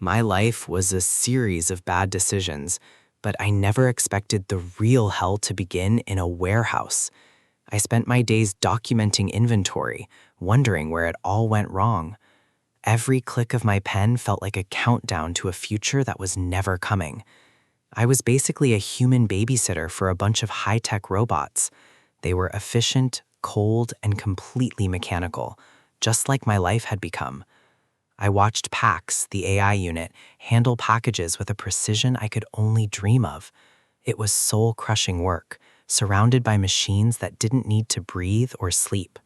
My life was a series of bad decisions, but I never expected the real hell to begin in a warehouse. I spent my days documenting inventory, wondering where it all went wrong. Every click of my pen felt like a countdown to a future that was never coming. I was basically a human babysitter for a bunch of high-tech robots. They were efficient, cold, and completely mechanical, just like my life had become. I watched Pax, the AI unit, handle packages with a precision I could only dream of. It was soul-crushing work, surrounded by machines that didn't need to breathe or sleep.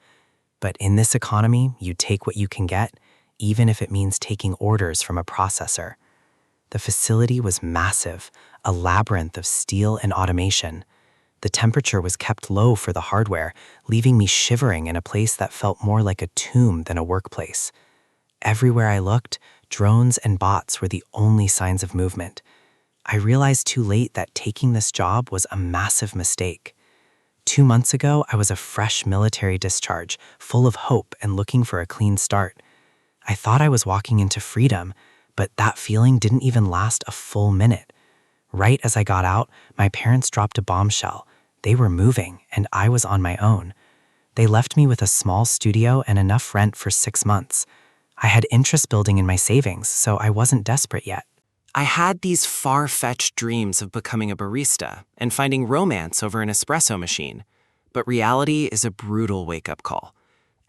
But in this economy, you take what you can get, even if it means taking orders from a processor. The facility was massive, a labyrinth of steel and automation. The temperature was kept low for the hardware, leaving me shivering in a place that felt more like a tomb than a workplace. Everywhere I looked, drones and bots were the only signs of movement. I realized too late that taking this job was a massive mistake. 2 months ago, I was a fresh military discharge, full of hope and looking for a clean start. I thought I was walking into freedom, but that feeling didn't even last a full minute. Right as I got out, my parents dropped a bombshell. They were moving, and I was on my own. They left me with a small studio and enough rent for 6 months. I had interest building in my savings, so I wasn't desperate yet. I had these far-fetched dreams of becoming a barista and finding romance over an espresso machine. But reality is a brutal wake-up call.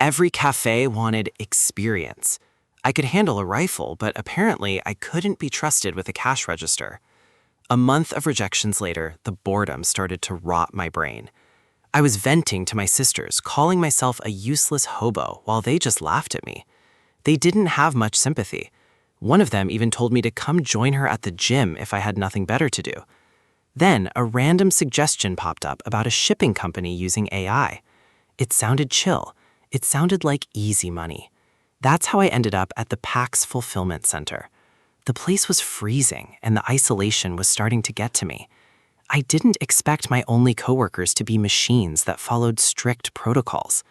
Every cafe wanted experience. I could handle a rifle, but apparently I couldn't be trusted with a cash register. A month of rejections later, the boredom started to rot my brain. I was venting to my sisters, calling myself a useless hobo while they just laughed at me. They didn't have much sympathy. One of them even told me to come join her at the gym if I had nothing better to do. Then a random suggestion popped up about a shipping company using AI. It sounded chill. It sounded like easy money. That's how I ended up at the PAX Fulfillment Center. The place was freezing, and the isolation was starting to get to me. I didn't expect my only coworkers to be machines that followed strict protocols.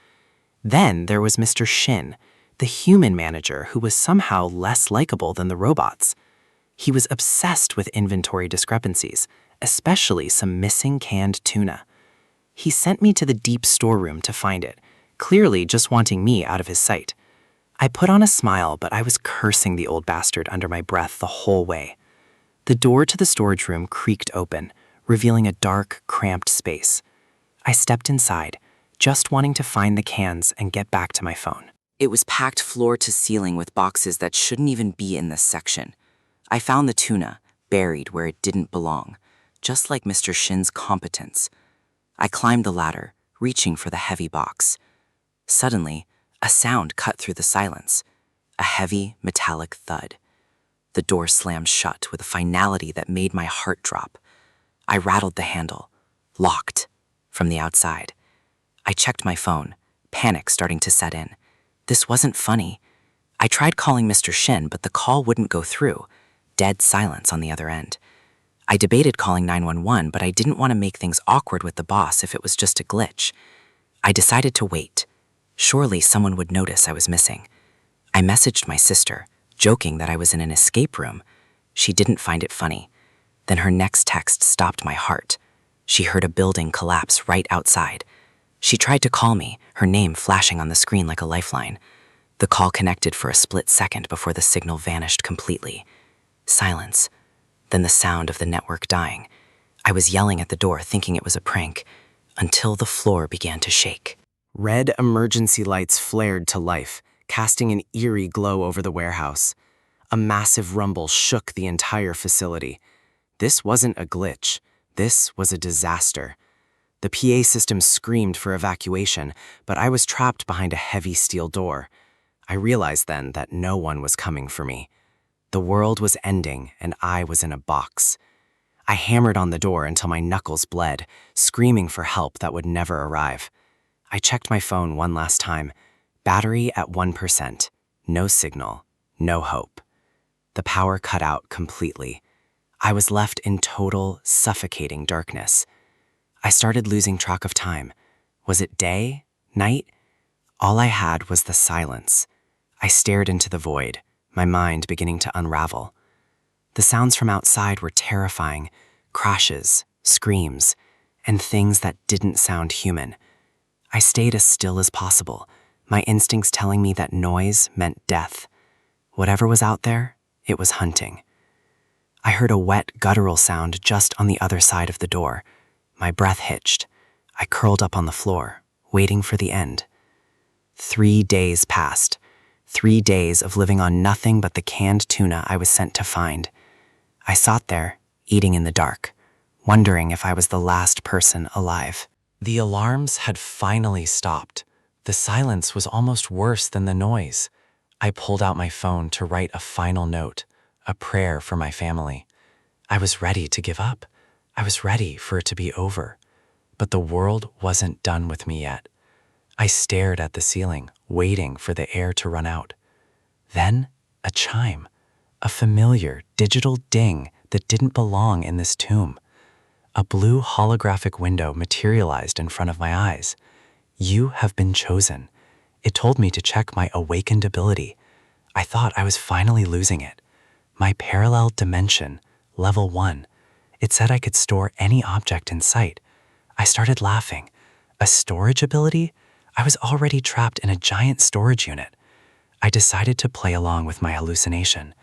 Then there was Mr. Shin, the human manager who was somehow less likable than the robots. He was obsessed with inventory discrepancies, especially some missing canned tuna. He sent me to the deep storeroom to find it, clearly just wanting me out of his sight. I put on a smile, but I was cursing the old bastard under my breath the whole way. The door to the storage room creaked open, revealing a dark, cramped space. I stepped inside, just wanting to find the cans and get back to my phone. It was packed floor to ceiling with boxes that shouldn't even be in this section. I found the tuna, buried where it didn't belong, just like Mr. Shin's competence. I climbed the ladder, reaching for the heavy box. Suddenly, a sound cut through the silence, a heavy, metallic thud. The door slammed shut with a finality that made my heart drop. I rattled the handle, locked, from the outside. I checked my phone, panic starting to set in. This wasn't funny. I tried calling Mr. Shin, but the call wouldn't go through. Dead silence on the other end. I debated calling 911, but I didn't want to make things awkward with the boss if it was just a glitch. I decided to wait. Surely someone would notice I was missing. I messaged my sister, joking that I was in an escape room. She didn't find it funny. Then her next text stopped my heart. She heard a building collapse right outside. She tried to call me, her name flashing on the screen like a lifeline. The call connected for a split second before the signal vanished completely. Silence. Then the sound of the network dying. I was yelling at the door thinking it was a prank, until the floor began to shake. Red emergency lights flared to life, casting an eerie glow over the warehouse. A massive rumble shook the entire facility. This wasn't a glitch. This was a disaster. The PA system screamed for evacuation, but I was trapped behind a heavy steel door. I realized then that no one was coming for me. The world was ending, and I was in a box. I hammered on the door until my knuckles bled, screaming for help that would never arrive. I checked my phone one last time. Battery at 1%. No signal. No hope. The power cut out completely. I was left in total, suffocating darkness. I started losing track of time. Was it day? Night? All I had was the silence. I stared into the void, my mind beginning to unravel. The sounds from outside were terrifying: crashes, screams, and things that didn't sound human. I stayed as still as possible, my instincts telling me that noise meant death. Whatever was out there, it was hunting. I heard a wet, guttural sound just on the other side of the door. My breath hitched. I curled up on the floor, waiting for the end. 3 days passed. 3 days of living on nothing but the canned tuna I was sent to find. I sat there, eating in the dark, wondering if I was the last person alive. The alarms had finally stopped. The silence was almost worse than the noise. I pulled out my phone to write a final note, a prayer for my family. I was ready to give up. I was ready for it to be over. But the world wasn't done with me yet. I stared at the ceiling, waiting for the air to run out. Then, a chime, a familiar digital ding that didn't belong in this tomb. A blue holographic window materialized in front of my eyes. You have been chosen. It told me to check my awakened ability. I thought I was finally losing it. My parallel dimension, level 1. It said I could store any object in sight. I started laughing. A storage ability? I was already trapped in a giant storage unit. I decided to play along with my hallucination.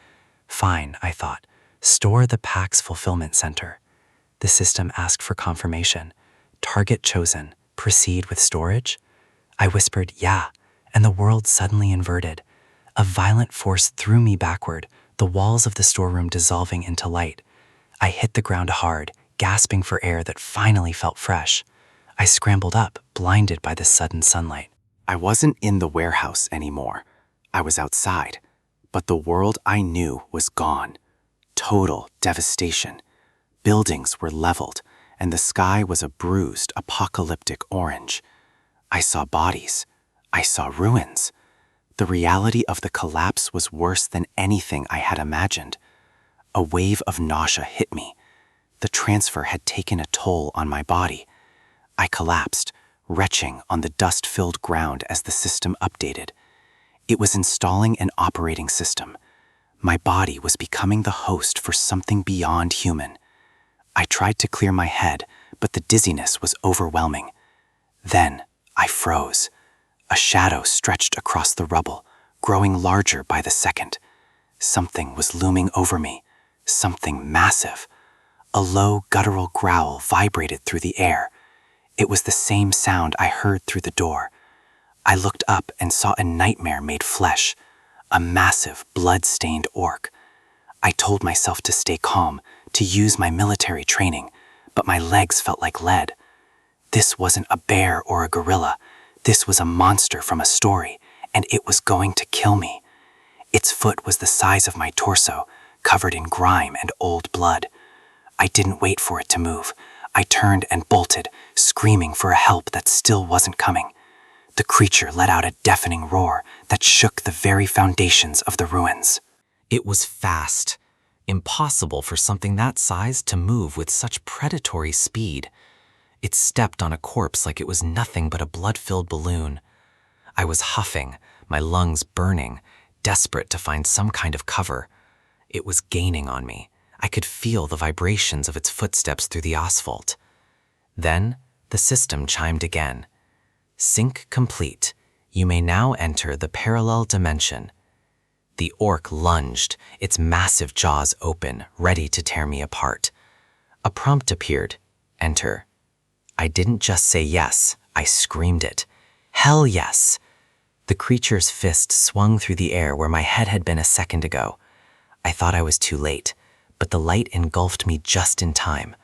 Fine, I thought. Store the PAX fulfillment center. The system asked for confirmation. Target chosen. Proceed with storage? I whispered, yeah, and the world suddenly inverted. A violent force threw me backward, the walls of the storeroom dissolving into light. I hit the ground hard, gasping for air that finally felt fresh. I scrambled up, blinded by the sudden sunlight. I wasn't in the warehouse anymore. I was outside, but the world I knew was gone. Total devastation. Buildings were leveled, and the sky was a bruised, apocalyptic orange. I saw bodies. I saw ruins. The reality of the collapse was worse than anything I had imagined. A wave of nausea hit me. The transfer had taken a toll on my body. I collapsed, retching on the dust-filled ground as the system updated. It was installing an operating system. My body was becoming the host for something beyond human. I tried to clear my head, but the dizziness was overwhelming. Then I froze. A shadow stretched across the rubble, growing larger by the second. Something was looming over me, something massive. A low, guttural growl vibrated through the air. It was the same sound I heard through the door. I looked up and saw a nightmare made flesh, a massive, blood-stained orc. I told myself to stay calm, to use my military training, but my legs felt like lead. This wasn't a bear or a gorilla. This was a monster from a story, and it was going to kill me. Its foot was the size of my torso, covered in grime and old blood. I didn't wait for it to move. I turned and bolted, screaming for a help that still wasn't coming. The creature let out a deafening roar that shook the very foundations of the ruins. It was fast. Impossible for something that size to move with such predatory speed. It stepped on a corpse like it was nothing but a blood-filled balloon. I was huffing, my lungs burning, desperate to find some kind of cover. It was gaining on me. I could feel the vibrations of its footsteps through the asphalt. Then, the system chimed again. Sync complete. You may now enter the parallel dimension. The orc lunged, its massive jaws open, ready to tear me apart. A prompt appeared. Enter. I didn't just say yes, I screamed it. Hell yes! The creature's fist swung through the air where my head had been a second ago. I thought I was too late, but the light engulfed me just in time.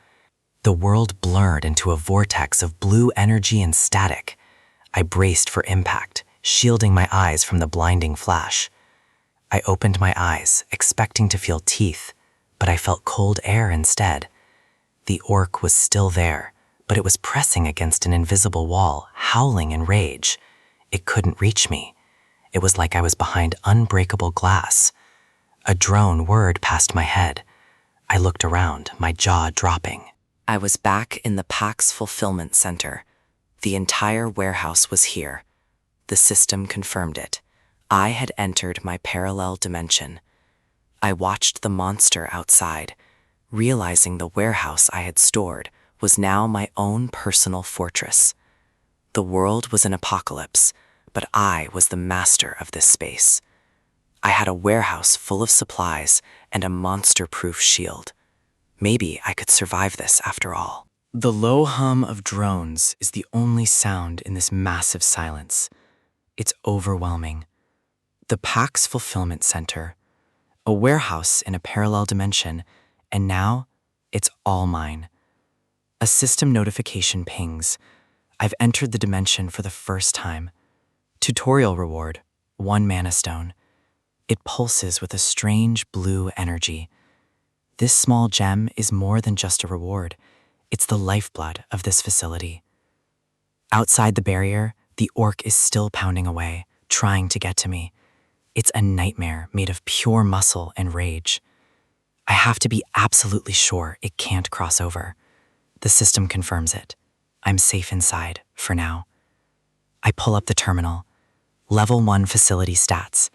The world blurred into a vortex of blue energy and static. I braced for impact, shielding my eyes from the blinding flash. I opened my eyes, expecting to feel teeth, but I felt cold air instead. The orc was still there, but it was pressing against an invisible wall, howling in rage. It couldn't reach me. It was like I was behind unbreakable glass. A drone whirred past my head. I looked around, my jaw dropping. I was back in the PAX fulfillment center. The entire warehouse was here. The system confirmed it. I had entered my parallel dimension. I watched the monster outside, realizing the warehouse I had stored was now my own personal fortress. The world was an apocalypse, but I was the master of this space. I had a warehouse full of supplies and a monster-proof shield. Maybe I could survive this after all. The low hum of drones is the only sound in this massive silence. It's overwhelming. The Pax Fulfillment Center, a warehouse in a parallel dimension, and now it's all mine. A system notification pings. I've entered the dimension for the first time. Tutorial reward, 1 mana stone. It pulses with a strange blue energy. This small gem is more than just a reward. It's the lifeblood of this facility. Outside the barrier, the orc is still pounding away, trying to get to me. It's a nightmare made of pure muscle and rage. I have to be absolutely sure it can't cross over. The system confirms it. I'm safe inside, for now. I pull up the terminal. Level 1 facility stats.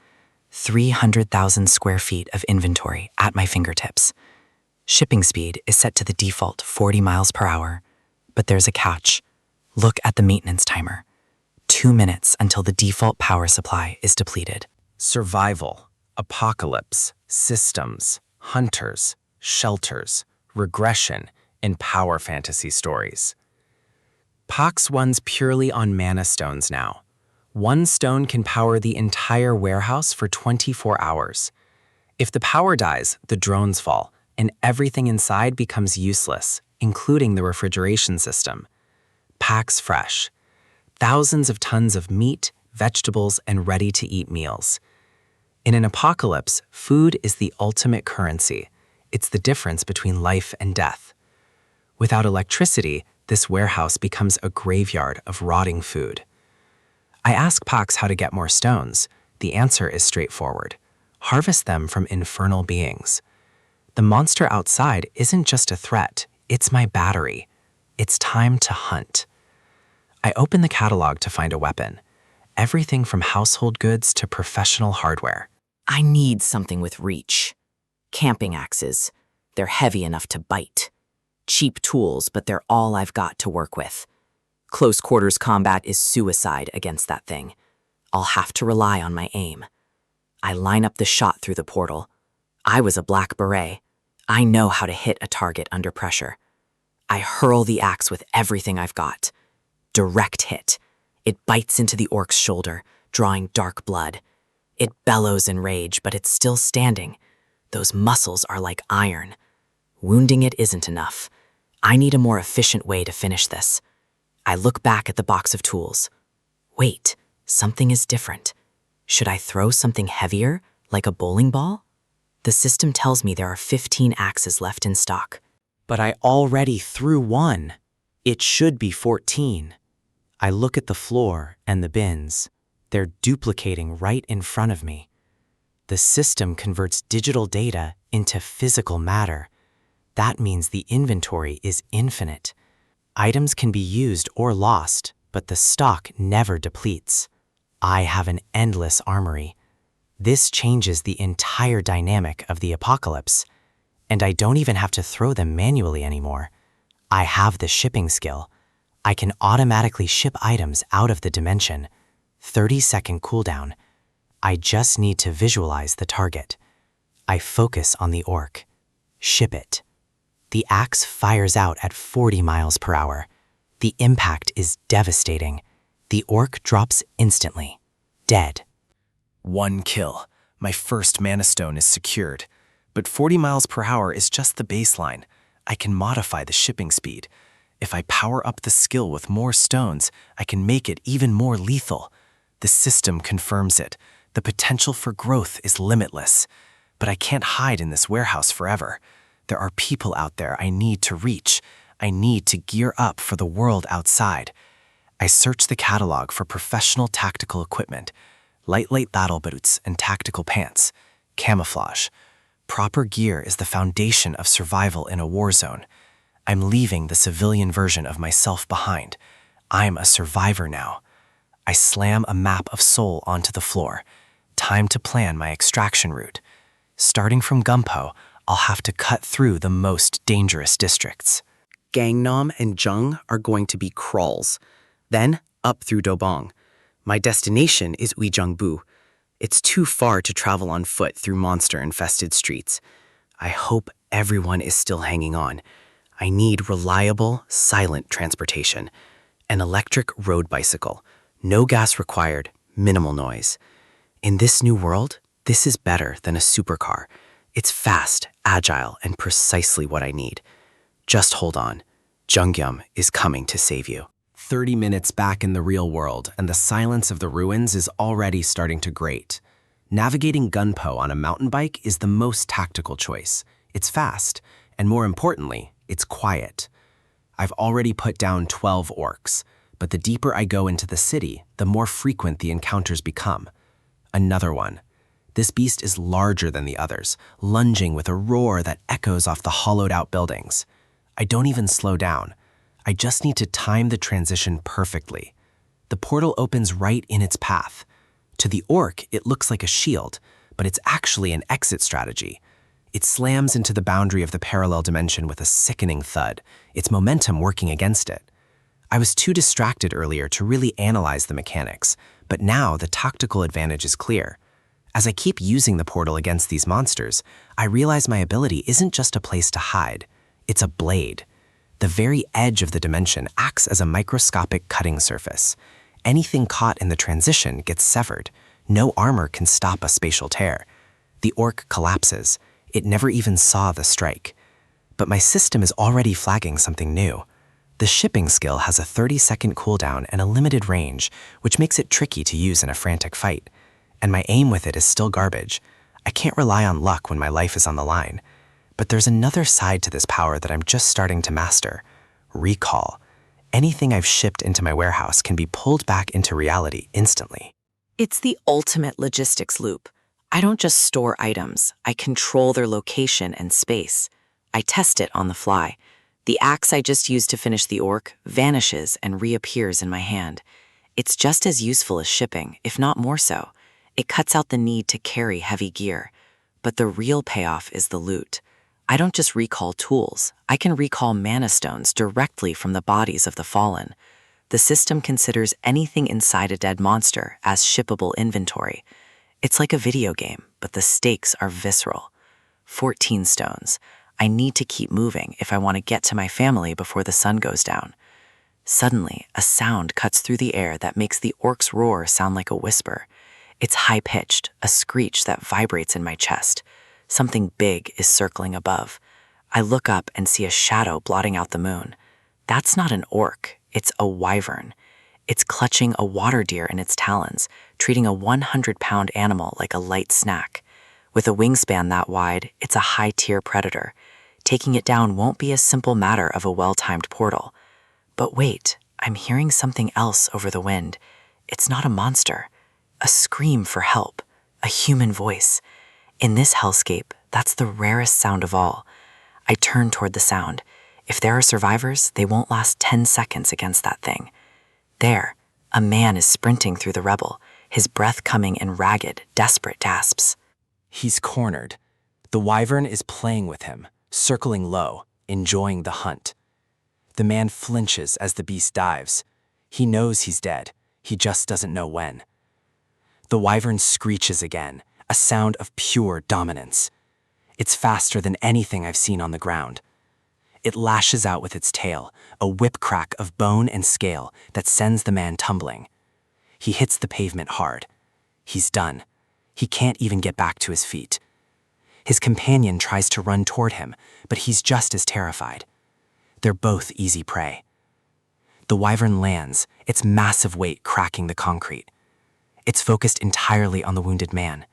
300,000 square feet of inventory at my fingertips. Shipping speed is set to the default 40 miles per hour, but there's a catch. Look at the maintenance timer. 2 minutes until the default power supply is depleted. Survival, apocalypse, systems, hunters, shelters, regression, and power fantasy stories. Pox runs purely on mana stones now. 1 stone can power the entire warehouse for 24 hours. If the power dies, the drones fall, and everything inside becomes useless, including the refrigeration system. Packs fresh. Thousands of tons of meat, vegetables, and ready-to-eat meals. In an apocalypse, food is the ultimate currency. It's the difference between life and death. Without electricity, this warehouse becomes a graveyard of rotting food. I ask Pox how to get more stones. The answer is straightforward. Harvest them from infernal beings. The monster outside isn't just a threat, it's my battery. It's time to hunt. I open the catalog to find a weapon. Everything from household goods to professional hardware. I need something with reach. Camping axes. They're heavy enough to bite. Cheap tools, but they're all I've got to work with. Close quarters combat is suicide against that thing. I'll have to rely on my aim. I line up the shot through the portal. I was a black beret. I know how to hit a target under pressure. I hurl the axe with everything I've got. Direct hit. It bites into the orc's shoulder, drawing dark blood. It bellows in rage, but it's still standing. Those muscles are like iron. Wounding it isn't enough. I need a more efficient way to finish this. I look back at the box of tools. Wait, something is different. Should I throw something heavier, like a bowling ball? The system tells me there are 15 axes left in stock. But I already threw 1. It should be 14. I look at the floor and the bins. They're duplicating right in front of me. The system converts digital data into physical matter. That means the inventory is infinite. Items can be used or lost, but the stock never depletes. I have an endless armory. This changes the entire dynamic of the apocalypse, and I don't even have to throw them manually anymore. I have the shipping skill. I can automatically ship items out of the dimension. 30-second cooldown. I just need to visualize the target. I focus on the orc. Ship it. The axe fires out at 40 miles per hour. The impact is devastating. The orc drops instantly. Dead. 1 kill. My first mana stone is secured. But 40 miles per hour is just the baseline. I can modify the shipping speed. If I power up the skill with more stones, I can make it even more lethal. The system confirms it. The potential for growth is limitless. But I can't hide in this warehouse forever. There are people out there I need to reach. I need to gear up for the world outside. I search the catalog for professional tactical equipment, lightweight battle boots and tactical pants, camouflage. Proper gear is the foundation of survival in a war zone. I'm leaving the civilian version of myself behind. I'm a survivor now. I slam a map of Seoul onto the floor. Time to plan my extraction route. Starting from Gumpo, I'll have to cut through the most dangerous districts. Gangnam and Jung are going to be crawls. Then, up through Dobong. My destination is Uijeongbu. It's too far to travel on foot through monster-infested streets. I hope everyone is still hanging on. I need reliable, silent transportation. An electric road bicycle. No gas required, minimal noise. In this new world, this is better than a supercar. It's fast, agile, and precisely what I need. Just hold on. Jungyeom is coming to save you. 30 minutes back in the real world, and the silence of the ruins is already starting to grate. Navigating Gunpo on a mountain bike is the most tactical choice. It's fast, and more importantly, it's quiet. I've already put down 12 orcs, but the deeper I go into the city, the more frequent the encounters become. Another one. This beast is larger than the others, lunging with a roar that echoes off the hollowed-out buildings. I don't even slow down. I just need to time the transition perfectly. The portal opens right in its path. To the orc, it looks like a shield, but it's actually an exit strategy. It slams into the boundary of the parallel dimension with a sickening thud, its momentum working against it. I was too distracted earlier to really analyze the mechanics, but now the tactical advantage is clear. As I keep using the portal against these monsters, I realize my ability isn't just a place to hide. It's a blade. The very edge of the dimension acts as a microscopic cutting surface. Anything caught in the transition gets severed. No armor can stop a spatial tear. The orc collapses. It never even saw the strike. But my system is already flagging something new. The shipping skill has a 30-second cooldown and a limited range, which makes it tricky to use in a frantic fight. And my aim with it is still garbage. I can't rely on luck when my life is on the line. But there's another side to this power that I'm just starting to master. Recall. Anything I've shipped into my warehouse can be pulled back into reality instantly. It's the ultimate logistics loop. I don't just store items, I control their location and space. I test it on the fly. The axe I just used to finish the orc vanishes and reappears in my hand. It's just as useful as shipping, if not more so. It cuts out the need to carry heavy gear. But the real payoff is the loot. I don't just recall tools, I can recall mana stones directly from the bodies of the fallen. The system considers anything inside a dead monster as shippable inventory. It's like a video game, but the stakes are visceral. 14 stones. I need to keep moving if I want to get to my family before the sun goes down. Suddenly, a sound cuts through the air that makes the orc's roar sound like a whisper. It's high-pitched, a screech that vibrates in my chest. Something big is circling above. I look up and see a shadow blotting out the moon. That's not an orc, it's a wyvern. It's clutching a water deer in its talons, treating a 100-pound animal like a light snack. With a wingspan that wide, it's a high-tier predator. Taking it down won't be a simple matter of a well-timed portal. But wait, I'm hearing something else over the wind. It's not a monster. A scream for help. A human voice. In this hellscape, that's the rarest sound of all. I turn toward the sound. If there are survivors, they won't last 10 seconds against that thing. There, a man is sprinting through the rubble, his breath coming in ragged, desperate gasps. He's cornered. The wyvern is playing with him, circling low, enjoying the hunt. The man flinches as the beast dives. He knows he's dead. He just doesn't know when. The wyvern screeches again, a sound of pure dominance. It's faster than anything I've seen on the ground. It lashes out with its tail, a whip crack of bone and scale that sends the man tumbling. He hits the pavement hard. He's done. He can't even get back to his feet. His companion tries to run toward him, but he's just as terrified. They're both easy prey. The wyvern lands, its massive weight cracking the concrete. It's focused entirely on the wounded man.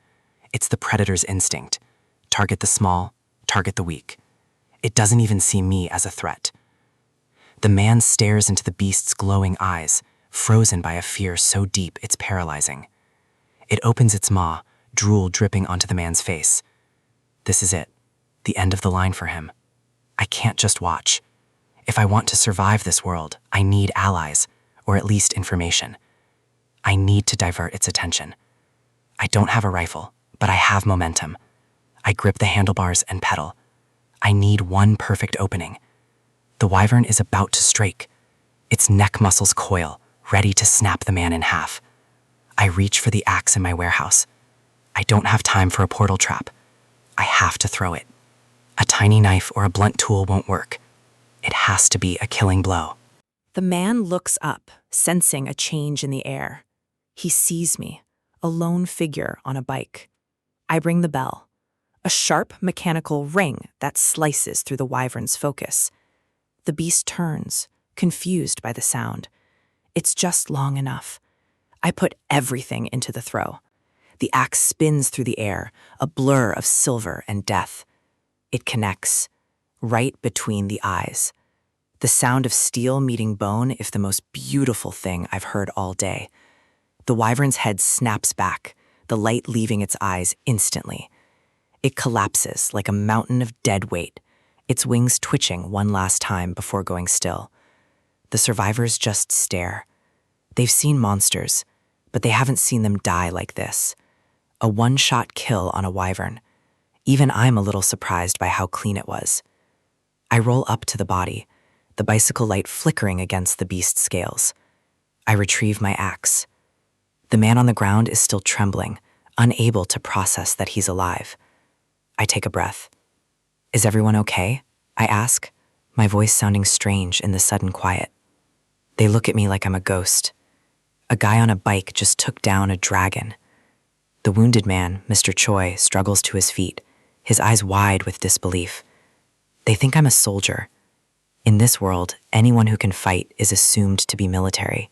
It's the predator's instinct. Target the small, target the weak. It doesn't even see me as a threat. The man stares into the beast's glowing eyes, frozen by a fear so deep it's paralyzing. It opens its maw, drool dripping onto the man's face. This is it, the end of the line for him. I can't just watch. If I want to survive this world, I need allies, or at least information. I need to divert its attention. I don't have a rifle, but I have momentum. I grip the handlebars and pedal. I need one perfect opening. The wyvern is about to strike. Its neck muscles coil, ready to snap the man in half. I reach for the axe in my warehouse. I don't have time for a portal trap. I have to throw it. A tiny knife or a blunt tool won't work. It has to be a killing blow. The man looks up, sensing a change in the air. He sees me, a lone figure on a bike. I ring the bell, a sharp mechanical ring that slices through the wyvern's focus. The beast turns, confused by the sound. It's just long enough. I put everything into the throw. The axe spins through the air, a blur of silver and death. It connects, right between the eyes. The sound of steel meeting bone is the most beautiful thing I've heard all day. The wyvern's head snaps back, the light leaving its eyes instantly. It collapses like a mountain of dead weight, its wings twitching one last time before going still. The survivors just stare. They've seen monsters, but they haven't seen them die like this. A one-shot kill on a wyvern. Even I'm a little surprised by how clean it was. I roll up to the body, the bicycle light flickering against the beast's scales. I retrieve my axe. The man on the ground is still trembling, unable to process that he's alive. I take a breath. Is everyone okay? I ask, my voice sounding strange in the sudden quiet. They look at me like I'm a ghost. A guy on a bike just took down a dragon. The wounded man, Mr. Choi, struggles to his feet, his eyes wide with disbelief. They think I'm a soldier. In this world, anyone who can fight is assumed to be military.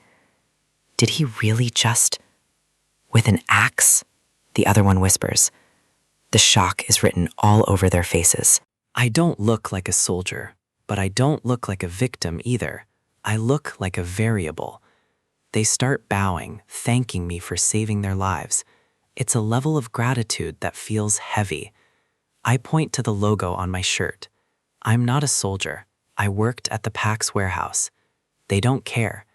Did he really just... With an axe? The other one whispers. The shock is written all over their faces. I don't look like a soldier, but I don't look like a victim either. I look like a variable. They start bowing, thanking me for saving their lives. It's a level of gratitude that feels heavy. I point to the logo on my shirt. I'm not a soldier. I worked at the PAX warehouse. They don't care.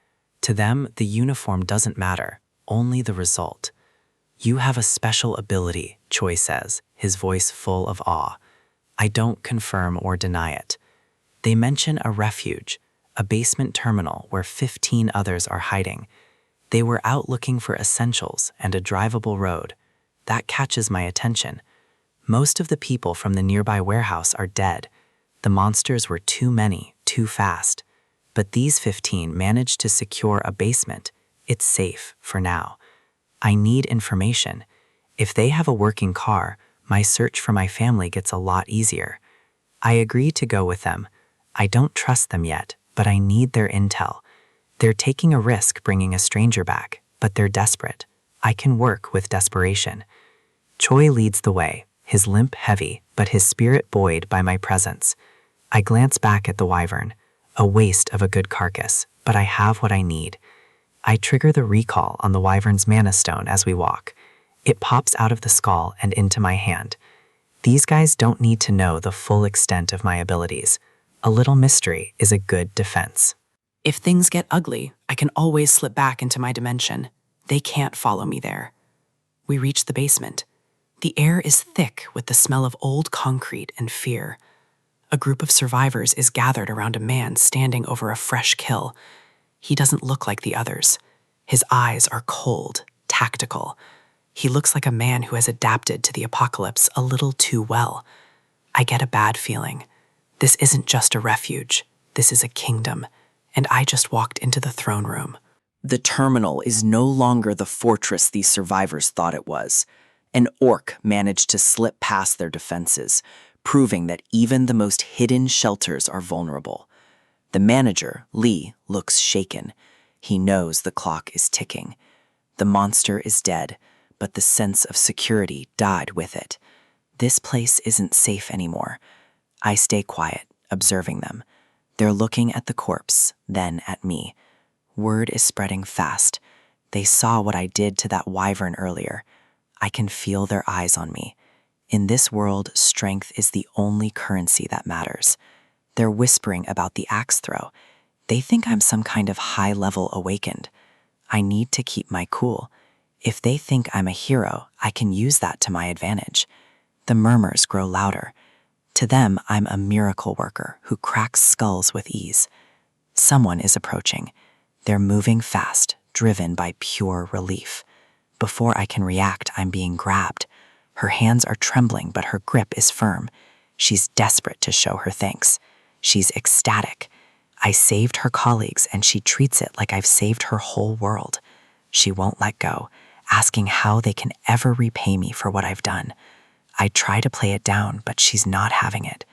To them, the uniform doesn't matter, only the result. You have a special ability, Choi says, his voice full of awe. I don't confirm or deny it. They mention a refuge, a basement terminal where 15 others are hiding. They were out looking for essentials and a drivable road. That catches my attention. Most of the people from the nearby warehouse are dead. The monsters were too many, too fast. But these 15 managed to secure a basement. It's safe for now. I need information. If they have a working car, my search for my family gets a lot easier. I agree to go with them. I don't trust them yet, but I need their intel. They're taking a risk bringing a stranger back, but they're desperate. I can work with desperation. Choi leads the way, his limp heavy, but his spirit buoyed by my presence. I glance back at the wyvern, a waste of a good carcass, but I have what I need. I trigger the recall on the wyvern's mana stone as we walk. It pops out of the skull and into my hand. These guys don't need to know the full extent of my abilities. A little mystery is a good defense. If things get ugly, I can always slip back into my dimension. They can't follow me there. We reach the basement. The air is thick with the smell of old concrete and fear. A group of survivors is gathered around a man standing over a fresh kill. He doesn't look like the others. His eyes are cold, tactical. He looks like a man who has adapted to the apocalypse a little too well. I get a bad feeling. This isn't just a refuge. This is a kingdom. And I just walked into the throne room. The terminal is no longer the fortress these survivors thought it was. An orc managed to slip past their defenses, proving that even the most hidden shelters are vulnerable. The manager, Lee, looks shaken. He knows the clock is ticking. The monster is dead, but the sense of security died with it. This place isn't safe anymore. I stay quiet, observing them. They're looking at the corpse, then at me. Word is spreading fast. They saw what I did to that wyvern earlier. I can feel their eyes on me. In this world, strength is the only currency that matters. They're whispering about the axe throw. They think I'm some kind of high-level awakened. I need to keep my cool. If they think I'm a hero, I can use that to my advantage. The murmurs grow louder. To them, I'm a miracle worker who cracks skulls with ease. Someone is approaching. They're moving fast, driven by pure relief. Before I can react, I'm being grabbed. Her hands are trembling, but her grip is firm. She's desperate to show her thanks. She's ecstatic. I saved her colleagues, and she treats it like I've saved her whole world. She won't let go, asking how they can ever repay me for what I've done. I try to play it down, but she's not having it.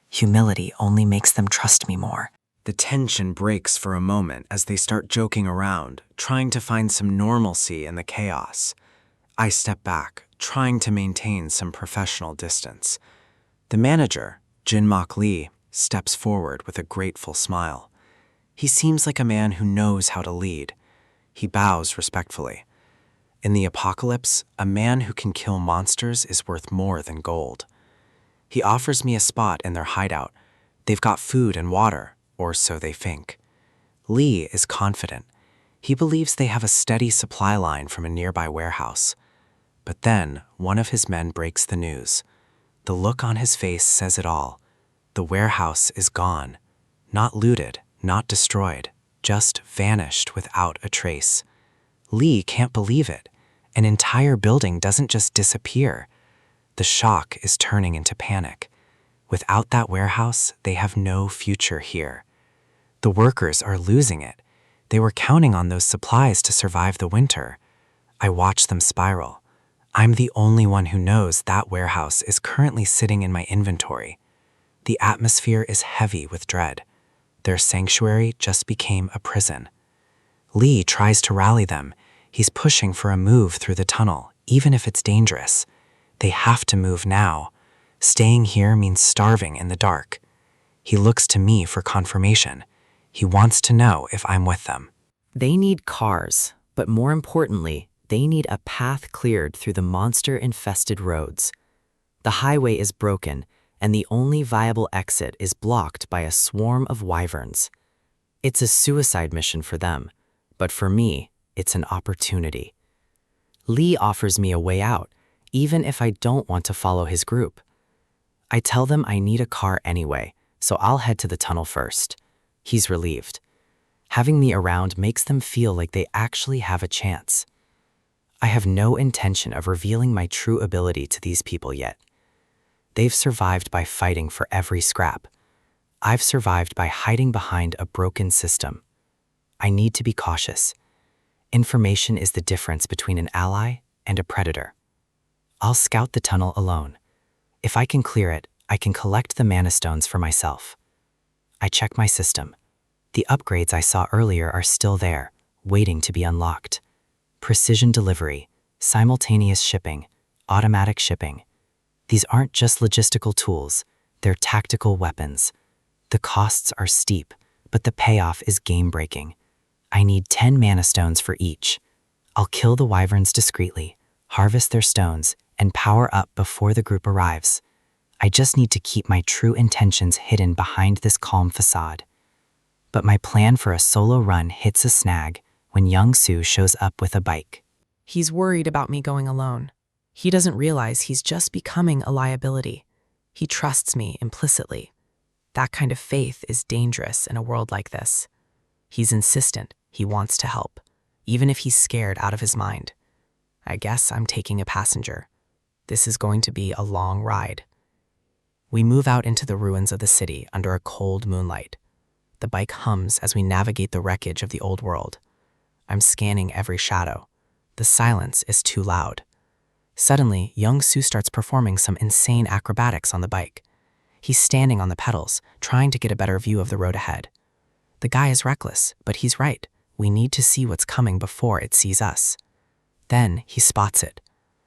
Humility only makes them trust me more. The tension breaks for a moment as they start joking around, trying to find some normalcy in the chaos. I step back, trying to maintain some professional distance. The manager, Jin-Mak Lee, steps forward with a grateful smile. He seems like a man who knows how to lead. He bows respectfully. In the apocalypse, a man who can kill monsters is worth more than gold. He offers me a spot in their hideout. They've got food and water, or so they think. Lee is confident. He believes they have a steady supply line from a nearby warehouse. But then, one of his men breaks the news. The look on his face says it all. The warehouse is gone. Not looted, not destroyed, just vanished without a trace. Lee can't believe it. An entire building doesn't just disappear. The shock is turning into panic. Without that warehouse, they have no future here. The workers are losing it. They were counting on those supplies to survive the winter. I watch them spiral. I'm the only one who knows that warehouse is currently sitting in my inventory. The atmosphere is heavy with dread. Their sanctuary just became a prison. Lee tries to rally them. He's pushing for a move through the tunnel, even if it's dangerous. They have to move now. Staying here means starving in the dark. He looks to me for confirmation. He wants to know if I'm with them. They need cars, but more importantly, they need a path cleared through the monster-infested roads. The highway is broken, and the only viable exit is blocked by a swarm of wyverns. It's a suicide mission for them, but for me, it's an opportunity. Lee offers me a way out, even if I don't want to follow his group. I tell them I need a car anyway, so I'll head to the tunnel first. He's relieved. Having me around makes them feel like they actually have a chance. I have no intention of revealing my true ability to these people yet. They've survived by fighting for every scrap. I've survived by hiding behind a broken system. I need to be cautious. Information is the difference between an ally and a predator. I'll scout the tunnel alone. If I can clear it, I can collect the mana stones for myself. I check my system. The upgrades I saw earlier are still there, waiting to be unlocked. Precision delivery, simultaneous shipping, automatic shipping. These aren't just logistical tools, they're tactical weapons. The costs are steep, but the payoff is game-breaking. I need 10 mana stones for each. I'll kill the wyverns discreetly, harvest their stones, and power up before the group arrives. I just need to keep my true intentions hidden behind this calm facade. But my plan for a solo run hits a snag when Young Soo shows up with a bike. He's worried about me going alone. He doesn't realize he's just becoming a liability. He trusts me implicitly. That kind of faith is dangerous in a world like this. He's insistent. He wants to help, even if he's scared out of his mind. I guess I'm taking a passenger. This is going to be a long ride. We move out into the ruins of the city under a cold moonlight. The bike hums as we navigate the wreckage of the old world. I'm scanning every shadow. The silence is too loud. Suddenly, Young Soo starts performing some insane acrobatics on the bike. He's standing on the pedals, trying to get a better view of the road ahead. The guy is reckless, but he's right. We need to see what's coming before it sees us. Then he spots it.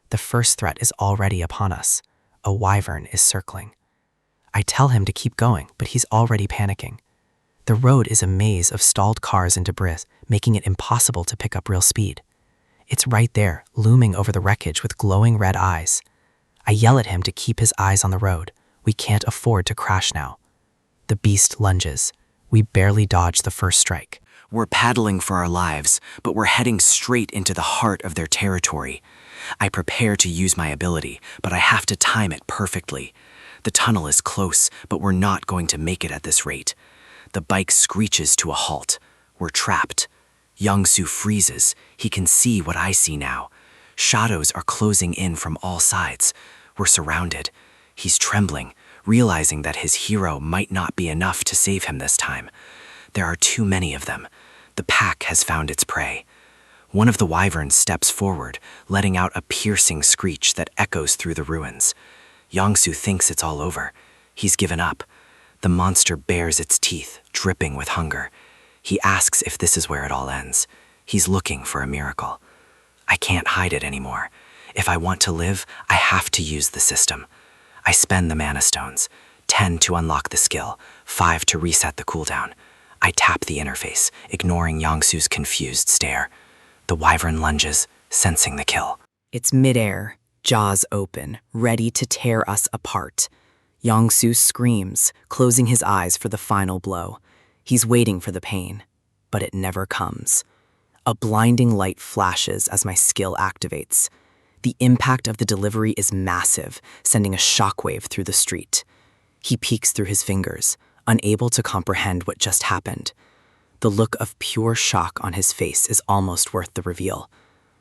The first threat is already upon us. A wyvern is circling. I tell him to keep going, but he's already panicking. The road is a maze of stalled cars and debris, making it impossible to pick up real speed. It's right there, looming over the wreckage with glowing red eyes. I yell at him to keep his eyes on the road. We can't afford to crash now. The beast lunges. We barely dodge the first strike. We're paddling for our lives, but we're heading straight into the heart of their territory. I prepare to use my ability, but I have to time it perfectly. The tunnel is close, but we're not going to make it at this rate. The bike screeches to a halt. We're trapped. Young-soo freezes. He can see what I see now. Shadows are closing in from all sides. We're surrounded. He's trembling, realizing that his hero might not be enough to save him this time. There are too many of them. The pack has found its prey. One of the wyverns steps forward, letting out a piercing screech that echoes through the ruins. Young-soo thinks it's all over. He's given up. The monster bares its teeth, dripping with hunger. He asks if this is where it all ends. He's looking for a miracle. I can't hide it anymore. If I want to live, I have to use the system. I spend the mana stones, 10 to unlock the skill, 5 to reset the cooldown. I tap the interface, ignoring Young-soo's confused stare. The wyvern lunges, sensing the kill. It's midair, jaws open, ready to tear us apart. Young-soo screams, closing his eyes for the final blow. He's waiting for the pain, but it never comes. A blinding light flashes as my skill activates. The impact of the delivery is massive, sending a shockwave through the street. He peeks through his fingers, unable to comprehend what just happened. The look of pure shock on his face is almost worth the reveal.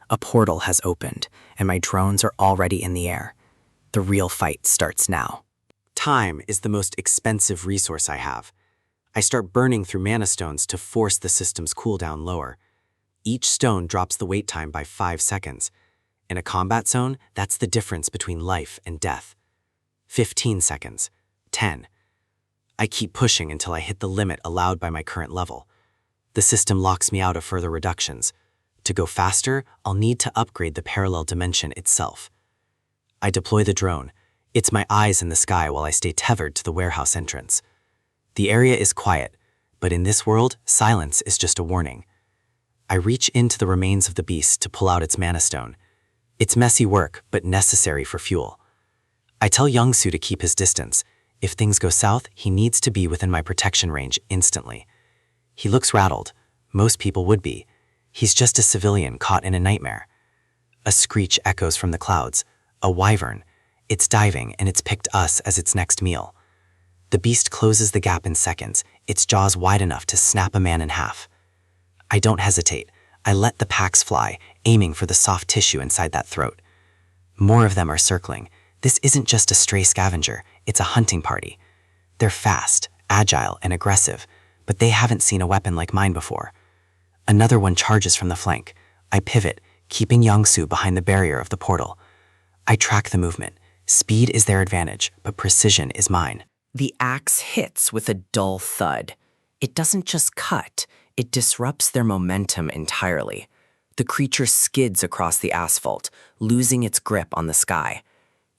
A portal has opened, and my drones are already in the air. The real fight starts now. Time is the most expensive resource I have. I start burning through mana stones to force the system's cooldown lower. Each stone drops the wait time by 5 seconds. In a combat zone, that's the difference between life and death. 15 seconds. 10. I keep pushing until I hit the limit allowed by my current level. The system locks me out of further reductions. To go faster, I'll need to upgrade the parallel dimension itself. I deploy the drone. It's my eyes in the sky while I stay tethered to the warehouse entrance. The area is quiet, but in this world, silence is just a warning. I reach into the remains of the beast to pull out its mana stone. It's messy work, but necessary for fuel. I tell Young-soo to keep his distance. If things go south, he needs to be within my protection range instantly. He looks rattled. Most people would be. He's just a civilian caught in a nightmare. A screech echoes from the clouds. A wyvern. It's diving, and it's picked us as its next meal. The beast closes the gap in seconds, its jaws wide enough to snap a man in half. I don't hesitate. I let the packs fly, aiming for the soft tissue inside that throat. More of them are circling. This isn't just a stray scavenger, it's a hunting party. They're fast, agile, and aggressive, but they haven't seen a weapon like mine before. Another one charges from the flank. I pivot, keeping Young-soo behind the barrier of the portal. I track the movement. Speed is their advantage, but precision is mine. The axe hits with a dull thud. It doesn't just cut, it disrupts their momentum entirely. The creature skids across the asphalt, losing its grip on the sky.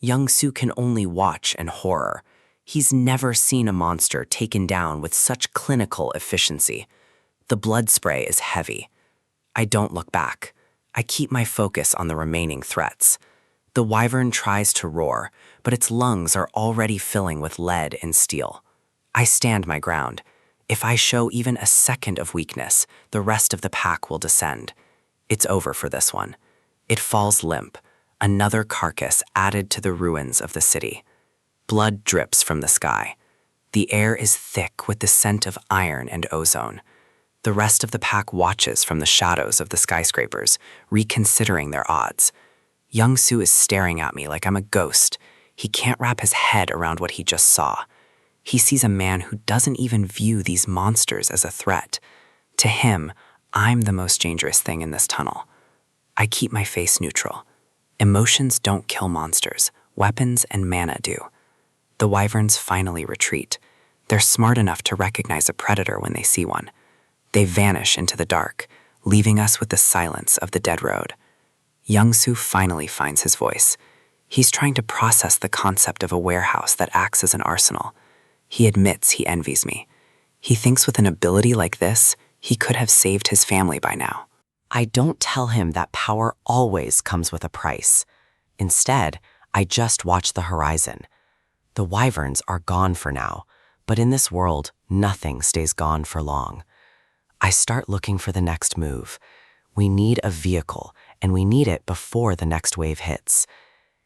Young-soo can only watch in horror. He's never seen a monster taken down with such clinical efficiency. The blood spray is heavy. I don't look back. I keep my focus on the remaining threats. The wyvern tries to roar, but its lungs are already filling with lead and steel. I stand my ground. If I show even a second of weakness, the rest of the pack will descend. It's over for this one. It falls limp, another carcass added to the ruins of the city. Blood drips from the sky. The air is thick with the scent of iron and ozone. The rest of the pack watches from the shadows of the skyscrapers, reconsidering their odds. Young-soo is staring at me like I'm a ghost. He can't wrap his head around what he just saw. He sees a man who doesn't even view these monsters as a threat. To him, I'm the most dangerous thing in this tunnel. I keep my face neutral. Emotions don't kill monsters. Weapons and mana do. The wyverns finally retreat. They're smart enough to recognize a predator when they see one. They vanish into the dark, leaving us with the silence of the dead road. Young-soo finally finds his voice. He's trying to process the concept of a warehouse that acts as an arsenal. He admits he envies me. He thinks with an ability like this, he could have saved his family by now. I don't tell him that power always comes with a price. Instead, I just watch the horizon. The wyverns are gone for now, but in this world, nothing stays gone for long. I start looking for the next move. We need a vehicle, and we need it before the next wave hits.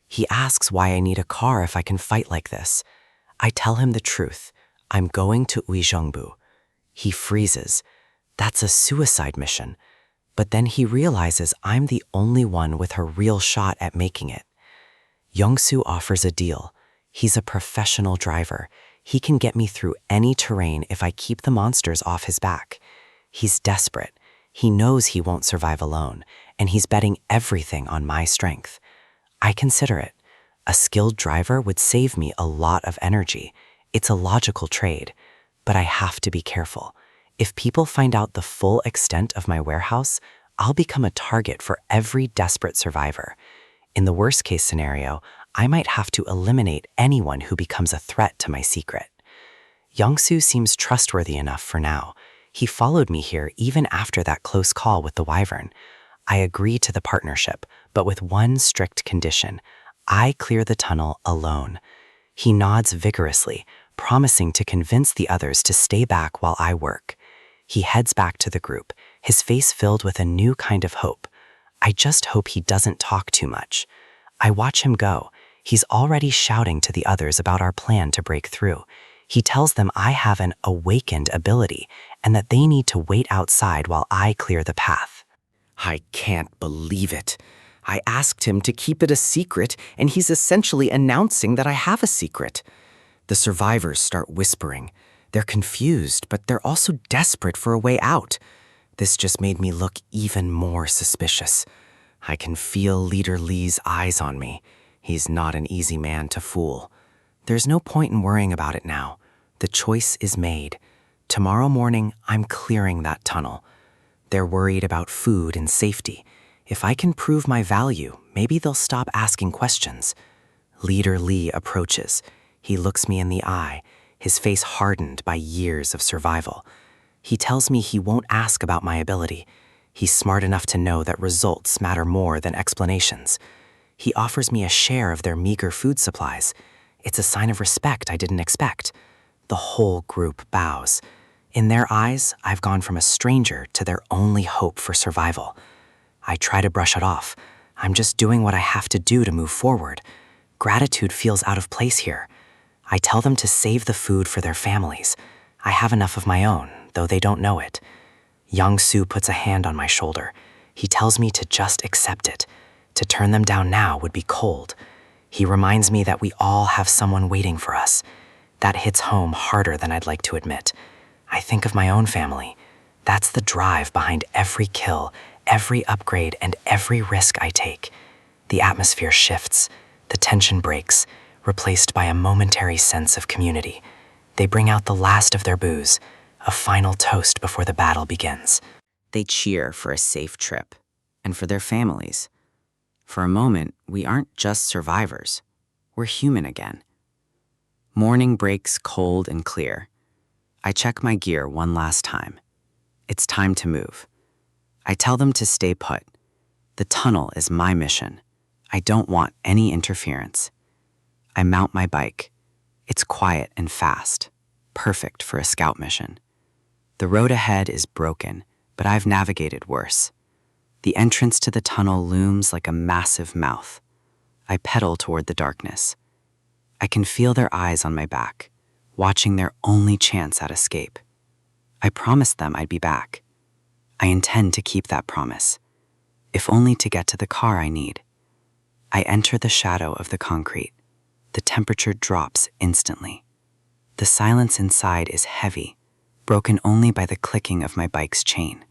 He asks why I need a car if I can fight like this. I tell him the truth. I'm going to Uijeongbu. He freezes. That's a suicide mission. But then he realizes I'm the only one with a real shot at making it. Yongsoo offers a deal. He's a professional driver. He can get me through any terrain if I keep the monsters off his back. He's desperate. He knows he won't survive alone, and he's betting everything on my strength. I consider it. A skilled driver would save me a lot of energy. It's a logical trade, but I have to be careful. If people find out the full extent of my warehouse, I'll become a target for every desperate survivor. In the worst-case scenario, I might have to eliminate anyone who becomes a threat to my secret. Yongsoo seems trustworthy enough for now. He followed me here even after that close call with the wyvern. I agree to the partnership, but with one strict condition. I clear the tunnel alone. He nods vigorously, promising to convince the others to stay back while I work. He heads back to the group, his face filled with a new kind of hope. I just hope he doesn't talk too much. I watch him go. He's already shouting to the others about our plan to break through. He tells them I have an awakened ability and that they need to wait outside while I clear the path. I can't believe it. I asked him to keep it a secret, and he's essentially announcing that I have a secret. The survivors start whispering. They're confused, but they're also desperate for a way out. This just made me look even more suspicious. I can feel Leader Lee's eyes on me. He's not an easy man to fool. There's no point in worrying about it now. The choice is made. Tomorrow morning, I'm clearing that tunnel. They're worried about food and safety. If I can prove my value, maybe they'll stop asking questions. Leader Lee approaches. He looks me in the eye, his face hardened by years of survival. He tells me he won't ask about my ability. He's smart enough to know that results matter more than explanations. He offers me a share of their meager food supplies. It's a sign of respect I didn't expect. The whole group bows. In their eyes, I've gone from a stranger to their only hope for survival. I try to brush it off. I'm just doing what I have to do to move forward. Gratitude feels out of place here. I tell them to save the food for their families. I have enough of my own, though they don't know it. Yongsoo puts a hand on my shoulder. He tells me to just accept it. To turn them down now would be cold. He reminds me that we all have someone waiting for us. That hits home harder than I'd like to admit. I think of my own family. That's the drive behind every kill, every upgrade, and every risk I take. The atmosphere shifts. The tension breaks, replaced by a momentary sense of community. They bring out the last of their booze, a final toast before the battle begins. They cheer for a safe trip and for their families. For a moment, we aren't just survivors. We're human again. Morning breaks cold and clear. I check my gear one last time. It's time to move. I tell them to stay put. The tunnel is my mission. I don't want any interference. I mount my bike. It's quiet and fast, perfect for a scout mission. The road ahead is broken, but I've navigated worse. The entrance to the tunnel looms like a massive mouth. I pedal toward the darkness. I can feel their eyes on my back, watching their only chance at escape. I promised them I'd be back. I intend to keep that promise, if only to get to the car I need. I enter the shadow of the concrete. The temperature drops instantly. The silence inside is heavy, broken only by the clicking of my bike's chain.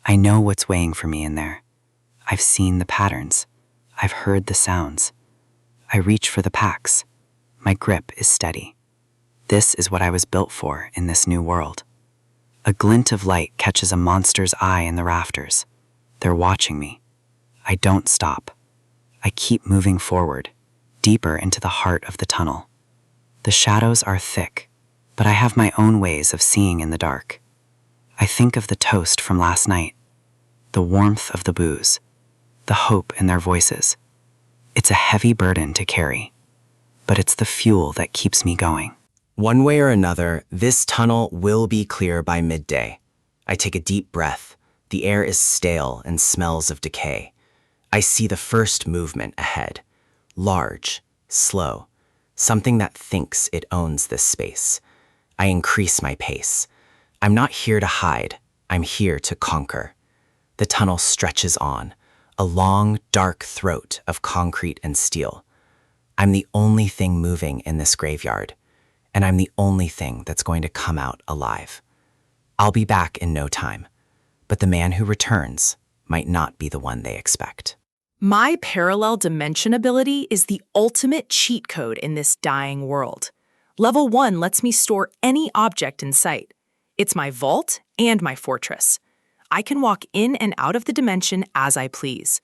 I know what's waiting for me in there. I've seen the patterns. I've heard the sounds. I reach for the packs. My grip is steady. This is what I was built for in this new world. A glint of light catches a monster's eye in the rafters. They're watching me. I don't stop. I keep moving forward, deeper into the heart of the tunnel. The shadows are thick, but I have my own ways of seeing in the dark. I think of the toast from last night, the warmth of the booze, the hope in their voices. It's a heavy burden to carry, but it's the fuel that keeps me going. One way or another, this tunnel will be clear by midday. I take a deep breath. The air is stale and smells of decay. I see the first movement ahead. Large, slow, something that thinks it owns this space. I increase my pace. I'm not here to hide, I'm here to conquer. The tunnel stretches on, a long, dark throat of concrete and steel. I'm the only thing moving in this graveyard, and I'm the only thing that's going to come out alive. I'll be back in no time, but the man who returns might not be the one they expect. My parallel dimension ability is the ultimate cheat code in this dying world. Level 1 lets me store any object in sight. It's my vault and my fortress. I can walk in and out of the dimension as I please.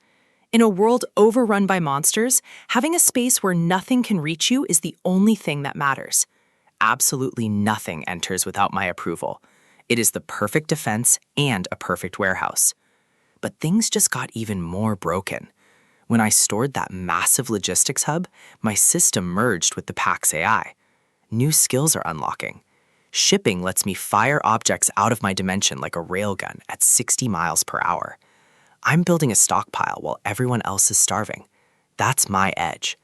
In a world overrun by monsters, having a space where nothing can reach you is the only thing that matters. Absolutely nothing enters without my approval. It is the perfect defense and a perfect warehouse. But things just got even more broken. When I stored that massive logistics hub, my system merged with the PAX AI. New skills are unlocking. Shipping lets me fire objects out of my dimension like a railgun at 60 miles per hour. I'm building a stockpile while everyone else is starving. That's my edge.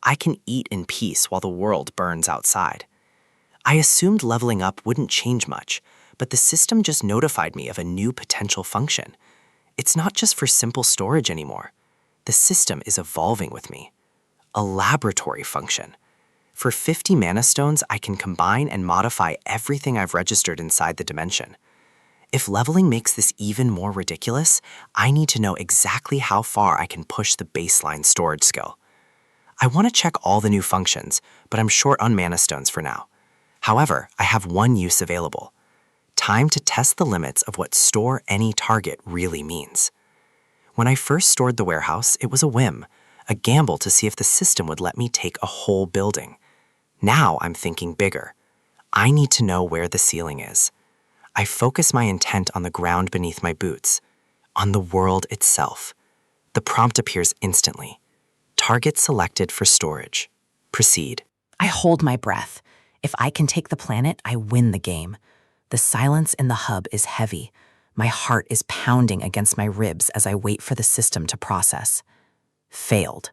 I can eat in peace while the world burns outside. I assumed leveling up wouldn't change much, but the system just notified me of a new potential function. It's not just for simple storage anymore. The system is evolving with me. A laboratory function. For 50 mana stones, I can combine and modify everything I've registered inside the dimension. If leveling makes this even more ridiculous, I need to know exactly how far I can push the baseline storage skill. I want to check all the new functions, but I'm short on mana stones for now. However, I have one use available. Time to test the limits of what store any target really means. When I first stored the warehouse, it was a whim, a gamble to see if the system would let me take a whole building. Now I'm thinking bigger. I need to know where the ceiling is. I focus my intent on the ground beneath my boots, on the world itself. The prompt appears instantly. Target selected for storage. Proceed. I hold my breath. If I can take the planet, I win the game. The silence in the hub is heavy. My heart is pounding against my ribs as I wait for the system to process. Failed.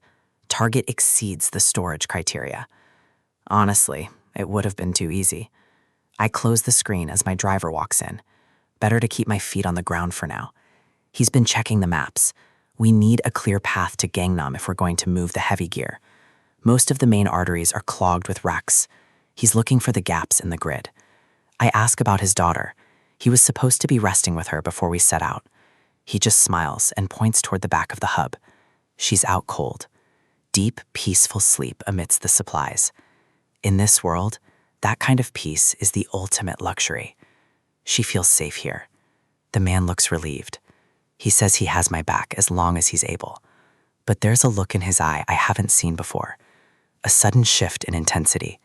Target exceeds the storage criteria. Honestly, it would have been too easy. I close the screen as my driver walks in. Better to keep my feet on the ground for now. He's been checking the maps. We need a clear path to Gangnam if we're going to move the heavy gear. Most of the main arteries are clogged with wrecks. He's looking for the gaps in the grid. I ask about his daughter. He was supposed to be resting with her before we set out. He just smiles and points toward the back of the hub. She's out cold. Deep, peaceful sleep amidst the supplies. In this world, that kind of peace is the ultimate luxury. She feels safe here. The man looks relieved. He says he has my back as long as he's able. But there's a look in his eye I haven't seen before. A sudden shift in intensity.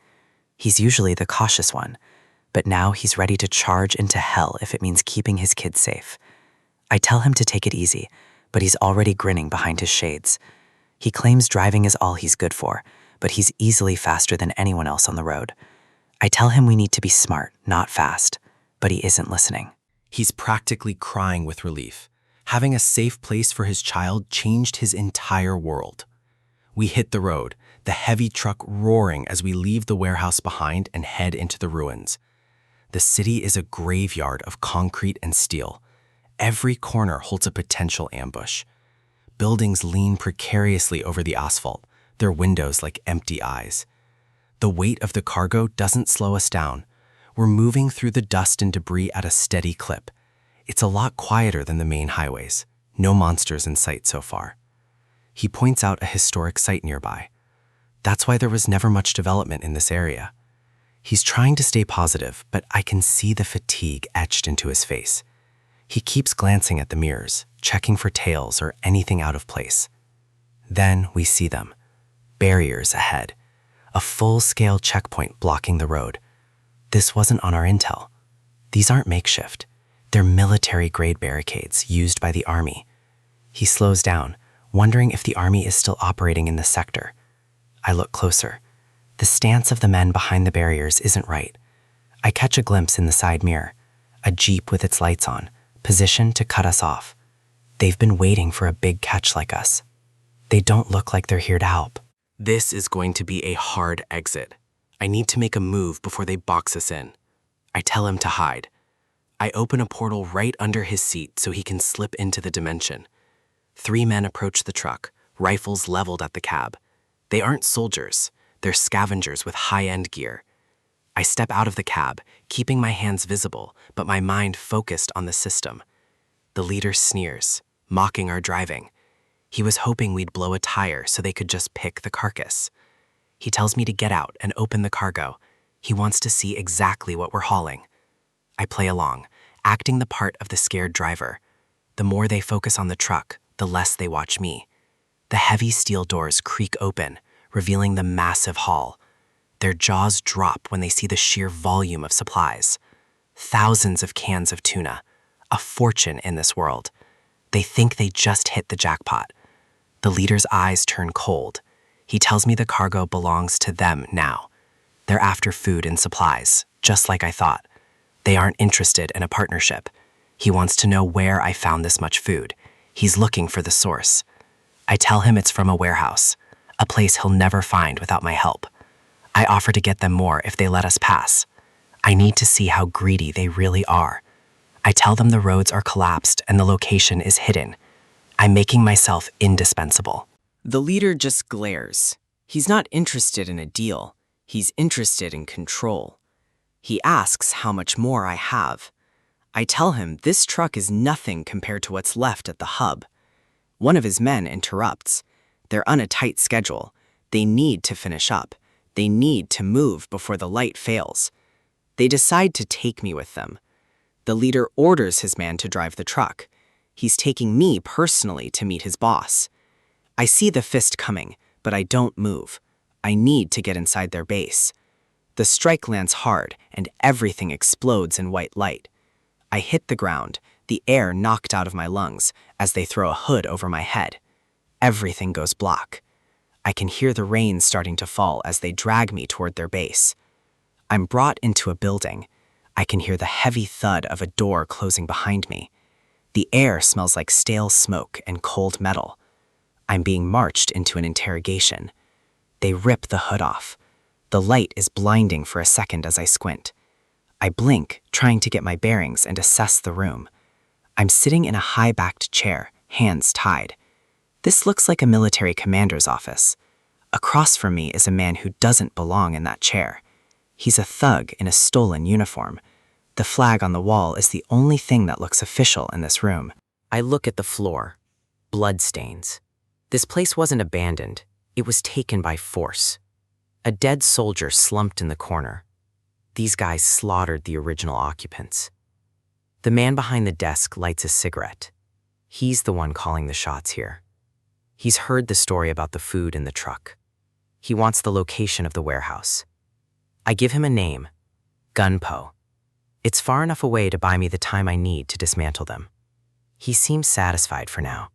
He's usually the cautious one, but now he's ready to charge into hell if it means keeping his kids safe. I tell him to take it easy, but he's already grinning behind his shades. He claims driving is all he's good for, but he's easily faster than anyone else on the road. I tell him we need to be smart, not fast, but he isn't listening. He's practically crying with relief. Having a safe place for his child changed his entire world. We hit the road, the heavy truck roaring as we leave the warehouse behind and head into the ruins. The city is a graveyard of concrete and steel. Every corner holds a potential ambush. Buildings lean precariously over the asphalt, their windows like empty eyes. The weight of the cargo doesn't slow us down. We're moving through the dust and debris at a steady clip. It's a lot quieter than the main highways. No monsters in sight so far. He points out a historic site nearby. That's why there was never much development in this area. He's trying to stay positive, but I can see the fatigue etched into his face. He keeps glancing at the mirrors, checking for tails or anything out of place. Then we see them. Barriers ahead. A full-scale checkpoint blocking the road. This wasn't on our intel. These aren't makeshift. They're military-grade barricades used by the army. He slows down, wondering if the army is still operating in the sector. I look closer. The stance of the men behind the barriers isn't right. I catch a glimpse in the side mirror, a jeep with its lights on, positioned to cut us off. They've been waiting for a big catch like us. They don't look like they're here to help. This is going to be a hard exit. I need to make a move before they box us in. I tell him to hide. I open a portal right under his seat so he can slip into the dimension. 3 men approach the truck, rifles leveled at the cab. They aren't soldiers. They're scavengers with high-end gear. I step out of the cab, keeping my hands visible, but my mind focused on the system. The leader sneers, mocking our driving. He was hoping we'd blow a tire so they could just pick the carcass. He tells me to get out and open the cargo. He wants to see exactly what we're hauling. I play along, acting the part of the scared driver. The more they focus on the truck, the less they watch me. The heavy steel doors creak open, revealing the massive haul. Their jaws drop when they see the sheer volume of supplies. Thousands of cans of tuna, a fortune in this world. They think they just hit the jackpot. The leader's eyes turn cold. He tells me the cargo belongs to them now. They're after food and supplies, just like I thought. They aren't interested in a partnership. He wants to know where I found this much food. He's looking for the source. I tell him it's from a warehouse, a place he'll never find without my help. I offer to get them more if they let us pass. I need to see how greedy they really are. I tell them the roads are collapsed and the location is hidden. I'm making myself indispensable. The leader just glares. He's not interested in a deal. He's interested in control. He asks how much more I have. I tell him this truck is nothing compared to what's left at the hub. One of his men interrupts. They're on a tight schedule. They need to finish up. They need to move before the light fails. They decide to take me with them. The leader orders his man to drive the truck. He's taking me personally to meet his boss. I see the fist coming, but I don't move. I need to get inside their base. The strike lands hard, and everything explodes in white light. I hit the ground, the air knocked out of my lungs as they throw a hood over my head. Everything goes black. I can hear the rain starting to fall as they drag me toward their base. I'm brought into a building. I can hear the heavy thud of a door closing behind me. The air smells like stale smoke and cold metal. I'm being marched into an interrogation. They rip the hood off. The light is blinding for a second as I squint. I blink, trying to get my bearings and assess the room. I'm sitting in a high-backed chair, hands tied. This looks like a military commander's office. Across from me is a man who doesn't belong in that chair. He's a thug in a stolen uniform. The flag on the wall is the only thing that looks official in this room. I look at the floor. Bloodstains. This place wasn't abandoned. It was taken by force. A dead soldier slumped in the corner. These guys slaughtered the original occupants. The man behind the desk lights a cigarette. He's the one calling the shots here. He's heard the story about the food in the truck. He wants the location of the warehouse. I give him a name, Gunpo. It's far enough away to buy me the time I need to dismantle them. He seems satisfied for now.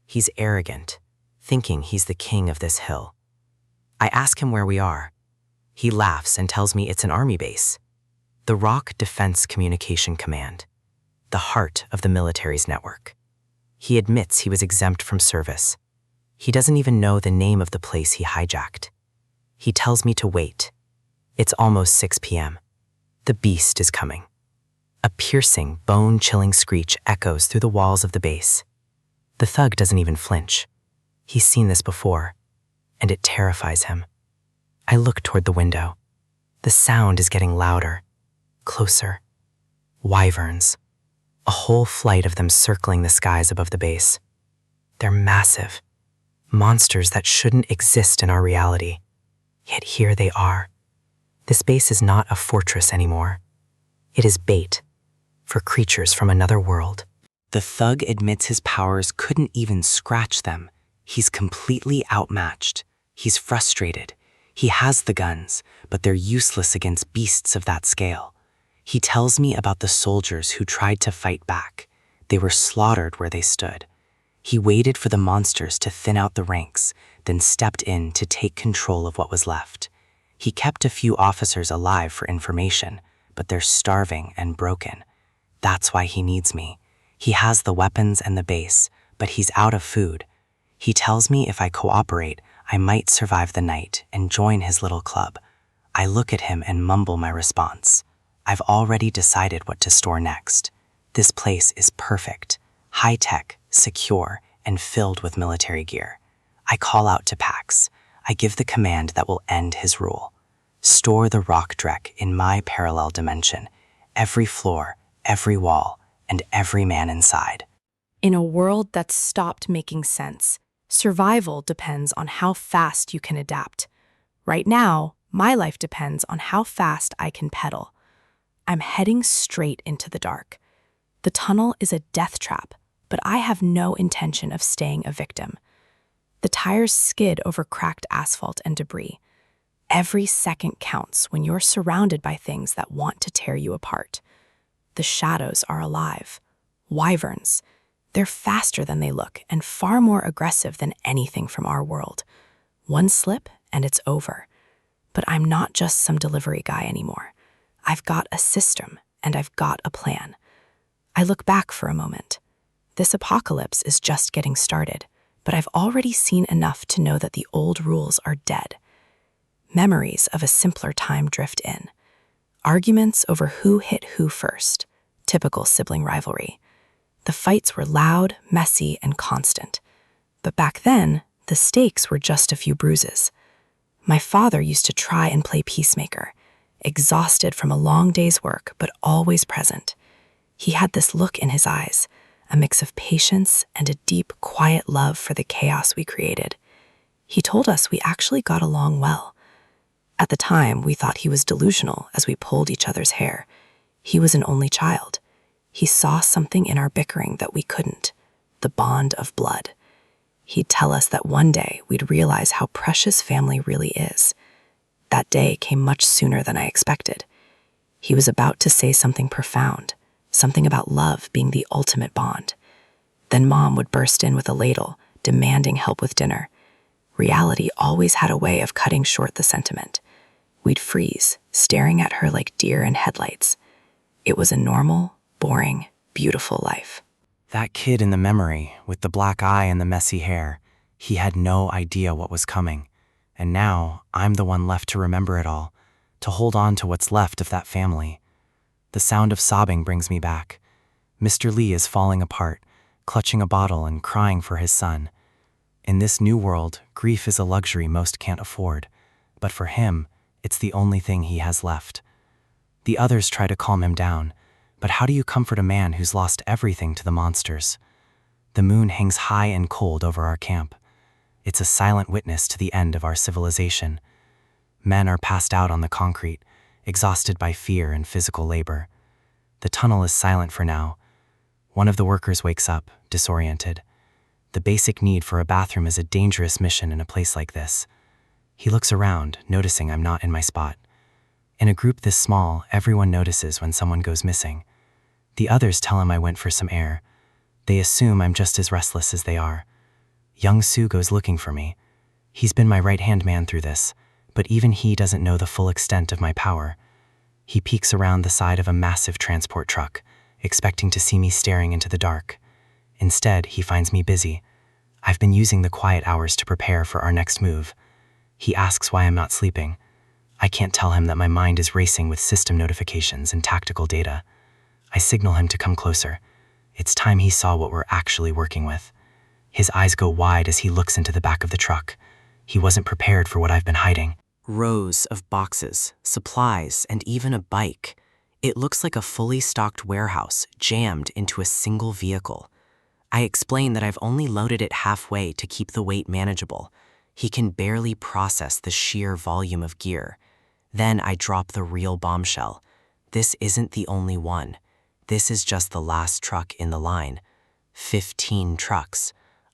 He's arrogant, thinking he's the king of this hill. I ask him where we are. He laughs and tells me it's an army base. The Rock Defense Communication Command, the heart of the military's network. He admits he was exempt from service. He doesn't even know the name of the place he hijacked. He tells me to wait. It's almost 6 p.m. The beast is coming. A piercing, bone-chilling screech echoes through the walls of the base. The thug doesn't even flinch. He's seen this before, and it terrifies him. I look toward the window. The sound is getting louder, closer. Wyverns. A whole flight of them circling the skies above the base. They're massive. Monsters that shouldn't exist in our reality. Yet here they are. This base is not a fortress anymore. It is bait for creatures from another world. The thug admits his powers couldn't even scratch them. He's completely outmatched. He's frustrated. He has the guns, but they're useless against beasts of that scale. He tells me about the soldiers who tried to fight back. They were slaughtered where they stood. He waited for the monsters to thin out the ranks, then stepped in to take control of what was left. He kept a few officers alive for information, but they're starving and broken. That's why he needs me. He has the weapons and the base, but he's out of food. He tells me if I cooperate, I might survive the night and join his little club. I look at him and mumble my response. I've already decided what to store next. This place is perfect, high-tech, secure, and filled with military gear. I call out to Pax. I give the command that will end his rule. Store the rock dreck in my parallel dimension, every floor, every wall, and every man inside. In a world that's stopped making sense, survival depends on how fast you can adapt. Right now, my life depends on how fast I can pedal. I'm heading straight into the dark. The tunnel is a death trap, but I have no intention of staying a victim. The tires skid over cracked asphalt and debris. Every second counts when you're surrounded by things that want to tear you apart. The shadows are alive. Wyverns. They're faster than they look and far more aggressive than anything from our world. One slip and it's over. But I'm not just some delivery guy anymore. I've got a system and I've got a plan. I look back for a moment. This apocalypse is just getting started, but I've already seen enough to know that the old rules are dead. Memories of a simpler time drift in. Arguments over who hit who first. Typical sibling rivalry. The fights were loud, messy, and constant. But back then, the stakes were just a few bruises. My father used to try and play peacemaker, exhausted from a long day's work, but always present. He had this look in his eyes, a mix of patience and a deep, quiet love for the chaos we created. He told us we actually got along well. At the time, we thought he was delusional as we pulled each other's hair. He was an only child. He saw something in our bickering that we couldn't, the bond of blood. He'd tell us that one day we'd realize how precious family really is. That day came much sooner than I expected. He was about to say something profound, something about love being the ultimate bond. Then Mom would burst in with a ladle, demanding help with dinner. Reality always had a way of cutting short the sentiment. We'd freeze, staring at her like deer in headlights. It was a normal, boring, beautiful life. That kid in the memory, with the black eye and the messy hair, he had no idea what was coming. And now, I'm the one left to remember it all, to hold on to what's left of that family. The sound of sobbing brings me back. Mr. Lee is falling apart, clutching a bottle and crying for his son. In this new world, grief is a luxury most can't afford, but for him, it's the only thing he has left. The others try to calm him down, but how do you comfort a man who's lost everything to the monsters? The moon hangs high and cold over our camp. It's a silent witness to the end of our civilization. Men are passed out on the concrete, exhausted by fear and physical labor. The tunnel is silent for now. One of the workers wakes up, disoriented. The basic need for a bathroom is a dangerous mission in a place like this. He looks around, noticing I'm not in my spot. In a group this small, everyone notices when someone goes missing. The others tell him I went for some air. They assume I'm just as restless as they are. Young Soo goes looking for me. He's been my right-hand man through this, but even he doesn't know the full extent of my power. He peeks around the side of a massive transport truck, expecting to see me staring into the dark. Instead, he finds me busy. I've been using the quiet hours to prepare for our next move. He asks why I'm not sleeping. I can't tell him that my mind is racing with system notifications and tactical data. I signal him to come closer. It's time he saw what we're actually working with. His eyes go wide as he looks into the back of the truck. He wasn't prepared for what I've been hiding. Rows of boxes, supplies, and even a bike. It looks like a fully stocked warehouse jammed into a single vehicle. I explain that I've only loaded it halfway to keep the weight manageable. He can barely process the sheer volume of gear. Then I drop the real bombshell. This isn't the only one. This is just the last truck in the line. 15 trucks,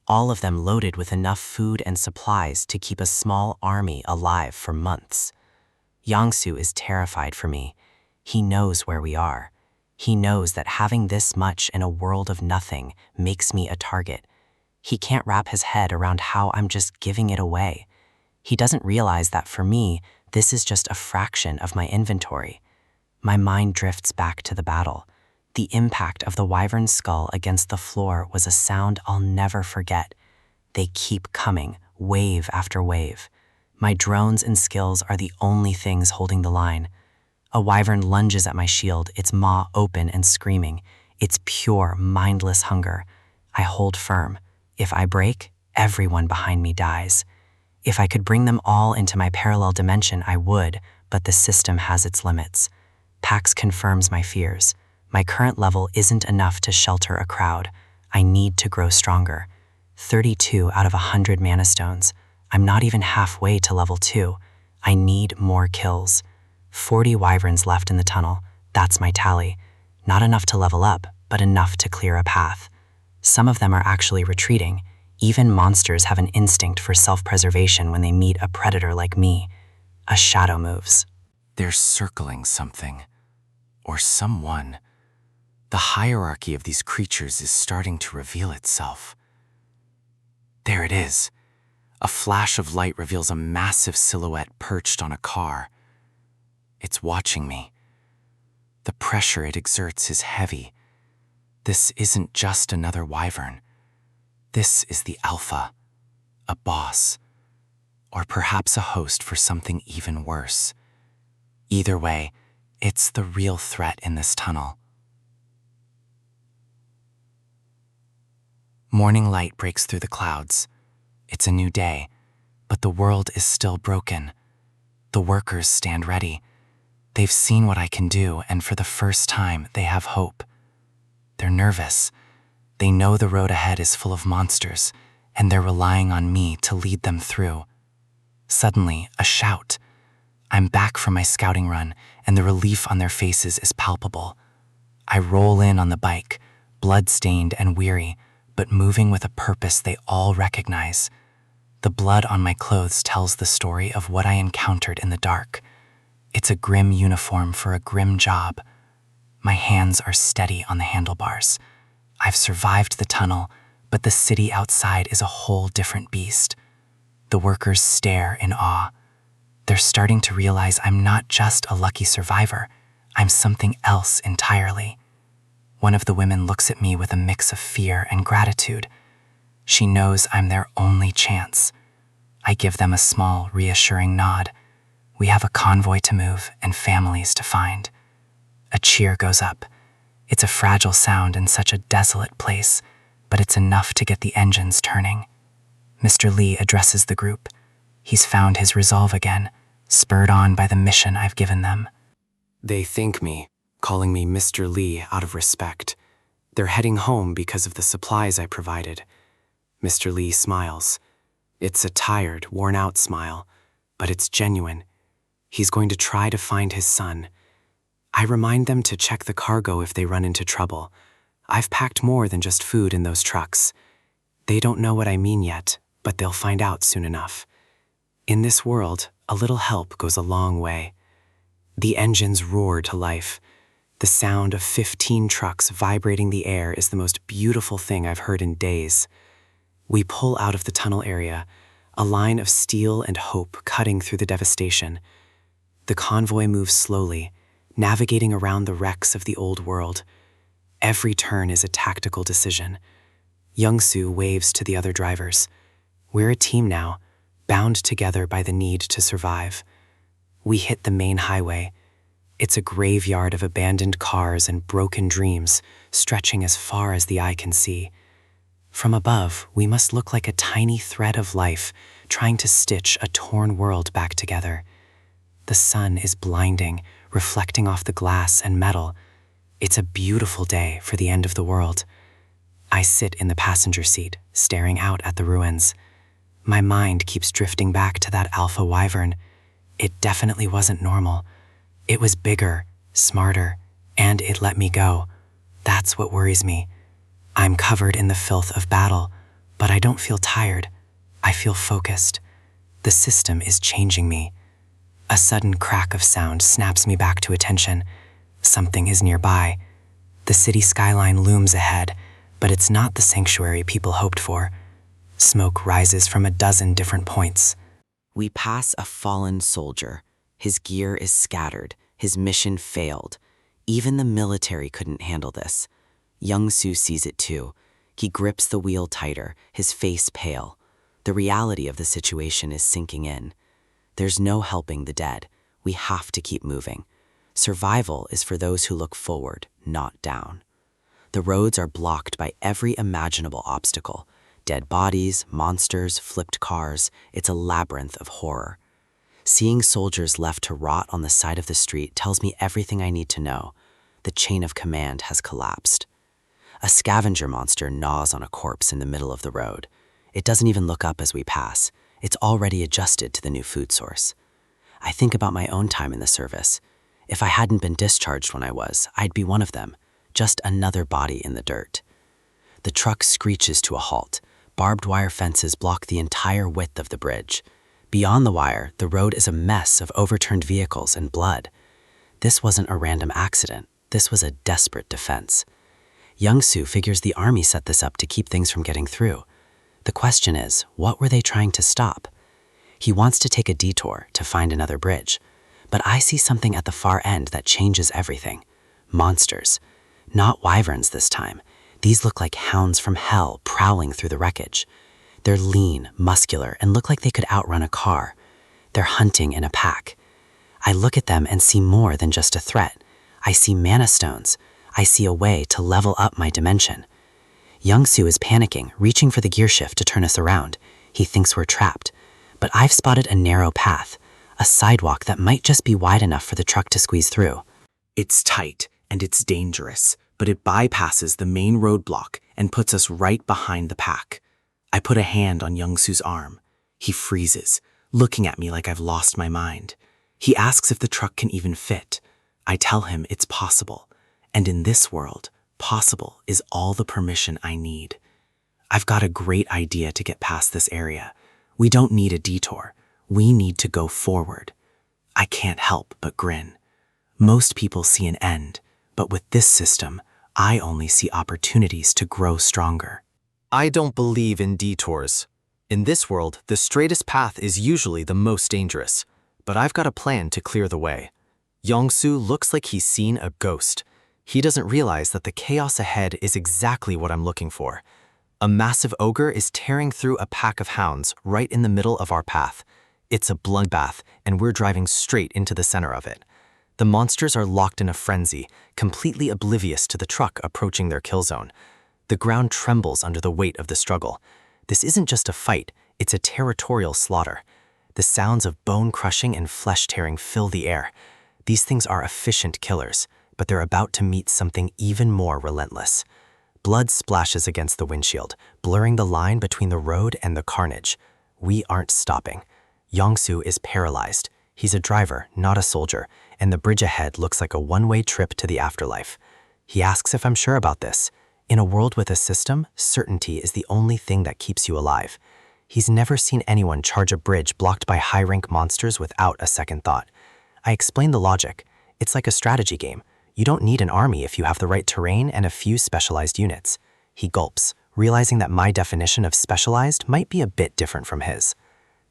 all of them loaded with enough food and supplies to keep a small army alive for months. Yangsu is terrified for me. He knows where we are. He knows that having this much in a world of nothing makes me a target. He can't wrap his head around how I'm just giving it away. He doesn't realize that for me, this is just a fraction of my inventory. My mind drifts back to the battle. The impact of the wyvern's skull against the floor was a sound I'll never forget. They keep coming, wave after wave. My drones and skills are the only things holding the line. A wyvern lunges at my shield, its maw open and screaming. It's pure, mindless hunger. I hold firm. If I break, everyone behind me dies. If I could bring them all into my parallel dimension, I would, but the system has its limits. Pax confirms my fears. My current level isn't enough to shelter a crowd. I need to grow stronger. 32 out of 100 mana stones. I'm not even halfway to level 2. I need more kills. 40 wyverns left in the tunnel. That's my tally. Not enough to level up, but enough to clear a path. Some of them are actually retreating. Even monsters have an instinct for self-preservation when they meet a predator like me. A shadow moves. They're circling something. Or someone. The hierarchy of these creatures is starting to reveal itself. There it is. A flash of light reveals a massive silhouette perched on a car. It's watching me. The pressure it exerts is heavy. This isn't just another wyvern. This is the alpha, a boss, or perhaps a host for something even worse. Either way, it's the real threat in this tunnel. Morning light breaks through the clouds. It's a new day, but the world is still broken. The workers stand ready. They've seen what I can do, and for the first time, they have hope. They're nervous. They know the road ahead is full of monsters, and they're relying on me to lead them through. Suddenly, a shout. I'm back from my scouting run, and the relief on their faces is palpable. I roll in on the bike, blood-stained and weary, but moving with a purpose they all recognize. The blood on my clothes tells the story of what I encountered in the dark. It's a grim uniform for a grim job. My hands are steady on the handlebars. I've survived the tunnel, but the city outside is a whole different beast. The workers stare in awe. They're starting to realize I'm not just a lucky survivor. I'm something else entirely. One of the women looks at me with a mix of fear and gratitude. She knows I'm their only chance. I give them a small, reassuring nod. We have a convoy to move and families to find. A cheer goes up. It's a fragile sound in such a desolate place, but it's enough to get the engines turning. Mr. Lee addresses the group. He's found his resolve again, spurred on by the mission I've given them. They thank me, calling me Mr. Lee out of respect. They're heading home because of the supplies I provided. Mr. Lee smiles. It's a tired, worn-out smile, but it's genuine. He's going to try to find his son. I remind them to check the cargo if they run into trouble. I've packed more than just food in those trucks. They don't know what I mean yet, but they'll find out soon enough. In this world, a little help goes a long way. The engines roar to life. The sound of 15 trucks vibrating the air is the most beautiful thing I've heard in days. We pull out of the tunnel area, a line of steel and hope cutting through the devastation. The convoy moves slowly, navigating around the wrecks of the old world. Every turn is a tactical decision. Young-soo waves to the other drivers. We're a team now, bound together by the need to survive. We hit the main highway. It's a graveyard of abandoned cars and broken dreams, stretching as far as the eye can see. From above, we must look like a tiny thread of life, trying to stitch a torn world back together. The sun is blinding, reflecting off the glass and metal. It's a beautiful day for the end of the world. I sit in the passenger seat, staring out at the ruins. My mind keeps drifting back to that alpha wyvern. It definitely wasn't normal. It was bigger, smarter, and it let me go. That's what worries me. I'm covered in the filth of battle, but I don't feel tired. I feel focused. The system is changing me. A sudden crack of sound snaps me back to attention. Something is nearby. The city skyline looms ahead, but it's not the sanctuary people hoped for. Smoke rises from a dozen different points. We pass a fallen soldier. His gear is scattered. His mission failed. Even the military couldn't handle this. Young-soo sees it too. He grips the wheel tighter, his face pale. The reality of the situation is sinking in. There's no helping the dead. We have to keep moving. Survival is for those who look forward, not down. The roads are blocked by every imaginable obstacle. Dead bodies, monsters, flipped cars. It's a labyrinth of horror. Seeing soldiers left to rot on the side of the street tells me everything I need to know. The chain of command has collapsed. A scavenger monster gnaws on a corpse in the middle of the road. It doesn't even look up as we pass. It's already adjusted to the new food source. I think about my own time in the service. If I hadn't been discharged when I was, I'd be one of them, just another body in the dirt. The truck screeches to a halt. Barbed wire fences block the entire width of the bridge. Beyond the wire, the road is a mess of overturned vehicles and blood. This wasn't a random accident. This was a desperate defense. Young-soo figures the army set this up to keep things from getting through. The question is, what were they trying to stop? He wants to take a detour to find another bridge. But I see something at the far end that changes everything. Monsters. Not wyverns this time. These look like hounds from hell prowling through the wreckage. They're lean, muscular, and look like they could outrun a car. They're hunting in a pack. I look at them and see more than just a threat. I see mana stones. I see a way to level up my dimension. Young-soo is panicking, reaching for the gear shift to turn us around. He thinks we're trapped. But I've spotted a narrow path, a sidewalk that might just be wide enough for the truck to squeeze through. It's tight and it's dangerous, but it bypasses the main roadblock and puts us right behind the pack. I put a hand on Young-soo's arm. He freezes, looking at me like I've lost my mind. He asks if the truck can even fit. I tell him it's possible. And in this world, possible is all the permission I need. I've got a great idea to get past this area. We don't need a detour. We need to go forward. I can't help but grin. Most people see an end, but with this system, I only see opportunities to grow stronger. I don't believe in detours. In this world, the straightest path is usually the most dangerous, but I've got a plan to clear the way. Young-soo looks like he's seen a ghost. He doesn't realize that the chaos ahead is exactly what I'm looking for. A massive ogre is tearing through a pack of hounds right in the middle of our path. It's a bloodbath, and we're driving straight into the center of it. The monsters are locked in a frenzy, completely oblivious to the truck approaching their kill zone. The ground trembles under the weight of the struggle. This isn't just a fight, it's a territorial slaughter. The sounds of bone crushing and flesh tearing fill the air. These things are efficient killers, but they're about to meet something even more relentless. Blood splashes against the windshield, blurring the line between the road and the carnage. We aren't stopping. Young-soo is paralyzed. He's a driver, not a soldier, and the bridge ahead looks like a one-way trip to the afterlife. He asks if I'm sure about this. In a world with a system, certainty is the only thing that keeps you alive. He's never seen anyone charge a bridge blocked by high-rank monsters without a second thought. I explain the logic. It's like a strategy game. You don't need an army if you have the right terrain and a few specialized units. He gulps, realizing that my definition of specialized might be a bit different from his.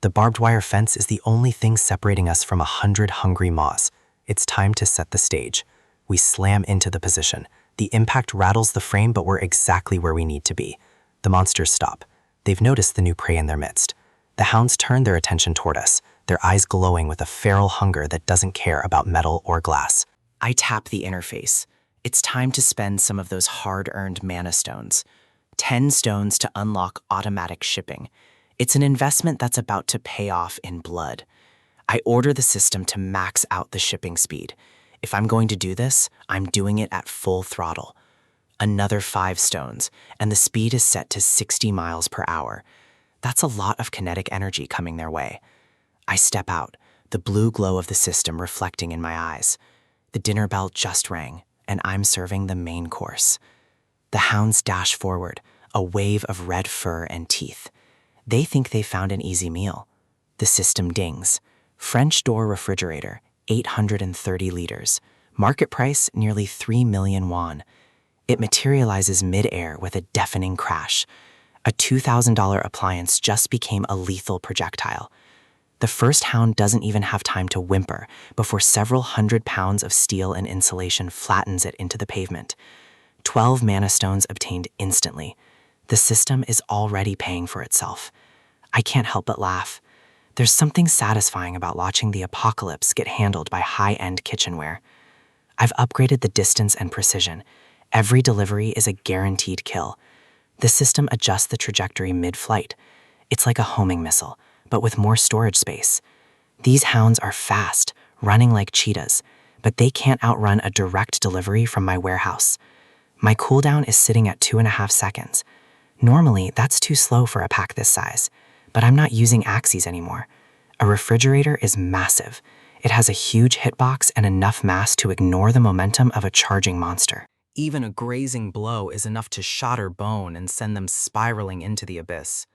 The barbed wire fence is the only thing separating us from 100 hungry maws. It's time to set the stage. We slam into the position. The impact rattles the frame, but we're exactly where we need to be. The monsters stop. They've noticed the new prey in their midst. The hounds turn their attention toward us, their eyes glowing with a feral hunger that doesn't care about metal or glass. I tap the interface. It's time to spend some of those hard-earned mana stones. 10 stones to unlock automatic shipping. It's an investment that's about to pay off in blood. I order the system to max out the shipping speed. If I'm going to do this, I'm doing it at full throttle. Another 5 stones, and the speed is set to 60 miles per hour. That's a lot of kinetic energy coming their way. I step out, the blue glow of the system reflecting in my eyes. The dinner bell just rang, and I'm serving the main course. The hounds dash forward, a wave of red fur and teeth. They think they found an easy meal. The system dings. French door refrigerator, 830 liters. Market price, nearly 3 million won. It materializes mid-air with a deafening crash. A $2,000 appliance just became a lethal projectile. The first hound doesn't even have time to whimper before several hundred pounds of steel and insulation flattens it into the pavement. 12 mana stones obtained instantly. The system is already paying for itself. I can't help but laugh. There's something satisfying about watching the apocalypse get handled by high-end kitchenware. I've upgraded the distance and precision. Every delivery is a guaranteed kill. The system adjusts the trajectory mid-flight. It's like a homing missile, but with more storage space. These hounds are fast, running like cheetahs, but they can't outrun a direct delivery from my warehouse. My cooldown is sitting at 2.5 seconds. Normally, that's too slow for a pack this size, but I'm not using axes anymore. A refrigerator is massive. It has a huge hitbox and enough mass to ignore the momentum of a charging monster. Even a grazing blow is enough to shatter bone and send them spiraling into the abyss.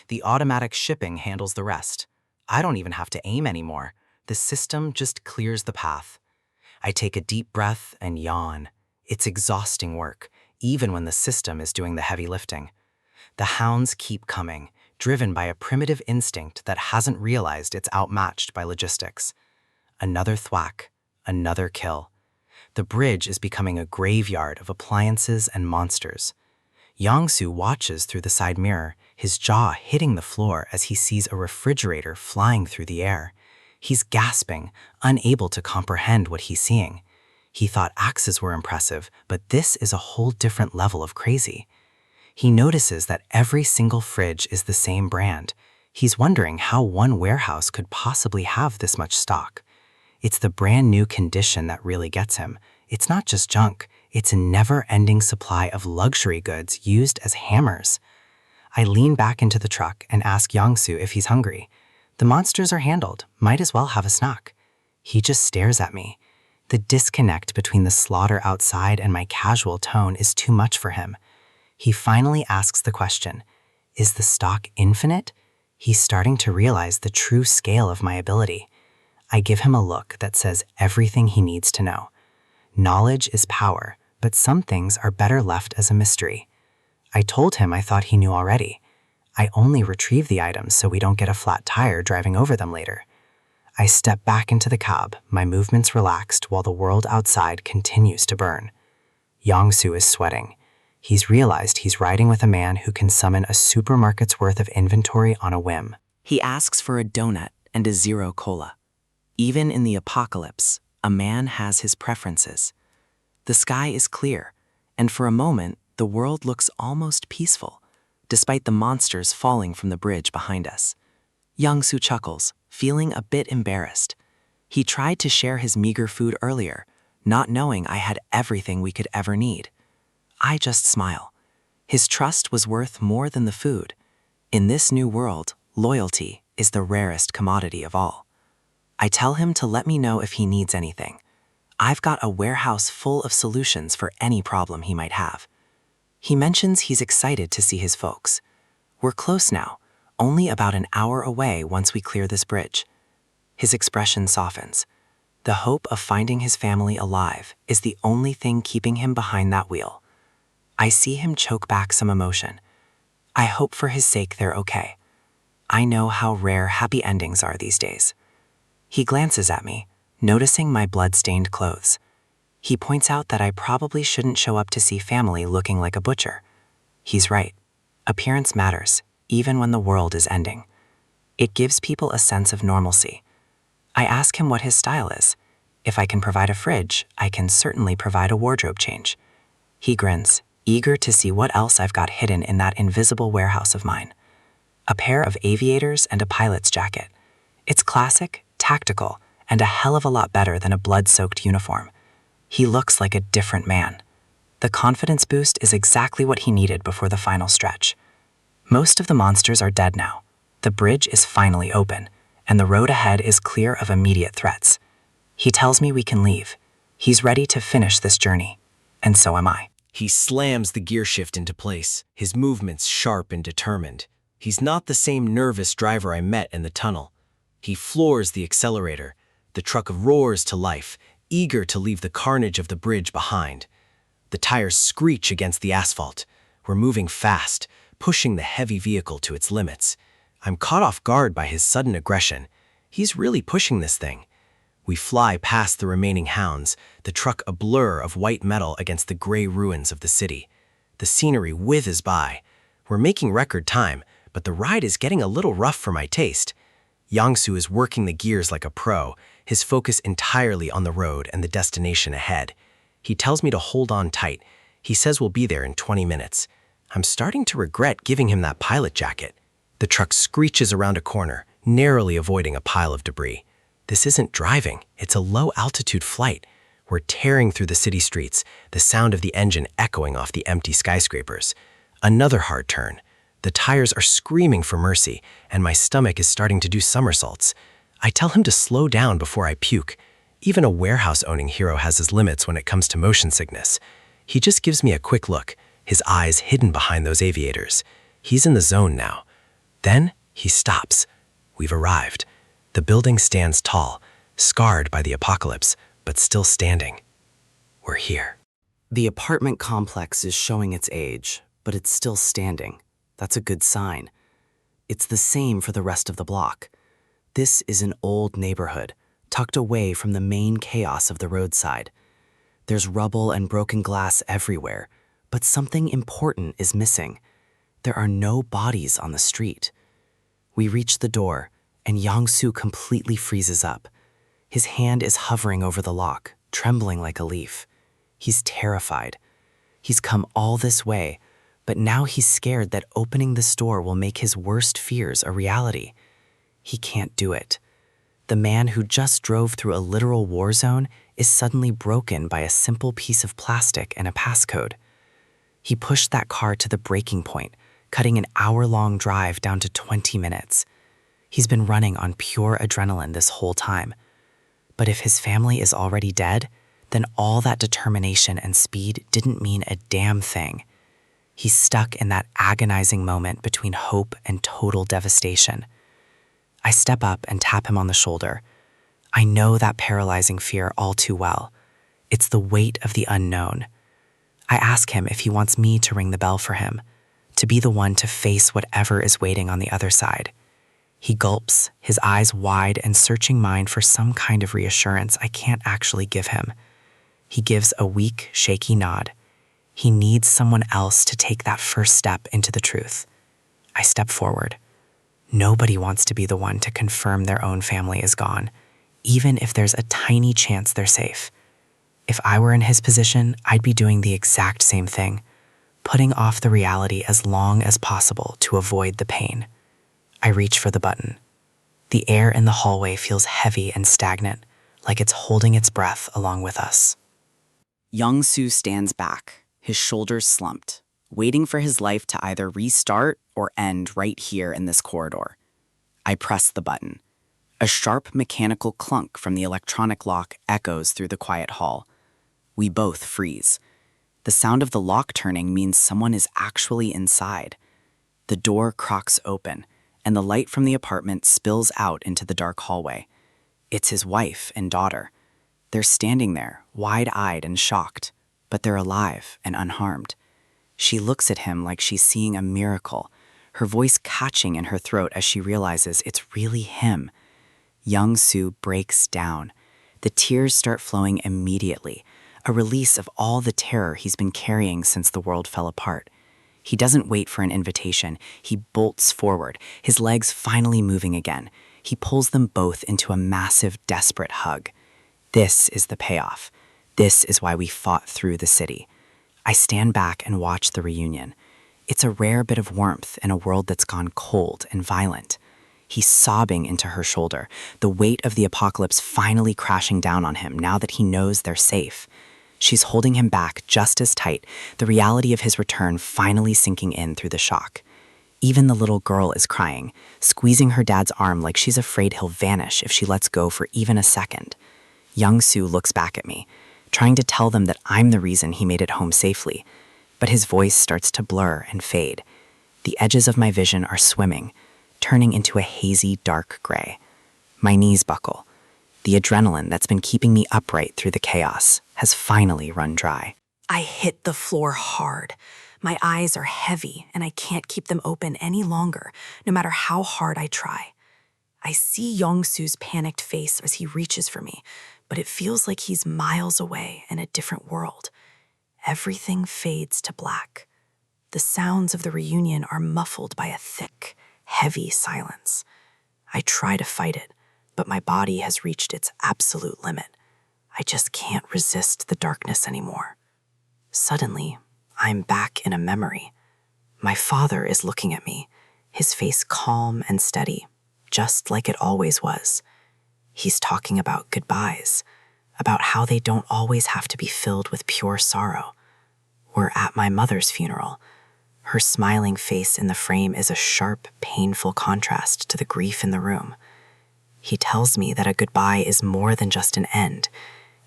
The automatic shipping handles the rest. I don't even have to aim anymore. The system just clears the path. I take a deep breath and yawn. It's exhausting work, even when the system is doing the heavy lifting. The hounds keep coming, driven by a primitive instinct that hasn't realized it's outmatched by logistics. Another thwack, another kill. The bridge is becoming a graveyard of appliances and monsters. Yangsu watches through the side mirror, his jaw hitting the floor as he sees a refrigerator flying through the air. He's gasping, unable to comprehend what he's seeing. He thought axes were impressive, but this is a whole different level of crazy. He notices that every single fridge is the same brand. He's wondering how one warehouse could possibly have this much stock. It's the brand new condition that really gets him. It's not just junk, it's a never-ending supply of luxury goods used as hammers. I lean back into the truck and ask Yangsu if he's hungry. The monsters are handled, might as well have a snack. He just stares at me. The disconnect between the slaughter outside and my casual tone is too much for him. He finally asks the question, is the stock infinite? He's starting to realize the true scale of my ability. I give him a look that says everything he needs to know. Knowledge is power, but some things are better left as a mystery. I told him I thought he knew already. I only retrieve the items so we don't get a flat tire driving over them later. I step back into the cab, my movements relaxed while the world outside continues to burn. Yangsu is sweating. He's realized he's riding with a man who can summon a supermarket's worth of inventory on a whim. He asks for a donut and a zero cola. Even in the apocalypse, a man has his preferences. The sky is clear, and for a moment, the world looks almost peaceful, despite the monsters falling from the bridge behind us. Yangsu chuckles, feeling a bit embarrassed. He tried to share his meager food earlier, not knowing I had everything we could ever need. I just smile. His trust was worth more than the food. In this new world, loyalty is the rarest commodity of all. I tell him to let me know if he needs anything. I've got a warehouse full of solutions for any problem he might have. He mentions he's excited to see his folks. We're close now, only about an hour away once we clear this bridge. His expression softens. The hope of finding his family alive is the only thing keeping him behind that wheel. I see him choke back some emotion. I hope for his sake they're okay. I know how rare happy endings are these days. He glances at me, noticing my blood-stained clothes. He points out that I probably shouldn't show up to see family looking like a butcher. He's right. Appearance matters, even when the world is ending. It gives people a sense of normalcy. I ask him what his style is. If I can provide a fridge, I can certainly provide a wardrobe change. He grins, eager to see what else I've got hidden in that invisible warehouse of mine. A pair of aviators and a pilot's jacket. It's classic, tactical, and a hell of a lot better than a blood-soaked uniform. He looks like a different man. The confidence boost is exactly what he needed before the final stretch. Most of the monsters are dead now. The bridge is finally open, and the road ahead is clear of immediate threats. He tells me we can leave. He's ready to finish this journey, and so am I. He slams the gear shift into place, his movements sharp and determined. He's not the same nervous driver I met in the tunnel. He floors the accelerator. The truck roars to life, eager to leave the carnage of the bridge behind. The tires screech against the asphalt. We're moving fast, pushing the heavy vehicle to its limits. I'm caught off guard by his sudden aggression. He's really pushing this thing. We fly past the remaining hounds, the truck a blur of white metal against the gray ruins of the city. The scenery whizzes by. We're making record time, but the ride is getting a little rough for my taste. Yangsu is working the gears like a pro, his focus entirely on the road and the destination ahead. He tells me to hold on tight. He says we'll be there in 20 minutes. I'm starting to regret giving him that pilot jacket. The truck screeches around a corner, narrowly avoiding a pile of debris. This isn't driving, it's a low-altitude flight. We're tearing through the city streets, the sound of the engine echoing off the empty skyscrapers. Another hard turn. The tires are screaming for mercy, and my stomach is starting to do somersaults. I tell him to slow down before I puke. Even a warehouse-owning hero has his limits when it comes to motion sickness. He just gives me a quick look, his eyes hidden behind those aviators. He's in the zone now. Then he stops. We've arrived. The building stands tall, scarred by the apocalypse, but still standing. We're here. The apartment complex is showing its age, but it's still standing. That's a good sign. It's the same for the rest of the block. This is an old neighborhood, tucked away from the main chaos of the roadside. There's rubble and broken glass everywhere, but something important is missing. There are no bodies on the street. We reach the door, and Yangsu completely freezes up. His hand is hovering over the lock, trembling like a leaf. He's terrified. He's come all this way, but now he's scared that opening this door will make his worst fears a reality. He can't do it. The man who just drove through a literal war zone is suddenly broken by a simple piece of plastic and a passcode. He pushed that car to the breaking point, cutting an hour-long drive down to 20 minutes. He's been running on pure adrenaline this whole time. But if his family is already dead, then all that determination and speed didn't mean a damn thing. He's stuck in that agonizing moment between hope and total devastation. I step up and tap him on the shoulder. I know that paralyzing fear all too well. It's the weight of the unknown. I ask him if he wants me to ring the bell for him, to be the one to face whatever is waiting on the other side. He gulps, his eyes wide and searching mine for some kind of reassurance I can't actually give him. He gives a weak, shaky nod. He needs someone else to take that first step into the truth. I step forward. Nobody wants to be the one to confirm their own family is gone, even if there's a tiny chance they're safe. If I were in his position, I'd be doing the exact same thing, putting off the reality as long as possible to avoid the pain. I reach for the button. The air in the hallway feels heavy and stagnant, like it's holding its breath along with us. Yangsu stands back, his shoulders slumped, waiting for his life to either restart or end right here in this corridor. I press the button. A sharp mechanical clunk from the electronic lock echoes through the quiet hall. We both freeze. The sound of the lock turning means someone is actually inside. The door cracks open, and the light from the apartment spills out into the dark hallway. It's his wife and daughter. They're standing there, wide-eyed and shocked, but they're alive and unharmed. She looks at him like she's seeing a miracle, her voice catching in her throat as she realizes it's really him. Yangsu breaks down. The tears start flowing immediately, a release of all the terror he's been carrying since the world fell apart. He doesn't wait for an invitation. He bolts forward, his legs finally moving again. He pulls them both into a massive, desperate hug. This is the payoff. This is why we fought through the city. I stand back and watch the reunion. It's a rare bit of warmth in a world that's gone cold and violent. He's sobbing into her shoulder, the weight of the apocalypse finally crashing down on him now that he knows they're safe. She's holding him back just as tight, the reality of his return finally sinking in through the shock. Even the little girl is crying, squeezing her dad's arm like she's afraid he'll vanish if she lets go for even a second. Yangsu looks back at me, trying to tell them that I'm the reason he made it home safely, but his voice starts to blur and fade. The edges of my vision are swimming, turning into a hazy, dark gray. My knees buckle. The adrenaline that's been keeping me upright through the chaos has finally run dry. I hit the floor hard. My eyes are heavy, and I can't keep them open any longer, no matter how hard I try. I see Yongsu's panicked face as he reaches for me, but it feels like he's miles away in a different world. Everything fades to black. The sounds of the reunion are muffled by a thick, heavy silence. I try to fight it, but my body has reached its absolute limit. I just can't resist the darkness anymore. Suddenly, I'm back in a memory. My father is looking at me, his face calm and steady, just like it always was. He's talking about goodbyes, about how they don't always have to be filled with pure sorrow. We're at my mother's funeral. Her smiling face in the frame is a sharp, painful contrast to the grief in the room. He tells me that a goodbye is more than just an end.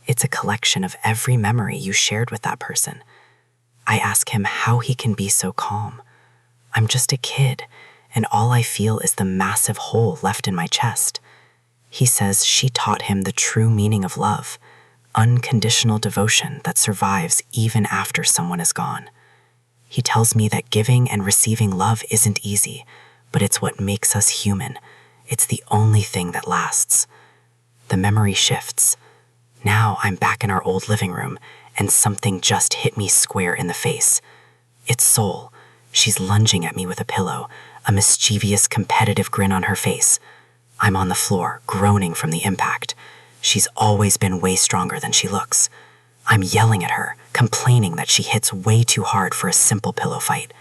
It's a collection of every memory you shared with that person. I ask him how he can be so calm. I'm just a kid, and all I feel is the massive hole left in my chest. He says she taught him the true meaning of love, unconditional devotion that survives even after someone is gone. He tells me that giving and receiving love isn't easy, but it's what makes us human. It's the only thing that lasts. The memory shifts. Now I'm back in our old living room, and something just hit me square in the face. It's Sol. She's lunging at me with a pillow, a mischievous, competitive grin on her face. I'm on the floor, groaning from the impact. She's always been way stronger than she looks. I'm yelling at her, complaining that she hits way too hard for a simple pillow fight.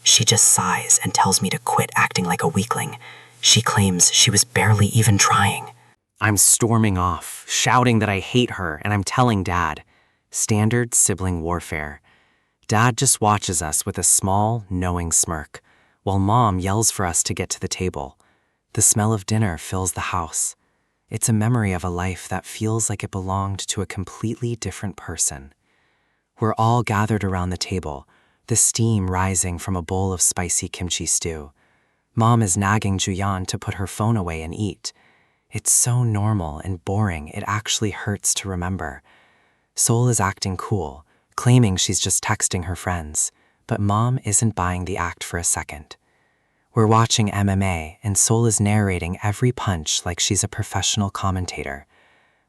She just sighs and tells me to quit acting like a weakling. She claims she was barely even trying. I'm storming off, shouting that I hate her, and I'm telling Dad. Standard sibling warfare. Dad just watches us with a small, knowing smirk, while Mom yells for us to get to the table. The smell of dinner fills the house. It's a memory of a life that feels like it belonged to a completely different person. We're all gathered around the table, the steam rising from a bowl of spicy kimchi stew. Mom is nagging Juyan to put her phone away and eat. It's so normal and boring it actually hurts to remember. Sol is acting cool, claiming she's just texting her friends, but Mom isn't buying the act for a second. We're watching MMA, and Sol is narrating every punch like she's a professional commentator.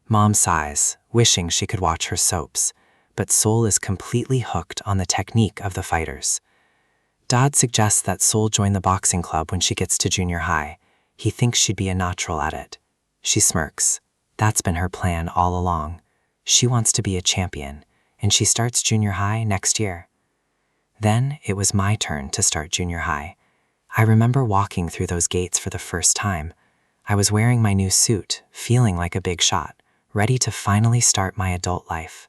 Mom sighs, wishing she could watch her soaps, but Sol is completely hooked on the technique of the fighters. Dad suggests that Sol join the boxing club when she gets to junior high. He thinks she'd be a natural at it. She smirks. That's been her plan all along. She wants to be a champion, and she starts junior high next year. Then it was my turn to start junior high. I remember walking through those gates for the first time. I was wearing my new suit, feeling like a big shot, ready to finally start my adult life.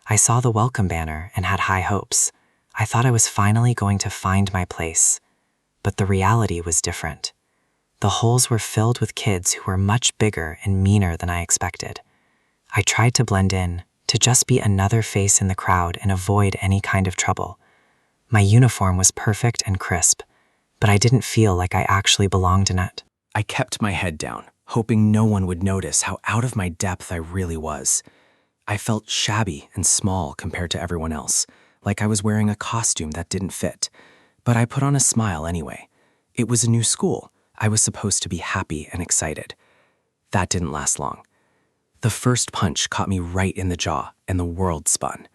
I saw the welcome banner and had high hopes. I thought I was finally going to find my place. But the reality was different. The holes were filled with kids who were much bigger and meaner than I expected. I tried to blend in, to just be another face in the crowd and avoid any kind of trouble. My uniform was perfect and crisp, but I didn't feel like I actually belonged in it. I kept my head down, hoping no one would notice how out of my depth I really was. I felt shabby and small compared to everyone else, like I was wearing a costume that didn't fit. But I put on a smile anyway. It was a new school. I was supposed to be happy and excited. That didn't last long. The first punch caught me right in the jaw, and the world spun.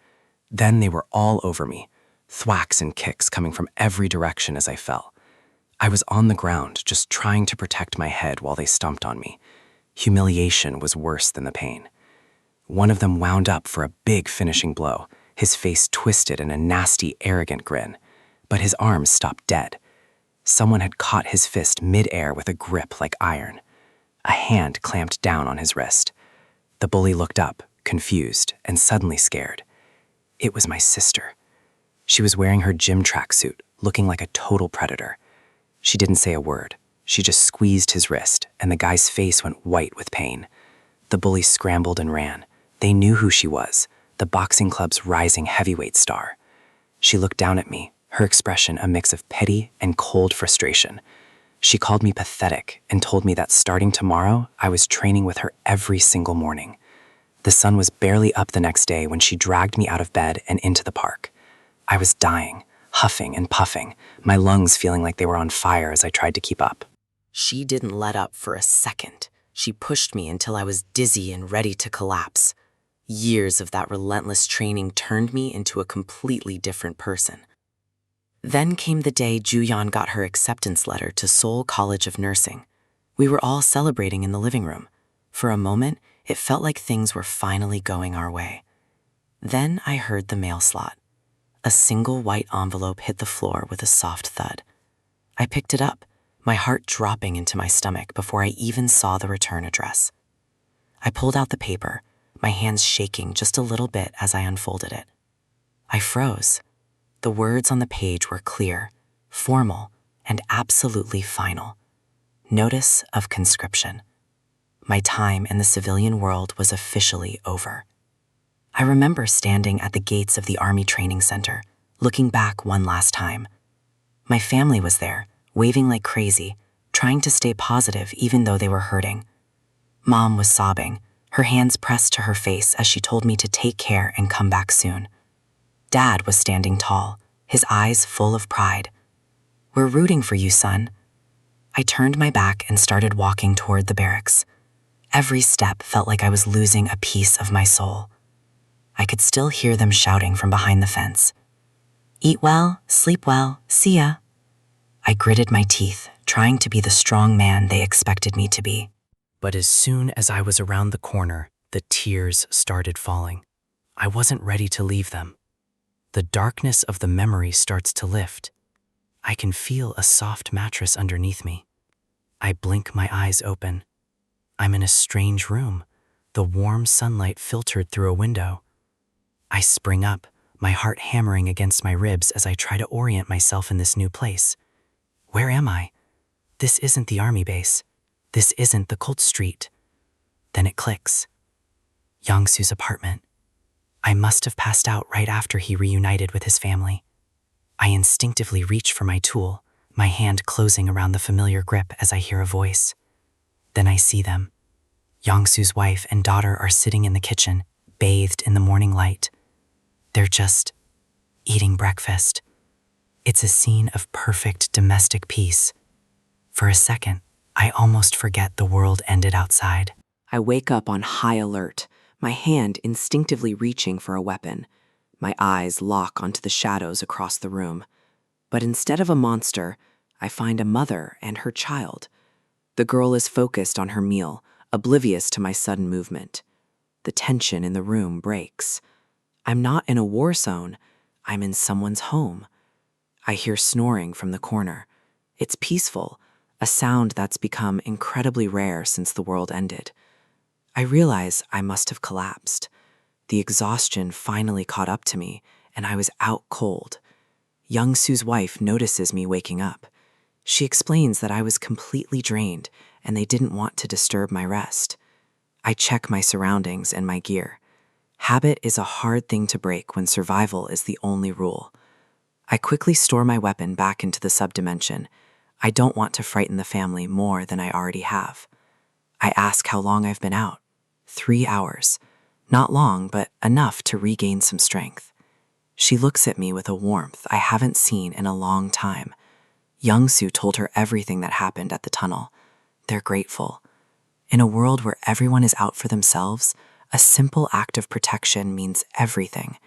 Then they were all over me, thwacks and kicks coming from every direction as I fell. I was on the ground, just trying to protect my head while they stomped on me. Humiliation was worse than the pain. One of them wound up for a big finishing blow, his face twisted in a nasty, arrogant grin, but his arms stopped dead. Someone had caught his fist mid-air with a grip like iron. A hand clamped down on his wrist. The bully looked up, confused and suddenly scared. It was my sister. She was wearing her gym tracksuit, looking like a total predator. She didn't say a word. She just squeezed his wrist, and the guy's face went white with pain. The bully scrambled and ran. They knew who she was, the boxing club's rising heavyweight star. She looked down at me, her expression a mix of pity and cold frustration. She called me pathetic and told me that starting tomorrow, I was training with her every single morning. The sun was barely up the next day when she dragged me out of bed and into the park. I was dying, huffing and puffing, my lungs feeling like they were on fire as I tried to keep up. She didn't let up for a second. She pushed me until I was dizzy and ready to collapse. Years of that relentless training turned me into a completely different person. Then came the day Juyeon got her acceptance letter to Seoul College of Nursing. We were all celebrating in the living room. For a moment, it felt like things were finally going our way. Then I heard the mail slot. A single white envelope hit the floor with a soft thud. I picked it up, my heart dropping into my stomach before I even saw the return address. I pulled out the paper, my hands shaking just a little bit as I unfolded it. I froze. The words on the page were clear, formal, and absolutely final. Notice of conscription. My time in the civilian world was officially over. I remember standing at the gates of the Army Training Center, looking back one last time. My family was there, waving like crazy, trying to stay positive even though they were hurting. Mom was sobbing, her hands pressed to her face as she told me to take care and come back soon. Dad was standing tall, his eyes full of pride. "We're rooting for you, son." I turned my back and started walking toward the barracks. Every step felt like I was losing a piece of my soul. I could still hear them shouting from behind the fence. "Eat well, sleep well, see ya." I gritted my teeth, trying to be the strong man they expected me to be. But as soon as I was around the corner, the tears started falling. I wasn't ready to leave them. The darkness of the memory starts to lift. I can feel a soft mattress underneath me. I blink my eyes open. I'm in a strange room, the warm sunlight filtered through a window. I spring up, my heart hammering against my ribs as I try to orient myself in this new place. Where am I? This isn't the army base. This isn't the cult street. Then it clicks. Young-soo's apartment. I must have passed out right after he reunited with his family. I instinctively reach for my tool, my hand closing around the familiar grip as I hear a voice. Then I see them. Young-soo's wife and daughter are sitting in the kitchen, bathed in the morning light. They're just eating breakfast. It's a scene of perfect domestic peace. For a second, I almost forget the world ended outside. I wake up on high alert, my hand instinctively reaching for a weapon. My eyes lock onto the shadows across the room. But instead of a monster, I find a mother and her child. The girl is focused on her meal, oblivious to my sudden movement. The tension in the room breaks. I'm not in a war zone. I'm in someone's home. I hear snoring from the corner. It's peaceful, a sound that's become incredibly rare since the world ended. I realize I must have collapsed. The exhaustion finally caught up to me, and I was out cold. Young-soo's wife notices me waking up. She explains that I was completely drained, and they didn't want to disturb my rest. I check my surroundings and my gear. Habit is a hard thing to break when survival is the only rule. I quickly store my weapon back into the subdimension. I don't want to frighten the family more than I already have. I ask how long I've been out. 3 hours. Not long, but enough to regain some strength. She looks at me with a warmth I haven't seen in a long time. Young-soo told her everything that happened at the tunnel. They're grateful. In a world where everyone is out for themselves, a simple act of protection means everything.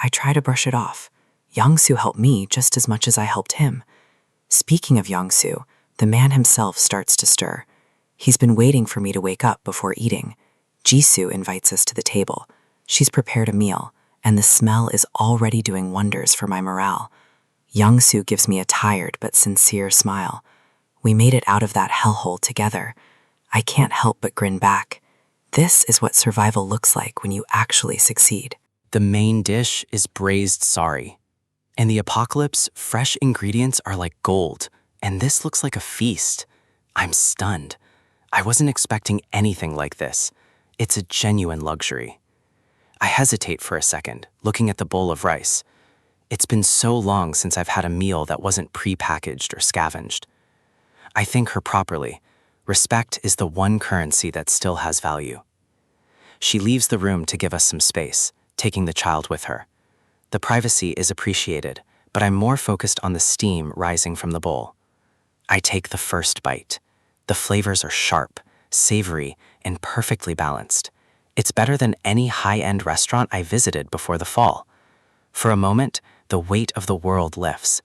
I try to brush it off. Young-soo helped me just as much as I helped him. Speaking of Young-soo, the man himself starts to stir. He's been waiting for me to wake up before eating. Jisoo invites us to the table. She's prepared a meal, and the smell is already doing wonders for my morale. Young-soo gives me a tired but sincere smile. We made it out of that hellhole together. I can't help but grin back. This is what survival looks like when you actually succeed. The main dish is braised sari. In the apocalypse, fresh ingredients are like gold, and this looks like a feast. I'm stunned. I wasn't expecting anything like this. It's a genuine luxury. I hesitate for a second, looking at the bowl of rice. It's been so long since I've had a meal that wasn't pre-packaged or scavenged. I thank her properly. Respect is the one currency that still has value. She leaves the room to give us some space, taking the child with her. The privacy is appreciated, but I'm more focused on the steam rising from the bowl. I take the first bite. The flavors are sharp, savory, and perfectly balanced. It's better than any high-end restaurant I visited before the fall. For a moment, the weight of the world lifts.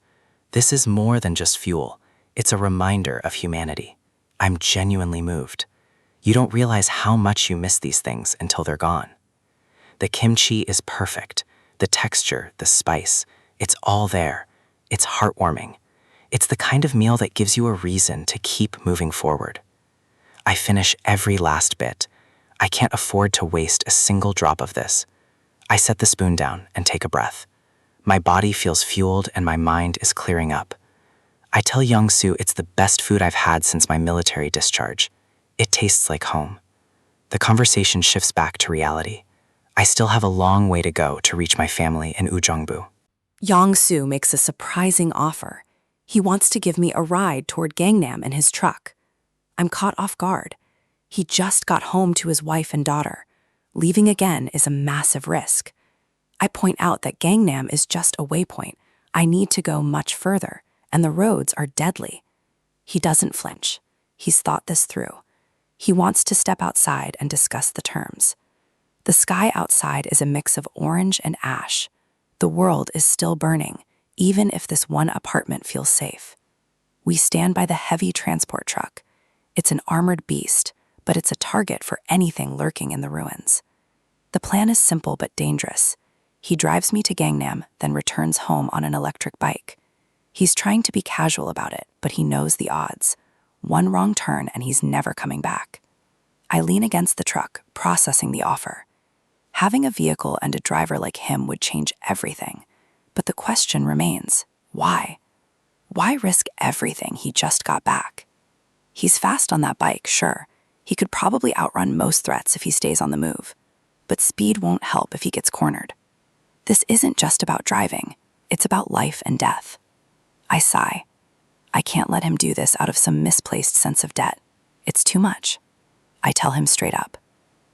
This is more than just fuel. It's a reminder of humanity. I'm genuinely moved. You don't realize how much you miss these things until they're gone. The kimchi is perfect. The texture, the spice, it's all there. It's heartwarming. It's the kind of meal that gives you a reason to keep moving forward. I finish every last bit. I can't afford to waste a single drop of this. I set the spoon down and take a breath. My body feels fueled and my mind is clearing up. I tell Young-soo it's the best food I've had since my military discharge. It tastes like home. The conversation shifts back to reality. I still have a long way to go to reach my family in Ujeongbu. Young-soo makes a surprising offer. He wants to give me a ride toward Gangnam in his truck. I'm caught off guard. He just got home to his wife and daughter. Leaving again is a massive risk. I point out that Gangnam is just a waypoint. I need to go much further, and the roads are deadly. He doesn't flinch. He's thought this through. He wants to step outside and discuss the terms. The sky outside is a mix of orange and ash. The world is still burning, even if this one apartment feels safe. We stand by the heavy transport truck. It's an armored beast, but it's a target for anything lurking in the ruins. The plan is simple but dangerous. He drives me to Gangnam, then returns home on an electric bike. He's trying to be casual about it, but he knows the odds. One wrong turn and he's never coming back. I lean against the truck, processing the offer. Having a vehicle and a driver like him would change everything. But the question remains, why? Why risk everything he just got back? He's fast on that bike, sure. He could probably outrun most threats if he stays on the move. But speed won't help if he gets cornered. This isn't just about driving. It's about life and death. I sigh. I can't let him do this out of some misplaced sense of debt. It's too much. I tell him straight up.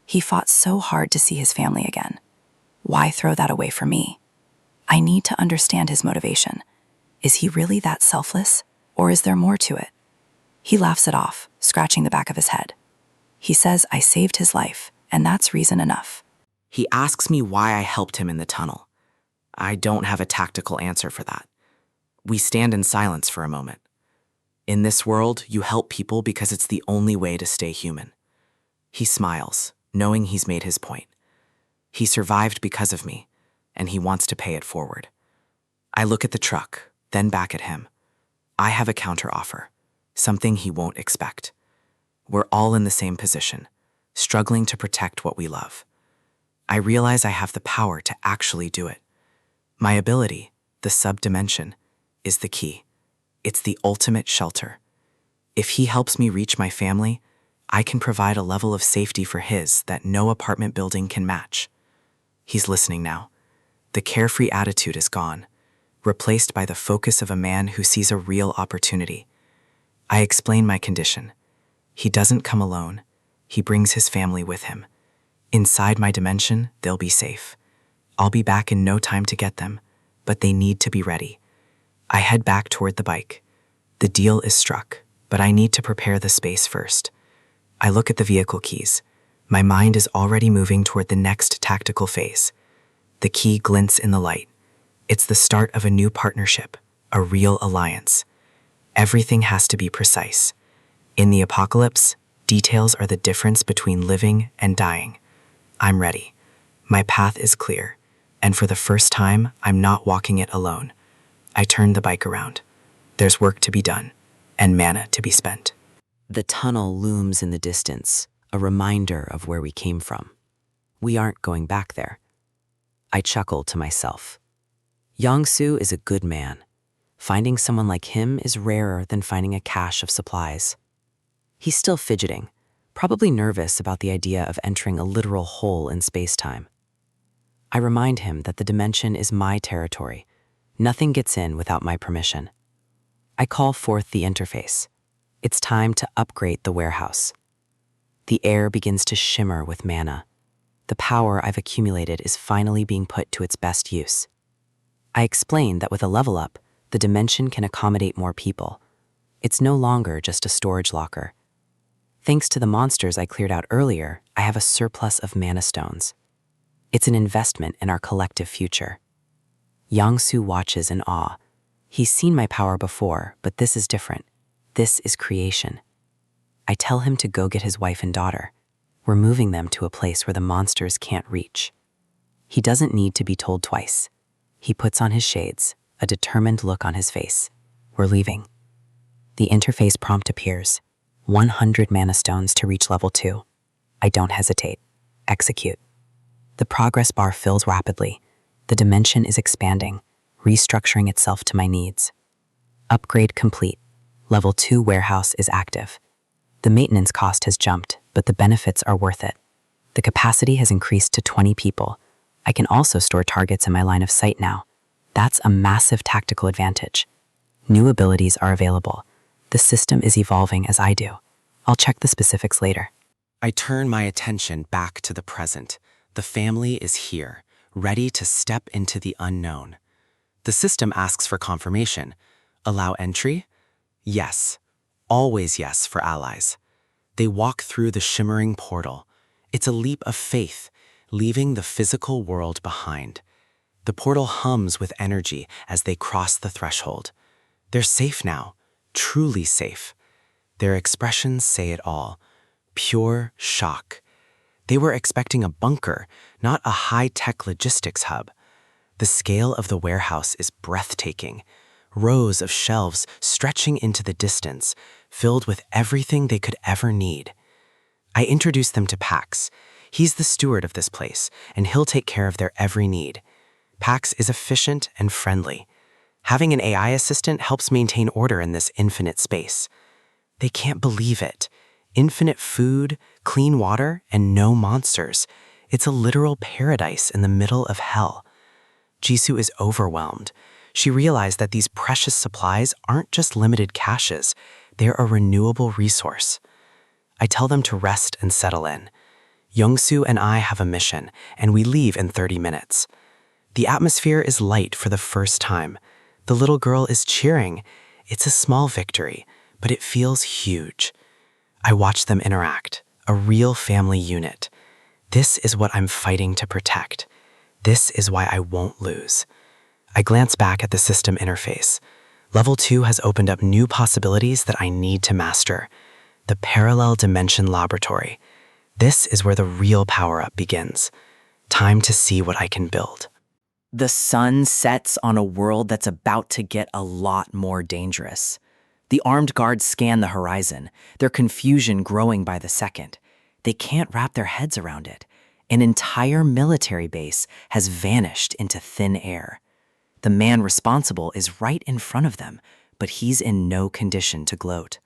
He fought so hard to see his family again. Why throw that away for me? I need to understand his motivation. Is he really that selfless, or is there more to it? He laughs it off, scratching the back of his head. He says I saved his life, and that's reason enough. He asks me why I helped him in the tunnel. I don't have a tactical answer for that. We stand in silence for a moment. In this world, you help people because it's the only way to stay human. He smiles, knowing he's made his point. He survived because of me, and he wants to pay it forward. I look at the truck, then back at him. I have a counteroffer, something he won't expect. We're all in the same position, struggling to protect what we love. I realize I have the power to actually do it. My ability, the subdimension, is the key. It's the ultimate shelter. If he helps me reach my family, I can provide a level of safety for his that no apartment building can match. He's listening now. The carefree attitude is gone, replaced by the focus of a man who sees a real opportunity. I explain my condition. He doesn't come alone. He brings his family with him. Inside my dimension, they'll be safe. I'll be back in no time to get them, but they need to be ready. I head back toward the bike. The deal is struck, but I need to prepare the space first. I look at the vehicle keys. My mind is already moving toward the next tactical phase. The key glints in the light. It's the start of a new partnership, a real alliance. Everything has to be precise. In the apocalypse, details are the difference between living and dying. I'm ready. My path is clear, and for the first time, I'm not walking it alone. I turn the bike around. There's work to be done, and mana to be spent. The tunnel looms in the distance, a reminder of where we came from. We aren't going back there. I chuckle to myself. Young-soo is a good man. Finding someone like him is rarer than finding a cache of supplies. He's still fidgeting, probably nervous about the idea of entering a literal hole in space-time. I remind him that the dimension is my territory. Nothing gets in without my permission. I call forth the interface. It's time to upgrade the warehouse. The air begins to shimmer with mana. The power I've accumulated is finally being put to its best use. I explain that with a level up, the dimension can accommodate more people. It's no longer just a storage locker. Thanks to the monsters I cleared out earlier, I have a surplus of mana stones. It's an investment in our collective future. Young-soo watches in awe. He's seen my power before, but this is different. This is creation. I tell him to go get his wife and daughter. We're moving them to a place where the monsters can't reach. He doesn't need to be told twice. He puts on his shades, a determined look on his face. We're leaving. The interface prompt appears. 100 mana stones to reach level 2. I don't hesitate. Execute. The progress bar fills rapidly. The dimension is expanding, restructuring itself to my needs. Upgrade complete. Level 2 warehouse is active. The maintenance cost has jumped, but the benefits are worth it. The capacity has increased to 20 people. I can also store targets in my line of sight now. That's a massive tactical advantage. New abilities are available. The system is evolving as I do. I'll check the specifics later. I turn my attention back to the present. The family is here, ready to step into the unknown. The system asks for confirmation. Allow entry? Yes. Always yes for allies. They walk through the shimmering portal. It's a leap of faith, leaving the physical world behind. The portal hums with energy as they cross the threshold. They're safe now, truly safe. Their expressions say it all. Pure shock. They were expecting a bunker, not a high-tech logistics hub. The scale of the warehouse is breathtaking. Rows of shelves stretching into the distance, filled with everything they could ever need. I introduce them to Pax. He's the steward of this place, and he'll take care of their every need. Pax is efficient and friendly. Having an AI assistant helps maintain order in this infinite space. They can't believe it. Infinite food, clean water, and no monsters. It's a literal paradise in the middle of hell. Jisoo is overwhelmed. She realized that these precious supplies aren't just limited caches, they're a renewable resource. I tell them to rest and settle in. Yongsoo and I have a mission, and we leave in 30 minutes. The atmosphere is light for the first time. The little girl is cheering. It's a small victory, but it feels huge. I watch them interact, a real family unit. This is what I'm fighting to protect. This is why I won't lose. I glance back at the system interface. Level 2 has opened up new possibilities that I need to master. The Parallel Dimension Laboratory. This is where the real power-up begins. Time to see what I can build. The sun sets on a world that's about to get a lot more dangerous. The armed guards scan the horizon, their confusion growing by the second. They can't wrap their heads around it. An entire military base has vanished into thin air. The man responsible is right in front of them, but he's in no condition to gloat.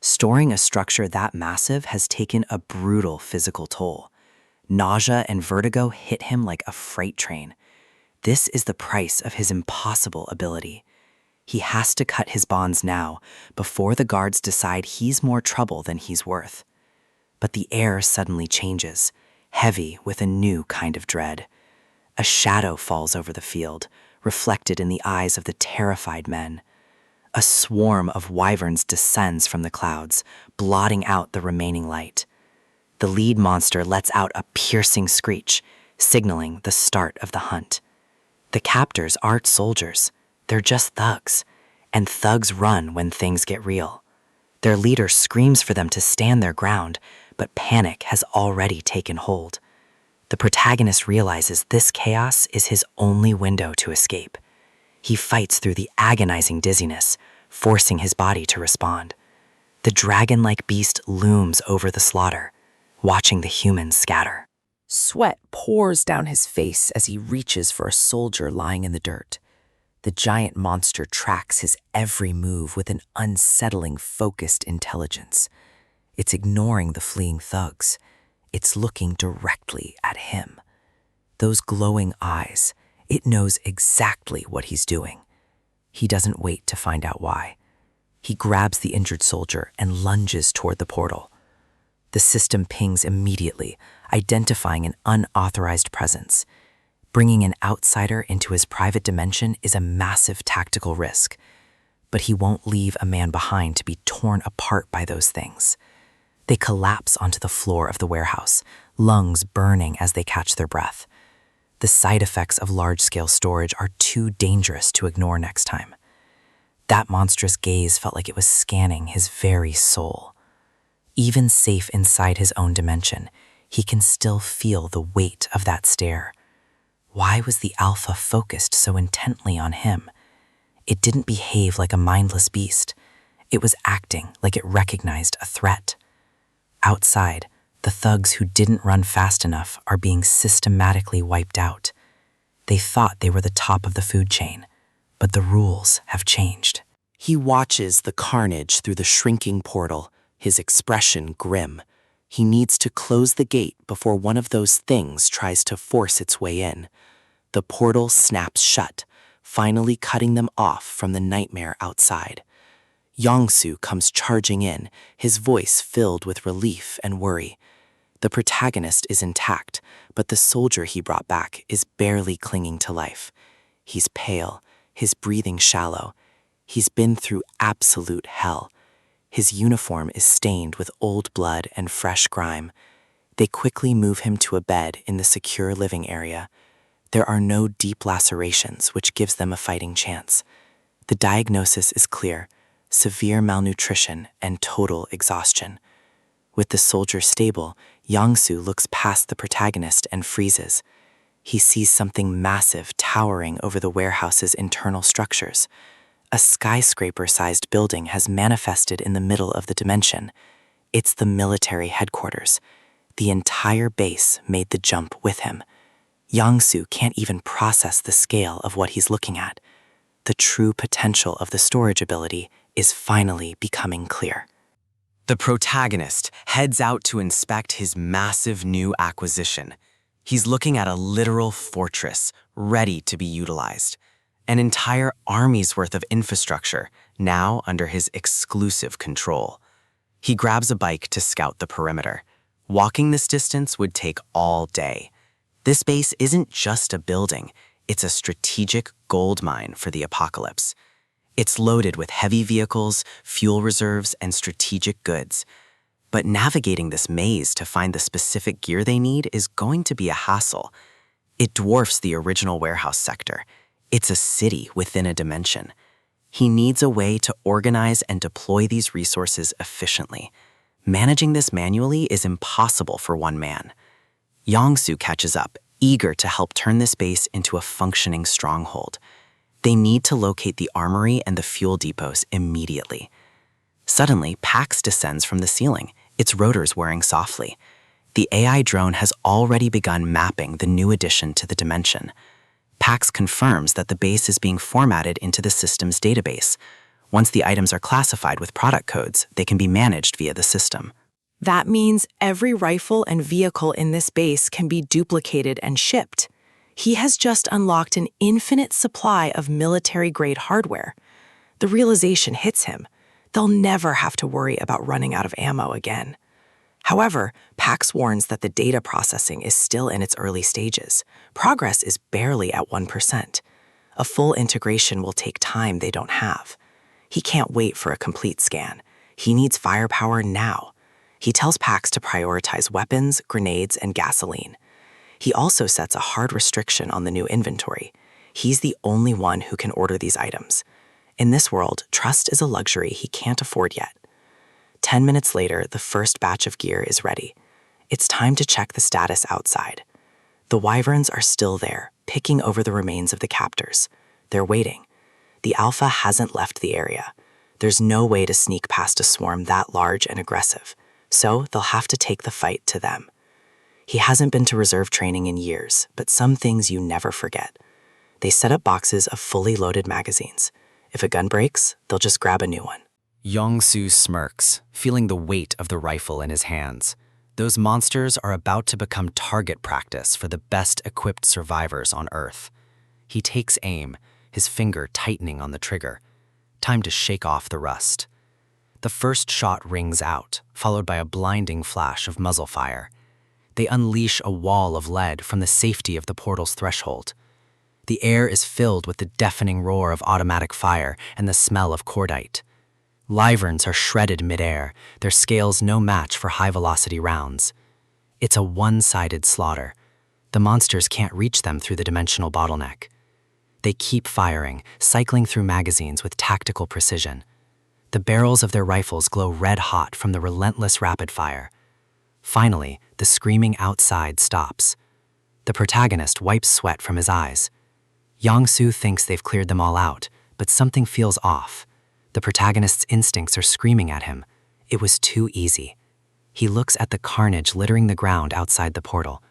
Storing a structure that massive has taken a brutal physical toll. Nausea and vertigo hit him like a freight train. This is the price of his impossible ability. He has to cut his bonds now, before the guards decide he's more trouble than he's worth. But the air suddenly changes, heavy with a new kind of dread. A shadow falls over the field, reflected in the eyes of the terrified men. A swarm of wyverns descends from the clouds, blotting out the remaining light. The lead monster lets out a piercing screech, signaling the start of the hunt. The captors aren't soldiers. They're just thugs, and thugs run when things get real. Their leader screams for them to stand their ground, but panic has already taken hold. The protagonist realizes this chaos is his only window to escape. He fights through the agonizing dizziness, forcing his body to respond. The dragon-like beast looms over the slaughter, watching the humans scatter. Sweat pours down his face as he reaches for a soldier lying in the dirt. The giant monster tracks his every move with an unsettling, focused intelligence. It's ignoring the fleeing thugs. It's looking directly at him. Those glowing eyes, it knows exactly what he's doing. He doesn't wait to find out why. He grabs the injured soldier and lunges toward the portal. The system pings immediately, identifying an unauthorized presence. Bringing an outsider into his private dimension is a massive tactical risk, but he won't leave a man behind to be torn apart by those things. They collapse onto the floor of the warehouse, lungs burning as they catch their breath. The side effects of large-scale storage are too dangerous to ignore next time. That monstrous gaze felt like it was scanning his very soul. Even safe inside his own dimension, he can still feel the weight of that stare. Why was the alpha focused so intently on him? It didn't behave like a mindless beast. It was acting like it recognized a threat. Outside, the thugs who didn't run fast enough are being systematically wiped out. They thought they were the top of the food chain, but the rules have changed. He watches the carnage through the shrinking portal, his expression grim. He needs to close the gate before one of those things tries to force its way in. The portal snaps shut, finally cutting them off from the nightmare outside. Yongsu comes charging in, his voice filled with relief and worry. The protagonist is intact, but the soldier he brought back is barely clinging to life. He's pale, his breathing shallow. He's been through absolute hell. His uniform is stained with old blood and fresh grime. They quickly move him to a bed in the secure living area. There are no deep lacerations, which gives them a fighting chance. The diagnosis is clear: severe malnutrition and total exhaustion. With the soldier stable, Yongsu looks past the protagonist and freezes. He sees something massive towering over the warehouse's internal structures. A skyscraper-sized building has manifested in the middle of the dimension. It's the military headquarters. The entire base made the jump with him. Yongsu can't even process the scale of what he's looking at. The true potential of the storage ability is finally becoming clear. The protagonist heads out to inspect his massive new acquisition. He's looking at a literal fortress ready to be utilized. An entire army's worth of infrastructure now under his exclusive control. He grabs a bike to scout the perimeter. Walking this distance would take all day. This base isn't just a building, it's a strategic gold mine for the apocalypse. It's loaded with heavy vehicles, fuel reserves, and strategic goods. But navigating this maze to find the specific gear they need is going to be a hassle. It dwarfs the original warehouse sector. It's a city within a dimension. He needs a way to organize and deploy these resources efficiently. Managing this manually is impossible for one man. Yongsu catches up, eager to help turn this base into a functioning stronghold. They need to locate the armory and the fuel depots immediately. Suddenly, Pax descends from the ceiling, its rotors whirring softly. The AI drone has already begun mapping the new addition to the dimension. Pax confirms that the base is being formatted into the system's database. Once the items are classified with product codes, they can be managed via the system. That means every rifle and vehicle in this base can be duplicated and shipped. He has just unlocked an infinite supply of military-grade hardware. The realization hits him. They'll never have to worry about running out of ammo again. However, Pax warns that the data processing is still in its early stages. Progress is barely at 1%. A full integration will take time they don't have. He can't wait for a complete scan. He needs firepower now. He tells Pax to prioritize weapons, grenades, and gasoline. He also sets a hard restriction on the new inventory. He's the only one who can order these items. In this world, trust is a luxury he can't afford yet. 10 minutes later, the first batch of gear is ready. It's time to check the status outside. The wyverns are still there, picking over the remains of the captors. They're waiting. The alpha hasn't left the area. There's no way to sneak past a swarm that large and aggressive, so they'll have to take the fight to them. He hasn't been to reserve training in years, but some things you never forget. They set up boxes of fully loaded magazines. If a gun breaks, they'll just grab a new one. Yongsu smirks, feeling the weight of the rifle in his hands. Those monsters are about to become target practice for the best-equipped survivors on Earth. He takes aim, his finger tightening on the trigger. Time to shake off the rust. The first shot rings out, followed by a blinding flash of muzzle fire. They unleash a wall of lead from the safety of the portal's threshold. The air is filled with the deafening roar of automatic fire and the smell of cordite. Wyverns are shredded midair, their scales no match for high-velocity rounds. It's a one-sided slaughter. The monsters can't reach them through the dimensional bottleneck. They keep firing, cycling through magazines with tactical precision. The barrels of their rifles glow red-hot from the relentless rapid fire. Finally, the screaming outside stops. The protagonist wipes sweat from his eyes. Yang-soo thinks they've cleared them all out, but something feels off. The protagonist's instincts are screaming at him. It was too easy. He looks at the carnage littering the ground outside the portal.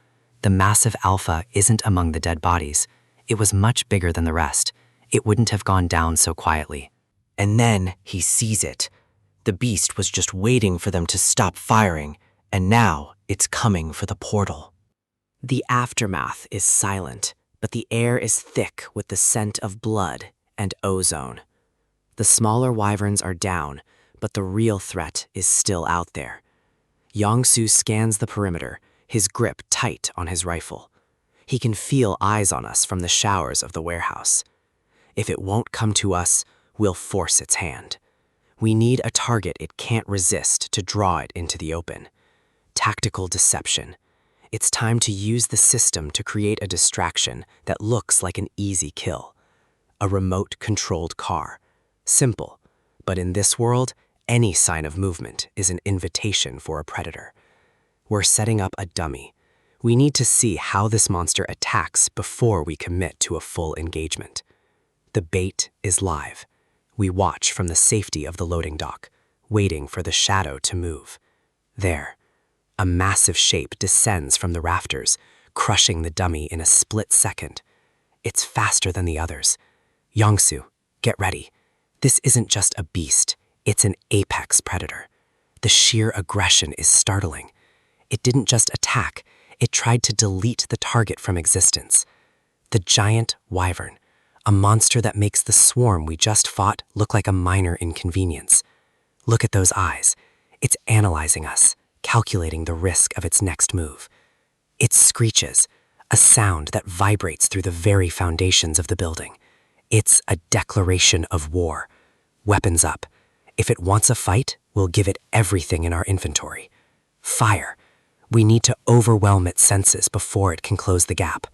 The massive alpha isn't among the dead bodies. It was much bigger than the rest. It wouldn't have gone down so quietly. And then he sees it. The beast was just waiting for them to stop firing, and now it's coming for the portal. The aftermath is silent, but the air is thick with the scent of blood and ozone. The smaller wyverns are down, but the real threat is still out there. Yang-soo scans the perimeter, his grip tight on his rifle. He can feel eyes on us from the showers of the warehouse. If it won't come to us, we'll force its hand. We need a target it can't resist to draw it into the open. Tactical deception. It's time to use the system to create a distraction that looks like an easy kill. A remote-controlled car. Simple, but in this world, any sign of movement is an invitation for a predator. We're setting up a dummy. We need to see how this monster attacks before we commit to a full engagement. The bait is live. We watch from the safety of the loading dock, waiting for the shadow to move. There, a massive shape descends from the rafters, crushing the dummy in a split second. It's faster than the others. Yang-soo, get ready. This isn't just a beast, it's an apex predator. The sheer aggression is startling. It didn't just attack, it tried to delete the target from existence. The giant wyvern, a monster that makes the swarm we just fought look like a minor inconvenience. Look at those eyes. It's analyzing us, calculating the risk of its next move. It screeches, a sound that vibrates through the very foundations of the building. It's a declaration of war. Weapons up. If it wants a fight, we'll give it everything in our inventory. Fire. We need to overwhelm its senses before it can close the gap.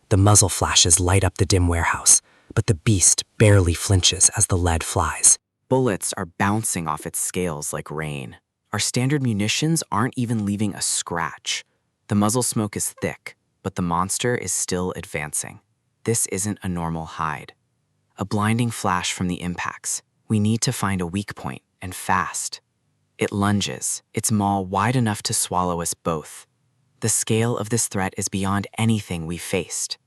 The muzzle flashes light up the dim warehouse, but the beast barely flinches as the lead flies. Bullets are bouncing off its scales like rain. Our standard munitions aren't even leaving a scratch. The muzzle smoke is thick, but the monster is still advancing. This isn't a normal hide. A blinding flash from the impacts. We need to find a weak point, and fast. It lunges, its maw wide enough to swallow us both. The scale of this threat is beyond anything we've faced.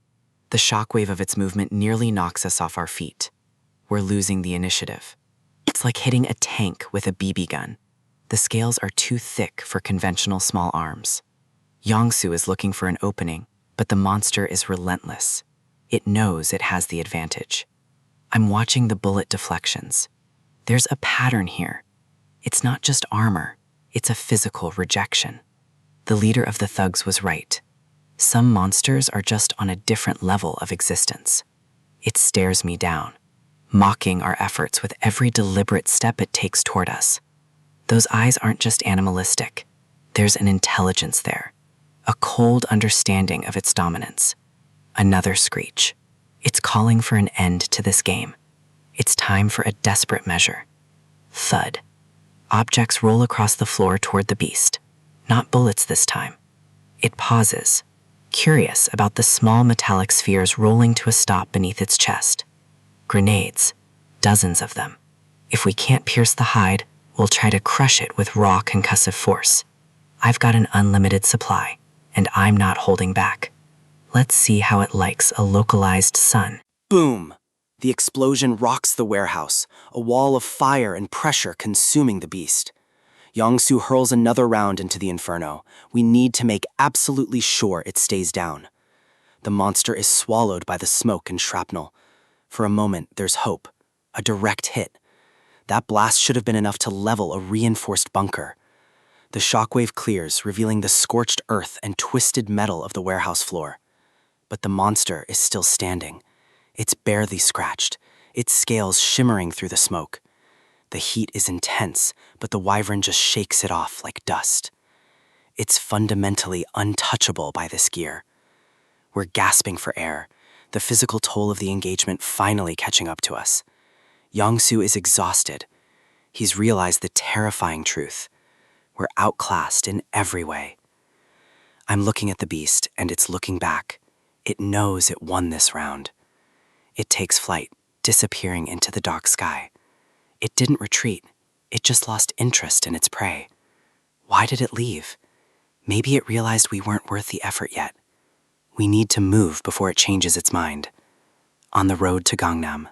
The shockwave of its movement nearly knocks us off our feet. We're losing the initiative. It's like hitting a tank with a BB gun. The scales are too thick for conventional small arms. Yang-soo is looking for an opening, but the monster is relentless. It knows it has the advantage. I'm watching the bullet deflections. There's a pattern here. It's not just armor, it's a physical rejection. The leader of the thugs was right. Some monsters are just on a different level of existence. It stares me down, mocking our efforts with every deliberate step it takes toward us. Those eyes aren't just animalistic. There's an intelligence there, a cold understanding of its dominance. Another screech. It's calling for an end to this game. It's time for a desperate measure. Thud. Objects roll across the floor toward the beast. Not bullets this time. It pauses, curious about the small metallic spheres rolling to a stop beneath its chest. Grenades. Dozens of them. If we can't pierce the hide, we'll try to crush it with raw concussive force. I've got an unlimited supply, and I'm not holding back. Let's see how it likes a localized sun. Boom! The explosion rocks the warehouse, a wall of fire and pressure consuming the beast. Yang-soo hurls another round into the inferno. We need to make absolutely sure it stays down. The monster is swallowed by the smoke and shrapnel. For a moment, there's hope. A direct hit. That blast should have been enough to level a reinforced bunker. The shockwave clears, revealing the scorched earth and twisted metal of the warehouse floor. But the monster is still standing. It's barely scratched, its scales shimmering through the smoke. The heat is intense, but the wyvern just shakes it off like dust. It's fundamentally untouchable by this gear. We're gasping for air. the physical toll of the engagement finally catching up to us. Young-soo is exhausted. He's realized the terrifying truth. We're outclassed in every way. I'm looking at the beast, and it's looking back. It knows it won this round. It takes flight, disappearing into the dark sky. It didn't retreat. It just lost interest in its prey. Why did it leave? Maybe it realized we weren't worth the effort yet. We need to move before it changes its mind. On the road to Gangnam.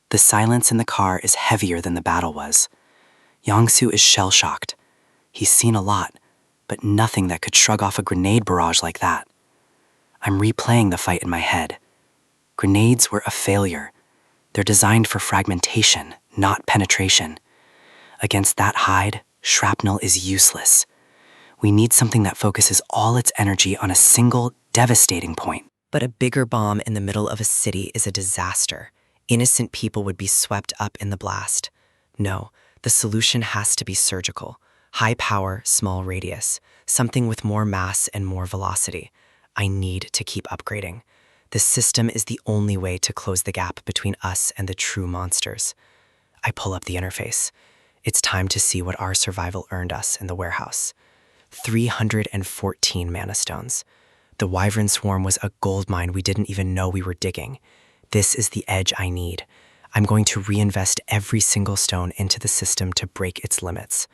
The silence in the car is heavier than the battle was. Young-soo is shell-shocked. He's seen a lot, but nothing that could shrug off a grenade barrage like that. I'm replaying the fight in my head. Grenades were a failure. They're designed for fragmentation, not penetration. Against that hide, shrapnel is useless. We need something that focuses all its energy on a single, devastating point. But a bigger bomb in the middle of a city is a disaster. Innocent people would be swept up in the blast. No, the solution has to be surgical. High power, small radius. Something with more mass and more velocity. I need to keep upgrading. The system is the only way to close the gap between us and the true monsters. I pull up the interface. It's time to see what our survival earned us in the warehouse. 314 mana stones. The wyvern swarm was a gold mine we didn't even know we were digging. This is the edge I need. I'm going to reinvest every single stone into the system to break its limits.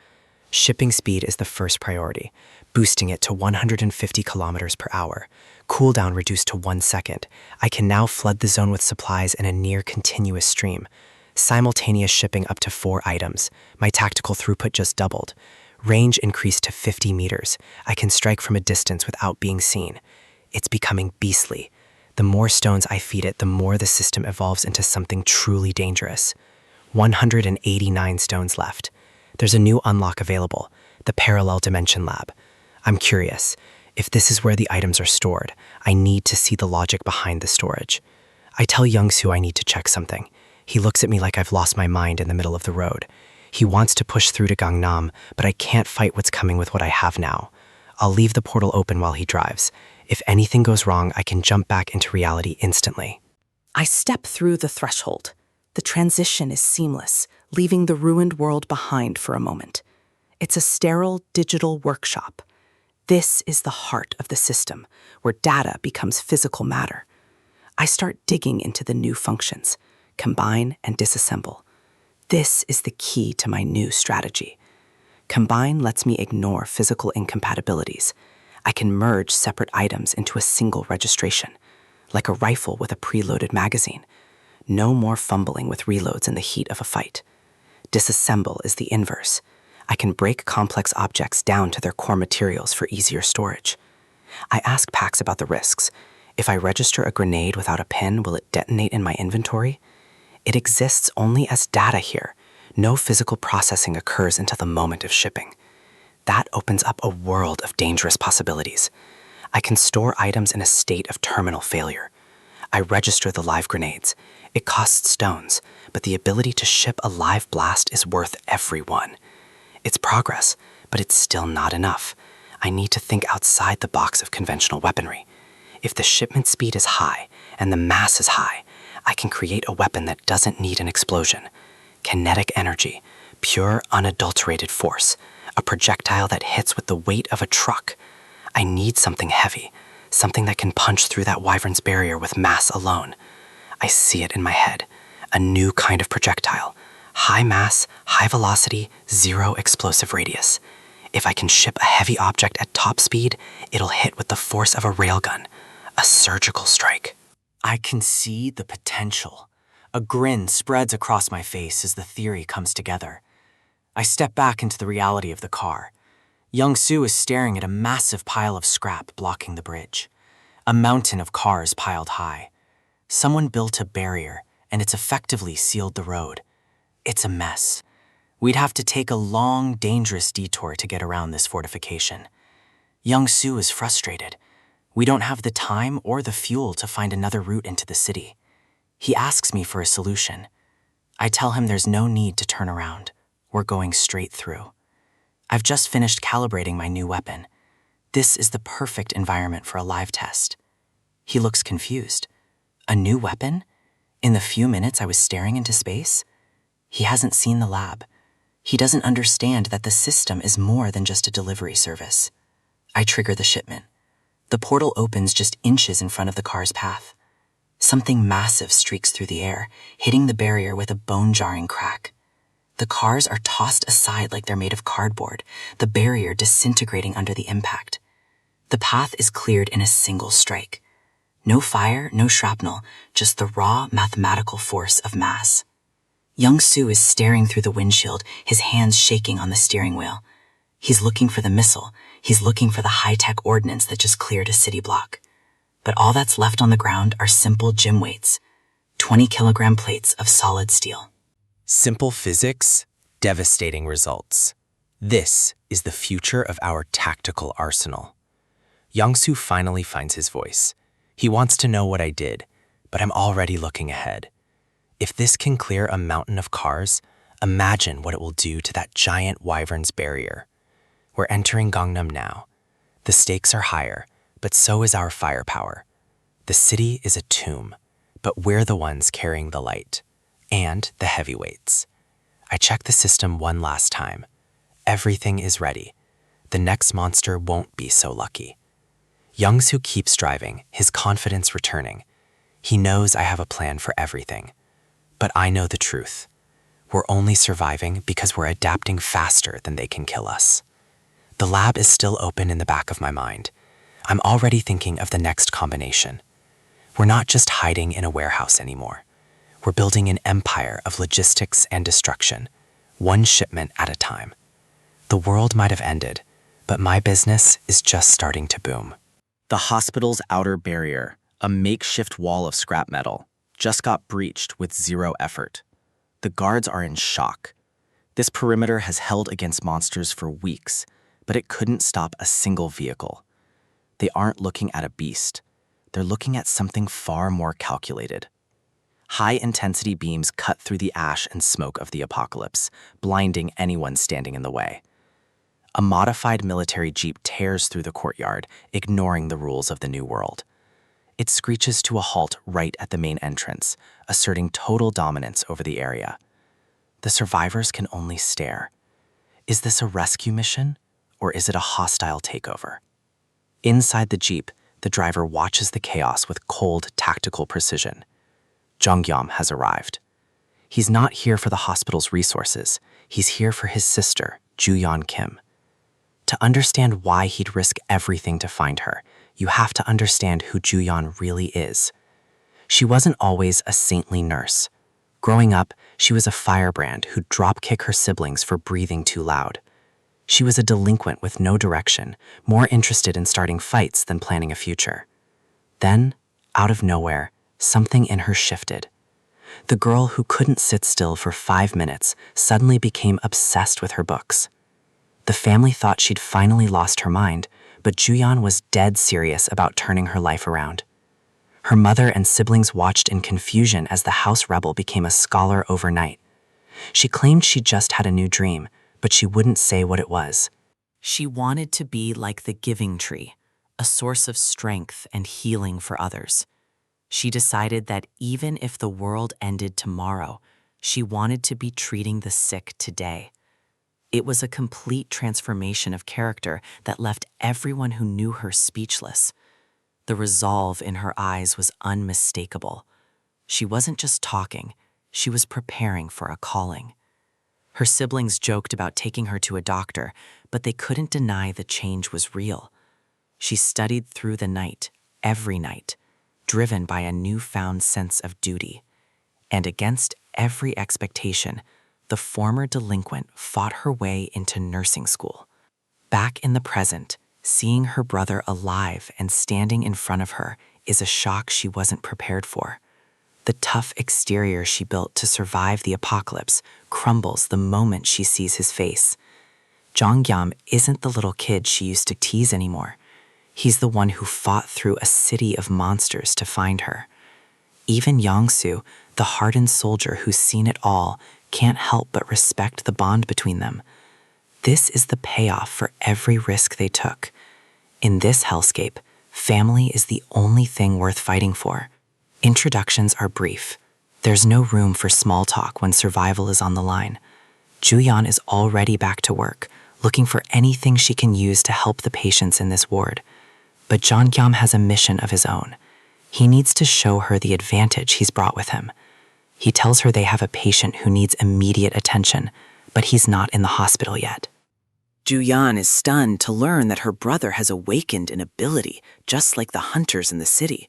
Shipping speed is the first priority, boosting it to 150 kilometers per hour. Cooldown reduced to 1 second. I can now flood the zone with supplies in a near continuous stream. Simultaneous shipping up to 4 items. My tactical throughput just doubled. Range increased to 50 meters. I can strike from a distance without being seen. It's becoming beastly. The more stones I feed it, the more the system evolves into something truly dangerous. 189 stones left. There's a new unlock available, the Parallel Dimension Lab. I'm curious. If this is where the items are stored, I need to see the logic behind the storage. I tell Young-soo I need to check something. He looks at me like I've lost my mind in the middle of the road. He wants to push through to Gangnam, but I can't fight what's coming with what I have now. I'll leave the portal open while he drives. If anything goes wrong, I can jump back into reality instantly. I step through the threshold. The transition is seamless, leaving the ruined world behind for a moment. It's a sterile digital workshop. This is the heart of the system, where data becomes physical matter. I start digging into the new functions, combine and disassemble. This is the key to my new strategy. Combine lets me ignore physical incompatibilities. I can merge separate items into a single registration, like a rifle with a preloaded magazine. No more fumbling with reloads in the heat of a fight. Disassemble is the inverse. I can break complex objects down to their core materials for easier storage. I ask Pax about the risks. If I register a grenade without a pin, will it detonate in my inventory? It exists only as data here. No physical processing occurs until the moment of shipping. That opens up a world of dangerous possibilities. I can store items in a state of terminal failure. I register the live grenades. It costs stones, but the ability to ship a live blast is worth every one. It's progress, but it's still not enough. I need to think outside the box of conventional weaponry. If the shipment speed is high and the mass is high, I can create a weapon that doesn't need an explosion. Kinetic energy, pure unadulterated force, a projectile that hits with the weight of a truck. I need something heavy, something that can punch through that wyvern's barrier with mass alone. I see it in my head, a new kind of projectile. High mass, high velocity, zero explosive radius. If I can ship a heavy object at top speed, it'll hit with the force of a railgun, a surgical strike. I can see the potential. A grin spreads across my face as the theory comes together. I step back into the reality of the car. Young-soo is staring at a massive pile of scrap blocking the bridge. A mountain of cars piled high. Someone built a barrier, and it's effectively sealed the road. It's a mess. We'd have to take a long, dangerous detour to get around this fortification. Young-soo is frustrated. We don't have the time or the fuel to find another route into the city. He asks me for a solution. I tell him there's no need to turn around. We're going straight through. I've just finished calibrating my new weapon. This is the perfect environment for a live test. He looks confused. A new weapon? In the few minutes I was staring into space? He hasn't seen the lab. He doesn't understand that the system is more than just a delivery service. I trigger the shipment. The portal opens just inches in front of the car's path. Something massive streaks through the air, hitting the barrier with a bone-jarring crack. The cars are tossed aside like they're made of cardboard, the barrier disintegrating under the impact. The path is cleared in a single strike. No fire, no shrapnel, just the raw mathematical force of mass. Young-soo is staring through the windshield, his hands shaking on the steering wheel. He's looking for the missile. He's looking for the high-tech ordnance that just cleared a city block. But all that's left on the ground are simple gym weights, 20-kilogram plates of solid steel. Simple physics, devastating results. This is the future of our tactical arsenal. Young-soo finally finds his voice. He wants to know what I did, but I'm already looking ahead. If this can clear a mountain of cars, imagine what it will do to that giant wyvern's barrier. We're entering Gangnam now. The stakes are higher, but so is our firepower. The city is a tomb, but we're the ones carrying the light and the heavyweights. I check the system one last time. Everything is ready. The next monster won't be so lucky. Young-soo keeps driving, his confidence returning. He knows I have a plan for everything. But I know the truth. We're only surviving because we're adapting faster than they can kill us. The lab is still open in the back of my mind. I'm already thinking of the next combination. We're not just hiding in a warehouse anymore. We're building an empire of logistics and destruction, one shipment at a time. The world might have ended, but my business is just starting to boom. The hospital's outer barrier, a makeshift wall of scrap metal, just got breached with zero effort. The guards are in shock. This perimeter has held against monsters for weeks, but it couldn't stop a single vehicle. They aren't looking at a beast. They're looking at something far more calculated. High-intensity beams cut through the ash and smoke of the apocalypse, blinding anyone standing in the way. A modified military jeep tears through the courtyard, ignoring the rules of the new world. It screeches to a halt right at the main entrance, asserting total dominance over the area. The survivors can only stare. Is this a rescue mission, or is it a hostile takeover? Inside the jeep, the driver watches the chaos with cold, tactical precision. Jung-yam has arrived. He's not here for the hospital's resources. He's here for his sister, Ju-yeon Kim. To understand why he'd risk everything to find her, you have to understand who Ju-yeon really is. She wasn't always a saintly nurse. Growing up, she was a firebrand who'd drop-kick her siblings for breathing too loud. She was a delinquent with no direction, more interested in starting fights than planning a future. Then, out of nowhere, something in her shifted. The girl who couldn't sit still for 5 minutes suddenly became obsessed with her books. The family thought she'd finally lost her mind, but Ju-yeon was dead serious about turning her life around. Her mother and siblings watched in confusion as the house rebel became a scholar overnight. She claimed she just had a new dream, but she wouldn't say what it was. She wanted to be like the giving tree, a source of strength and healing for others. She decided that even if the world ended tomorrow, she wanted to be treating the sick today. It was a complete transformation of character that left everyone who knew her speechless. The resolve in her eyes was unmistakable. She wasn't just talking, she was preparing for a calling. Her siblings joked about taking her to a doctor, but they couldn't deny the change was real. She studied through the night, every night, driven by a newfound sense of duty. And against every expectation, the former delinquent fought her way into nursing school. Back in the present, seeing her brother alive and standing in front of her is a shock she wasn't prepared for. The tough exterior she built to survive the apocalypse crumbles the moment she sees his face. Jung-yam isn't the little kid she used to tease anymore. He's the one who fought through a city of monsters to find her. Even Young-soo, the hardened soldier who's seen it all, can't help but respect the bond between them. This is the payoff for every risk they took. In this hellscape, family is the only thing worth fighting for. Introductions are brief. There's no room for small talk when survival is on the line. Juyeon is already back to work, looking for anything she can use to help the patients in this ward. But Jeongyam has a mission of his own. He needs to show her the advantage he's brought with him. He tells her they have a patient who needs immediate attention, but he's not in the hospital yet. Juyeon is stunned to learn that her brother has awakened an ability, just like the hunters in the city.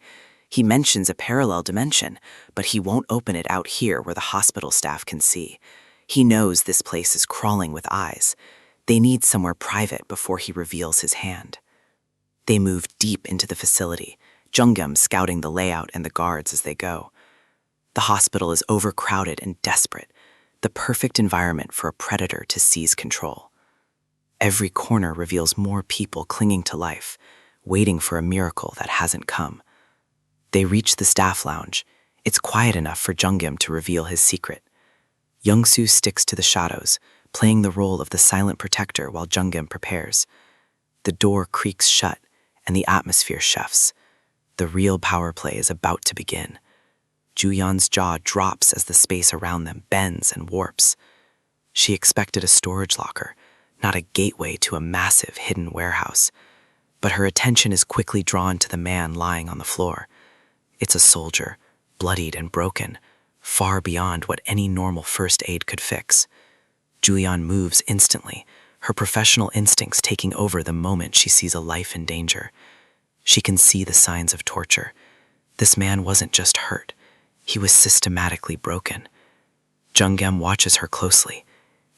He mentions a parallel dimension, but he won't open it out here where the hospital staff can see. He knows this place is crawling with eyes. They need somewhere private before he reveals his hand. They move deep into the facility, Jeongyam scouting the layout and the guards as they go. The hospital is overcrowded and desperate, the perfect environment for a predator to seize control. Every corner reveals more people clinging to life, waiting for a miracle that hasn't come. They reach the staff lounge. It's quiet enough for Jeongyam to reveal his secret. Youngsoo sticks to the shadows, playing the role of the silent protector while Jeongyam prepares. The door creaks shut, and the atmosphere shifts. The real power play is about to begin. Juyeon's jaw drops as the space around them bends and warps. She expected a storage locker, not a gateway to a massive hidden warehouse. But her attention is quickly drawn to the man lying on the floor. It's a soldier, bloodied and broken, far beyond what any normal first aid could fix. Juyeon moves instantly, her professional instincts taking over the moment she sees a life in danger. She can see the signs of torture. This man wasn't just hurt. He was systematically broken. Jeongyam watches her closely.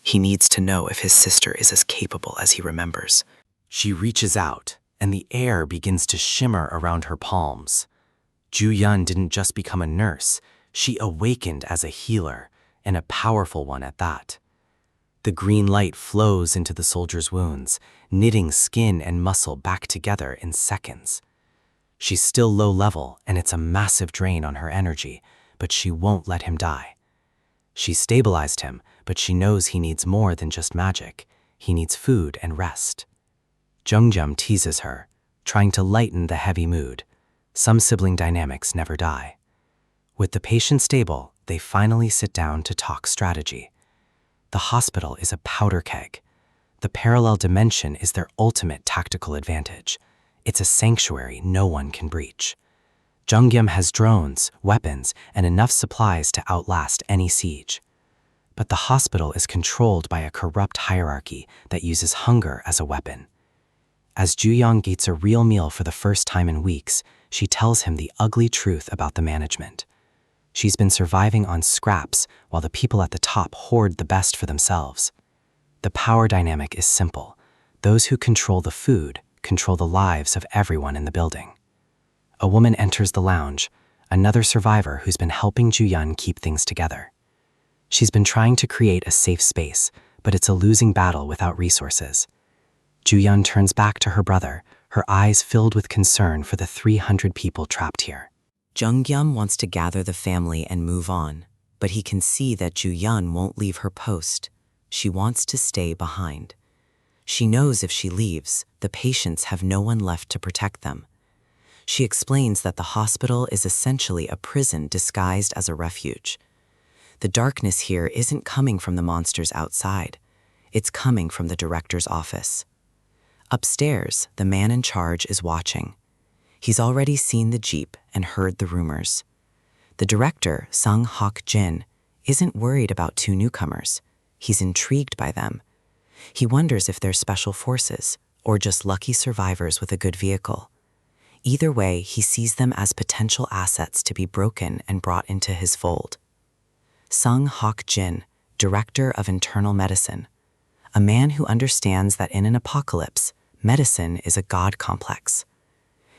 He needs to know if his sister is as capable as he remembers. She reaches out, and the air begins to shimmer around her palms. Juyeon didn't just become a nurse, she awakened as a healer, and a powerful one at that. The green light flows into the soldier's wounds, knitting skin and muscle back together in seconds. She's still low level, and it's a massive drain on her energy, but she won't let him die. She stabilized him, but she knows he needs more than just magic. He needs food and rest. Jeongyam teases her, trying to lighten the heavy mood. Some sibling dynamics never die. With the patient stable, they finally sit down to talk strategy. The hospital is a powder keg. The parallel dimension is their ultimate tactical advantage. It's a sanctuary no one can breach. Jeongyam has drones, weapons, and enough supplies to outlast any siege. But the hospital is controlled by a corrupt hierarchy that uses hunger as a weapon. As Juyeon eats a real meal for the first time in weeks, she tells him the ugly truth about the management. She's been surviving on scraps while the people at the top hoard the best for themselves. The power dynamic is simple. Those who control the food control the lives of everyone in the building. A woman enters the lounge, another survivor who's been helping Juyeon keep things together. She's been trying to create a safe space, but it's a losing battle without resources. Juyeon turns back to her brother, her eyes filled with concern for the 300 people trapped here. Jeongyam wants to gather the family and move on, but he can see that Juyeon won't leave her post. She wants to stay behind. She knows if she leaves, the patients have no one left to protect them. She explains that the hospital is essentially a prison disguised as a refuge. The darkness here isn't coming from the monsters outside. It's coming from the director's office. Upstairs, the man in charge is watching. He's already seen the jeep and heard the rumors. The director, Sung Hak Jin, isn't worried about two newcomers. He's intrigued by them. He wonders if they're special forces or just lucky survivors with a good vehicle. Either way, he sees them as potential assets to be broken and brought into his fold. Sung Hak Jin, Director of Internal Medicine, a man who understands that in an apocalypse, medicine is a god complex.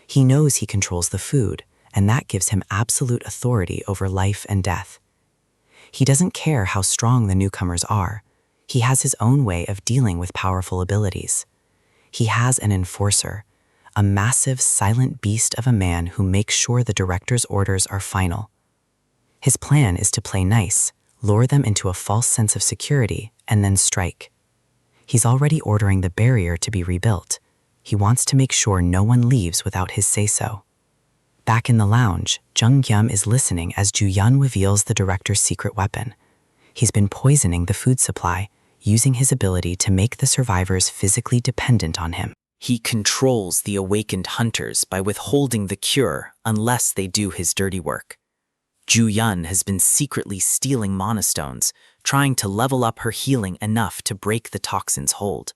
He knows he controls the food, and that gives him absolute authority over life and death. He doesn't care how strong the newcomers are. He has his own way of dealing with powerful abilities. He has an enforcer, a massive, silent beast of a man who makes sure the director's orders are final. His plan is to play nice, lure them into a false sense of security, and then strike. He's already ordering the barrier to be rebuilt. He wants to make sure no one leaves without his say-so. Back in the lounge, Jung Gyum is listening as Ju Yun reveals the director's secret weapon. He's been poisoning the food supply, using his ability to make the survivors physically dependent on him. He controls the awakened hunters by withholding the cure unless they do his dirty work. Ju Yun has been secretly stealing monastones, trying to level up her healing enough to break the toxin's hold.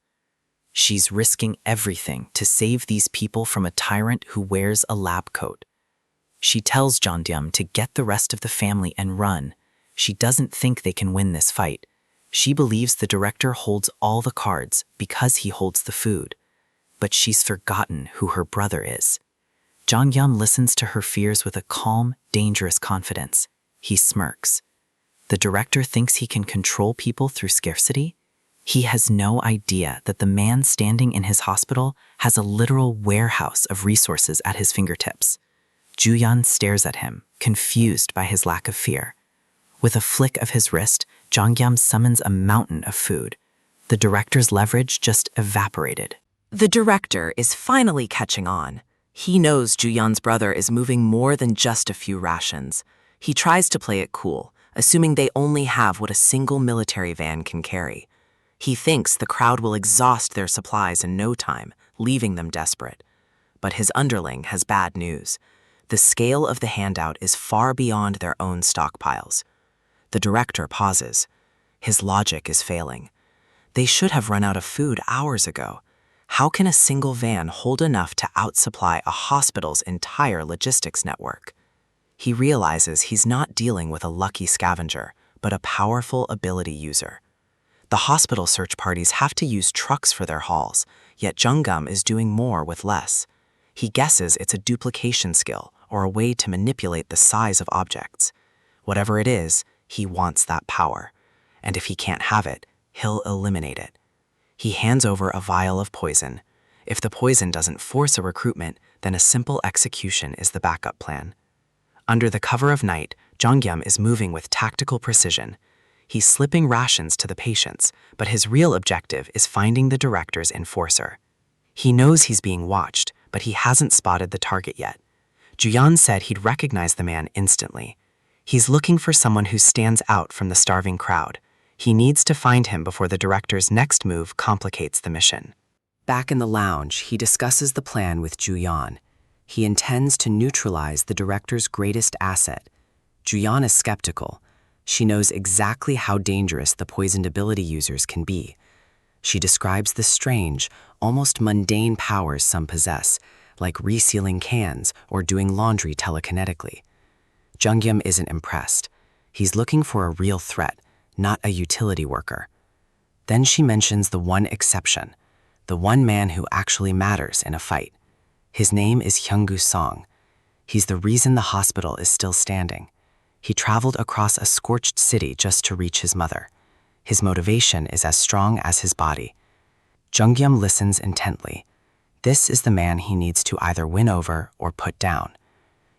She's risking everything to save these people from a tyrant who wears a lab coat. She tells Jeondyum to get the rest of the family and run. She doesn't think they can win this fight. She believes the director holds all the cards because he holds the food. But she's forgotten who her brother is. Jeondyum listens to her fears with a calm, dangerous confidence. He smirks. The director thinks he can control people through scarcity? He has no idea that the man standing in his hospital has a literal warehouse of resources at his fingertips. Ju Yun stares at him, confused by his lack of fear. With a flick of his wrist, Jeongyum summons a mountain of food. The director's leverage just evaporated. The director is finally catching on. He knows Ju Yun's brother is moving more than just a few rations. He tries to play it cool, assuming they only have what a single military van can carry. He thinks the crowd will exhaust their supplies in no time, leaving them desperate. But his underling has bad news. The scale of the handout is far beyond their own stockpiles. The director pauses. His logic is failing. They should have run out of food hours ago. How can a single van hold enough to outsupply a hospital's entire logistics network? He realizes he's not dealing with a lucky scavenger, but a powerful ability user. The hospital search parties have to use trucks for their hauls, yet Jeongyum is doing more with less. He guesses it's a duplication skill or a way to manipulate the size of objects. Whatever it is, he wants that power. And if he can't have it, he'll eliminate it. He hands over a vial of poison. If the poison doesn't force a recruitment, then a simple execution is the backup plan. Under the cover of night, Jeongyum is moving with tactical precision. He's slipping rations to the patients, but his real objective is finding the director's enforcer. He knows he's being watched, but he hasn't spotted the target yet. Ju Yun said he'd recognize the man instantly. He's looking for someone who stands out from the starving crowd. He needs to find him before the director's next move complicates the mission. Back in the lounge, he discusses the plan with Ju Yun. He intends to neutralize the director's greatest asset. Ju Yun is skeptical. She knows exactly how dangerous the poisoned ability users can be. She describes the strange, almost mundane powers some possess, like resealing cans or doing laundry telekinetically. Jeongyum isn't impressed. He's looking for a real threat, not a utility worker. Then she mentions the one exception, the one man who actually matters in a fight. His name is Hyunggu Song. He's the reason the hospital is still standing. He traveled across a scorched city just to reach his mother. His motivation is as strong as his body. Jeongyum listens intently. This is the man he needs to either win over or put down.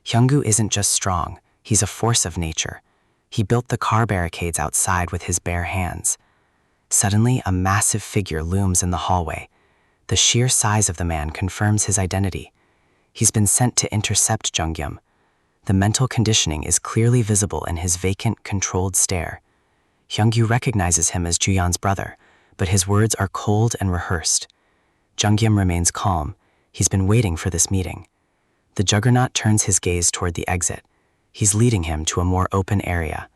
Hyunggu isn't just strong, he's a force of nature. He built the car barricades outside with his bare hands. Suddenly, a massive figure looms in the hallway. The sheer size of the man confirms his identity. He's been sent to intercept Jeongyum. The mental conditioning is clearly visible in his vacant, controlled stare. Hyunggu recognizes him as Ju Yun's brother, but his words are cold and rehearsed. Jeongyum remains calm. He's been waiting for this meeting. The juggernaut turns his gaze toward the exit. He's leading him to a more open area.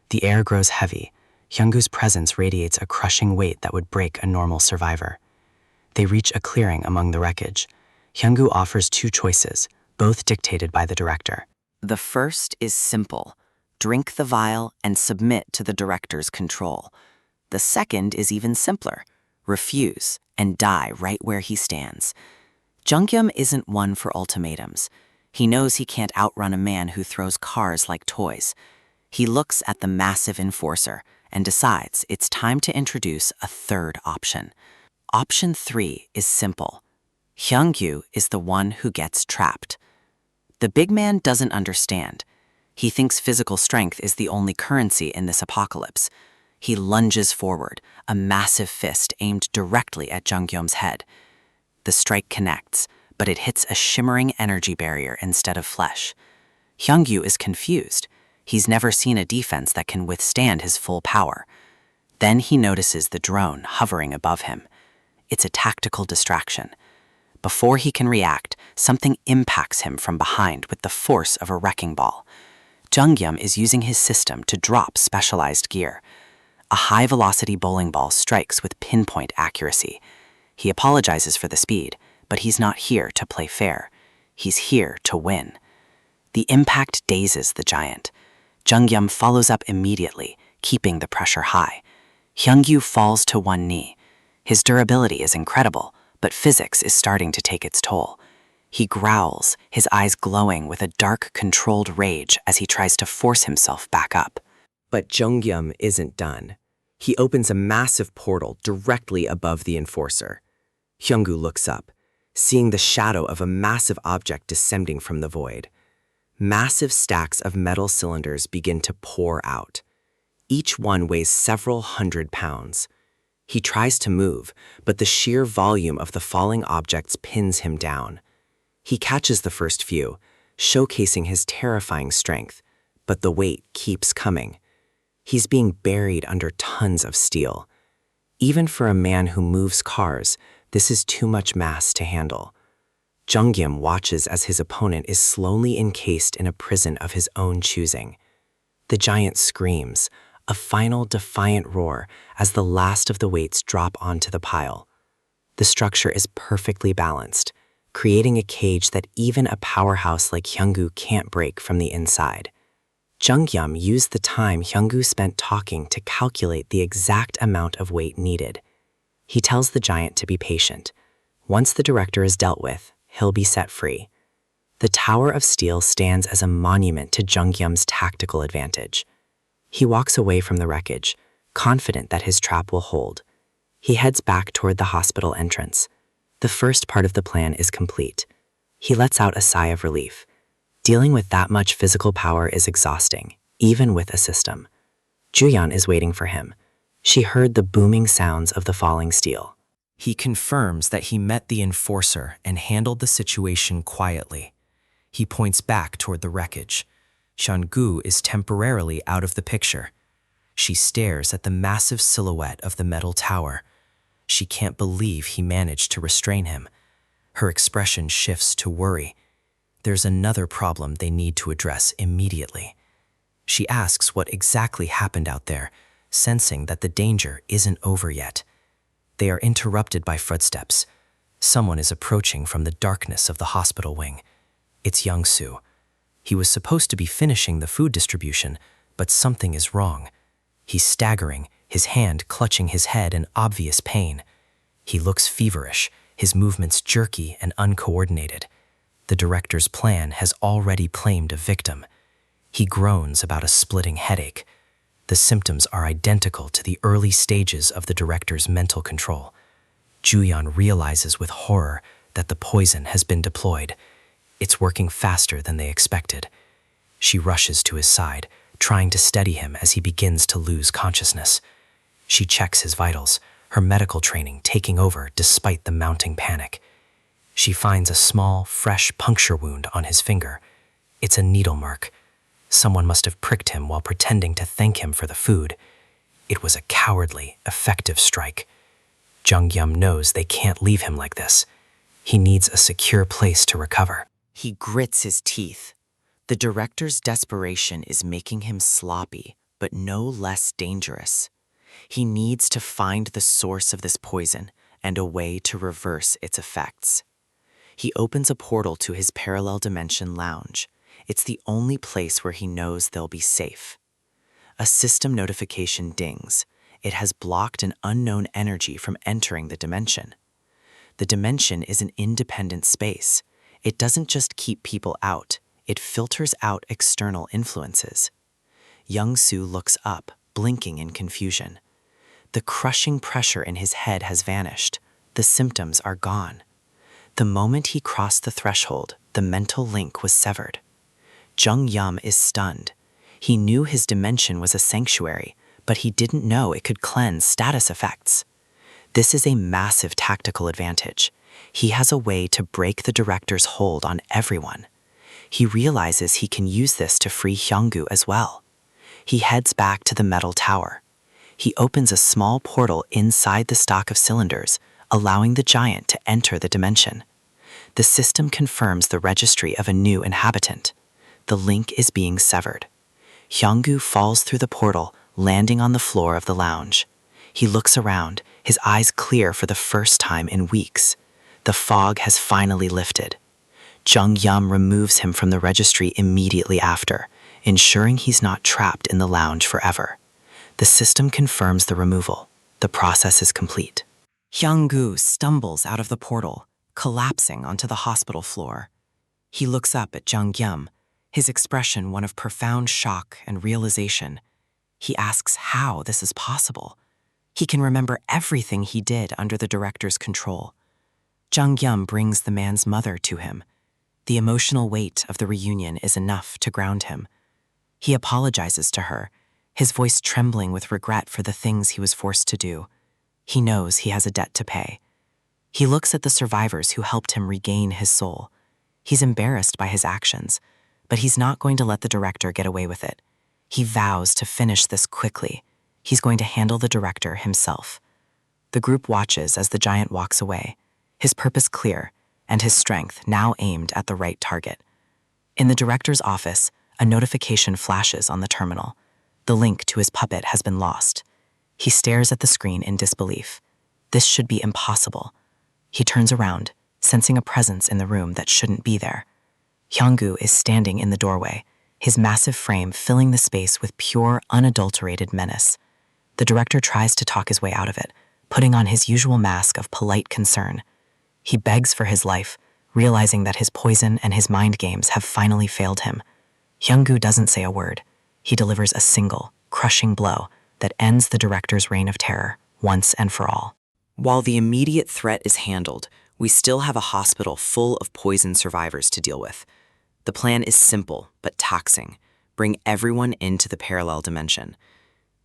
The air grows heavy. Hyunggu's presence radiates a crushing weight that would break a normal survivor. They reach a clearing among the wreckage. Hyunggu offers two choices, both dictated by the director. The first is simple. Drink the vial and submit to the director's control. The second is even simpler. Refuse and die right where he stands. Jeongyum isn't one for ultimatums. He knows he can't outrun a man who throws cars like toys. He looks at the massive enforcer and decides it's time to introduce a third option. Option 3 is simple. Hyunggu is the one who gets trapped. The big man doesn't understand. He thinks physical strength is the only currency in this apocalypse. He lunges forward, a massive fist aimed directly at Jeongyum's head. The strike connects, but it hits a shimmering energy barrier instead of flesh. Hyungyu is confused. He's never seen a defense that can withstand his full power. Then he notices the drone hovering above him. It's a tactical distraction. Before he can react, something impacts him from behind with the force of a wrecking ball. Jungyum is using his system to drop specialized gear. A high-velocity bowling ball strikes with pinpoint accuracy. He apologizes for the speed, but he's not here to play fair. He's here to win. The impact dazes the giant. Jungyum follows up immediately, keeping the pressure high. Hyungyu falls to one knee. His durability is incredible, but physics is starting to take its toll. He growls, his eyes glowing with a dark, controlled rage as he tries to force himself back up. But Jungyum isn't done. He opens a massive portal directly above the enforcer. Hyunggu looks up, seeing the shadow of a massive object descending from the void. Massive stacks of metal cylinders begin to pour out. Each one weighs several hundred pounds. He tries to move, but the sheer volume of the falling objects pins him down. He catches the first few, showcasing his terrifying strength, but the weight keeps coming. He's being buried under tons of steel. Even for a man who moves cars, this is too much mass to handle. Jungyum watches as his opponent is slowly encased in a prison of his own choosing. The giant screams, a final defiant roar as the last of the weights drop onto the pile. The structure is perfectly balanced, creating a cage that even a powerhouse like Hyunggu can't break from the inside. Jungyum used the time Hyunggu spent talking to calculate the exact amount of weight needed. He tells the giant to be patient. Once the director is dealt with, he'll be set free. The Tower of Steel stands as a monument to Jungyum's tactical advantage. He walks away from the wreckage, confident that his trap will hold. He heads back toward the hospital entrance. The first part of the plan is complete. He lets out a sigh of relief. Dealing with that much physical power is exhausting, even with a system. Juyeon is waiting for him. She heard the booming sounds of the falling steel. He confirms that he met the enforcer and handled the situation quietly. He points back toward the wreckage. Hyunggu is temporarily out of the picture. She stares at the massive silhouette of the metal tower. She can't believe he managed to restrain him. Her expression shifts to worry. There's another problem they need to address immediately. She asks what exactly happened out there, sensing that the danger isn't over yet. They are interrupted by footsteps. Someone is approaching from the darkness of the hospital wing. It's Young-soo. He was supposed to be finishing the food distribution, but something is wrong. He's staggering, his hand clutching his head in obvious pain. He looks feverish, his movements jerky and uncoordinated. The director's plan has already claimed a victim. He groans about a splitting headache. The symptoms are identical to the early stages of the director's mental control. Juyeon realizes with horror that the poison has been deployed. It's working faster than they expected. She rushes to his side, trying to steady him as he begins to lose consciousness. She checks his vitals, her medical training taking over despite the mounting panic. She finds a small, fresh puncture wound on his finger. It's a needle mark. Someone must have pricked him while pretending to thank him for the food. It was a cowardly, effective strike. Jungyum knows they can't leave him like this. He needs a secure place to recover. He grits his teeth. The director's desperation is making him sloppy, but no less dangerous. He needs to find the source of this poison and a way to reverse its effects. He opens a portal to his parallel dimension lounge. It's the only place where he knows they'll be safe. A system notification dings. It has blocked an unknown energy from entering the dimension. The dimension is an independent space. It doesn't just keep people out, it filters out external influences. Young-soo looks up, blinking in confusion. The crushing pressure in his head has vanished. The symptoms are gone. The moment he crossed the threshold, the mental link was severed. Jungyum is stunned. He knew his dimension was a sanctuary, but he didn't know it could cleanse status effects. This is a massive tactical advantage. He has a way to break the director's hold on everyone. He realizes he can use this to free Hyunggu as well. He heads back to the metal tower. He opens a small portal inside the stock of cylinders, allowing the giant to enter the dimension. The system confirms the registry of a new inhabitant. The link is being severed. Hyunggu falls through the portal, landing on the floor of the lounge. He looks around, his eyes clear for the first time in weeks. The fog has finally lifted. Jung Yum removes him from the registry immediately after, ensuring he's not trapped in the lounge forever. The system confirms the removal. The process is complete. Hyunggu stumbles out of the portal, collapsing onto the hospital floor. He looks up at Jung Yum, his expression one of profound shock and realization. He asks how this is possible. He can remember everything he did under the director's control. Jung Yum brings the man's mother to him. The emotional weight of the reunion is enough to ground him. He apologizes to her, his voice trembling with regret for the things he was forced to do. He knows he has a debt to pay. He looks at the survivors who helped him regain his soul. He's embarrassed by his actions, but he's not going to let the director get away with it. He vows to finish this quickly. He's going to handle the director himself. The group watches as the giant walks away, his purpose clear, and his strength now aimed at the right target. In the director's office, a notification flashes on the terminal. The link to his puppet has been lost. He stares at the screen in disbelief. This should be impossible. He turns around, sensing a presence in the room that shouldn't be there. Hyunggu is standing in the doorway, his massive frame filling the space with pure, unadulterated menace. The director tries to talk his way out of it, putting on his usual mask of polite concern. He begs for his life, realizing that his poison and his mind games have finally failed him. Hyunggu doesn't say a word. He delivers a single, crushing blow that ends the director's reign of terror, once and for all. While the immediate threat is handled, we still have a hospital full of poison survivors to deal with. The plan is simple but taxing. Bring everyone into the parallel dimension.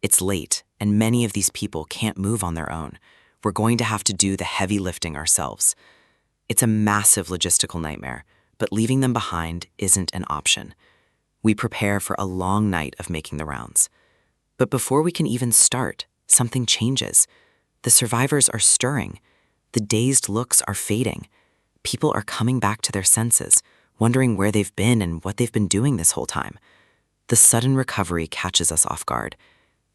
It's late, and many of these people can't move on their own. We're going to have to do the heavy lifting ourselves. It's a massive logistical nightmare, but leaving them behind isn't an option. We prepare for a long night of making the rounds. But before we can even start, something changes. The survivors are stirring. The dazed looks are fading. People are coming back to their senses, wondering where they've been and what they've been doing this whole time. The sudden recovery catches us off guard.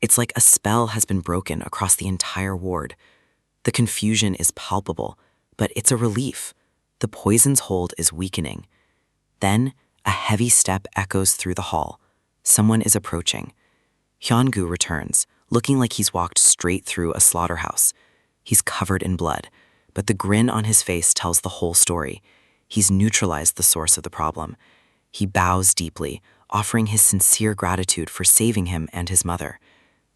It's like a spell has been broken across the entire ward. The confusion is palpable, but it's a relief. The poison's hold is weakening. Then, a heavy step echoes through the hall. Someone is approaching. Hyunggu returns, looking like he's walked straight through a slaughterhouse. He's covered in blood, but the grin on his face tells the whole story. He's neutralized the source of the problem. He bows deeply, offering his sincere gratitude for saving him and his mother.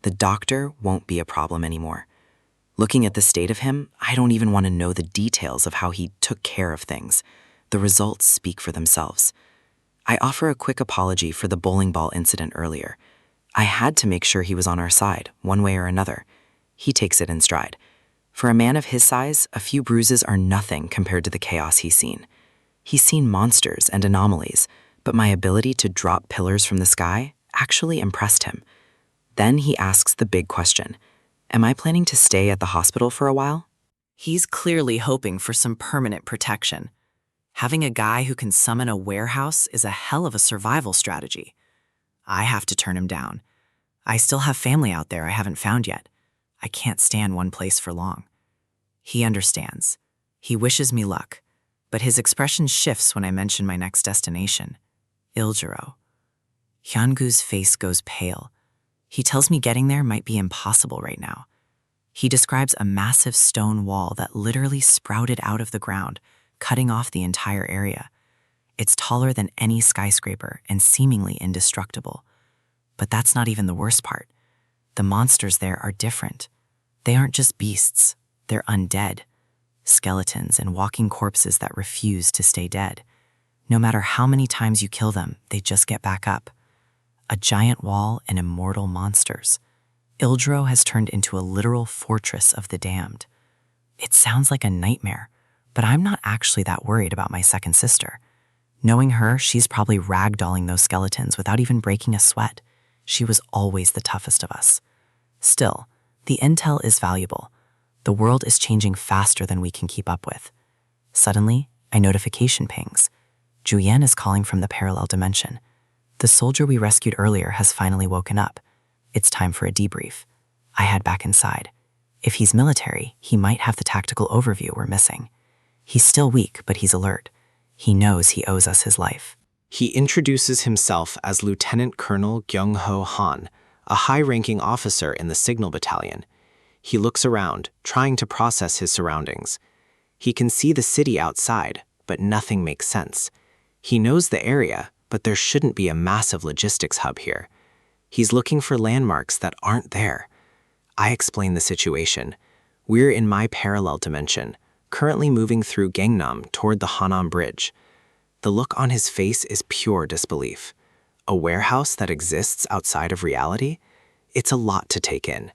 The doctor won't be a problem anymore. Looking at the state of him, I don't even want to know the details of how he took care of things. The results speak for themselves. I offer a quick apology for the bowling ball incident earlier. I had to make sure he was on our side, one way or another. He takes it in stride. For a man of his size, a few bruises are nothing compared to the chaos he's seen. He's seen monsters and anomalies, but my ability to drop pillars from the sky actually impressed him. Then he asks the big question. Am I planning to stay at the hospital for a while? He's clearly hoping for some permanent protection. Having a guy who can summon a warehouse is a hell of a survival strategy. I have to turn him down. I still have family out there I haven't found yet. I can't stay in one place for long. He understands. He wishes me luck, but his expression shifts when I mention my next destination, Iljiro. Hyungu's face goes pale. He tells me getting there might be impossible right now. He describes a massive stone wall that literally sprouted out of the ground, cutting off the entire area. It's taller than any skyscraper and seemingly indestructible. But that's not even the worst part. The monsters there are different. They aren't just beasts, they're undead. Skeletons and walking corpses that refuse to stay dead. No matter how many times you kill them, they just get back up. A giant wall and immortal monsters. Iljiro has turned into a literal fortress of the damned. It sounds like a nightmare, But I'm not actually that worried about my second sister. Knowing her, she's probably ragdolling those skeletons without even breaking a sweat. She was always the toughest of us. Still, the intel is valuable. The world is changing faster than we can keep up with. Suddenly, a notification pings. Julian is calling from the parallel dimension. The soldier we rescued earlier has finally woken up. It's time for a debrief. I head back inside. If he's military, he might have the tactical overview we're missing. He's still weak, but he's alert. He knows he owes us his life. He introduces himself as Lieutenant Colonel Kyung-ho Han, a high-ranking officer in the Signal Battalion. He looks around, trying to process his surroundings. He can see the city outside, but nothing makes sense. He knows the area, but there shouldn't be a massive logistics hub here. He's looking for landmarks that aren't there. I explain the situation. We're in my parallel dimension, currently moving through Gangnam toward the Hanam Bridge. The look on his face is pure disbelief. A warehouse that exists outside of reality? It's a lot to take in.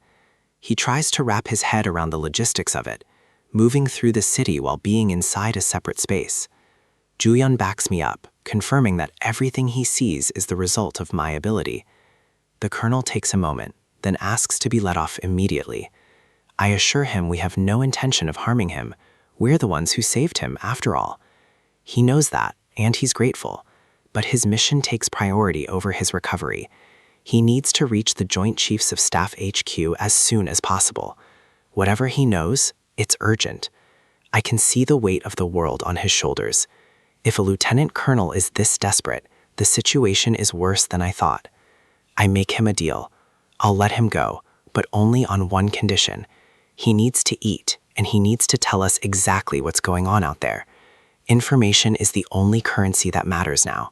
He tries to wrap his head around the logistics of it, moving through the city while being inside a separate space. Juyeon backs me up, confirming that everything he sees is the result of my ability. The colonel takes a moment, then asks to be let off immediately. I assure him we have no intention of harming him. We're the ones who saved him, after all. He knows that, and he's grateful, but his mission takes priority over his recovery. He needs to reach the Joint Chiefs of Staff HQ as soon as possible. Whatever he knows, it's urgent. I can see the weight of the world on his shoulders. If a lieutenant colonel is this desperate, the situation is worse than I thought. I make him a deal. I'll let him go, but only on one condition. He needs to eat, and he needs to tell us exactly what's going on out there. Information is the only currency that matters now.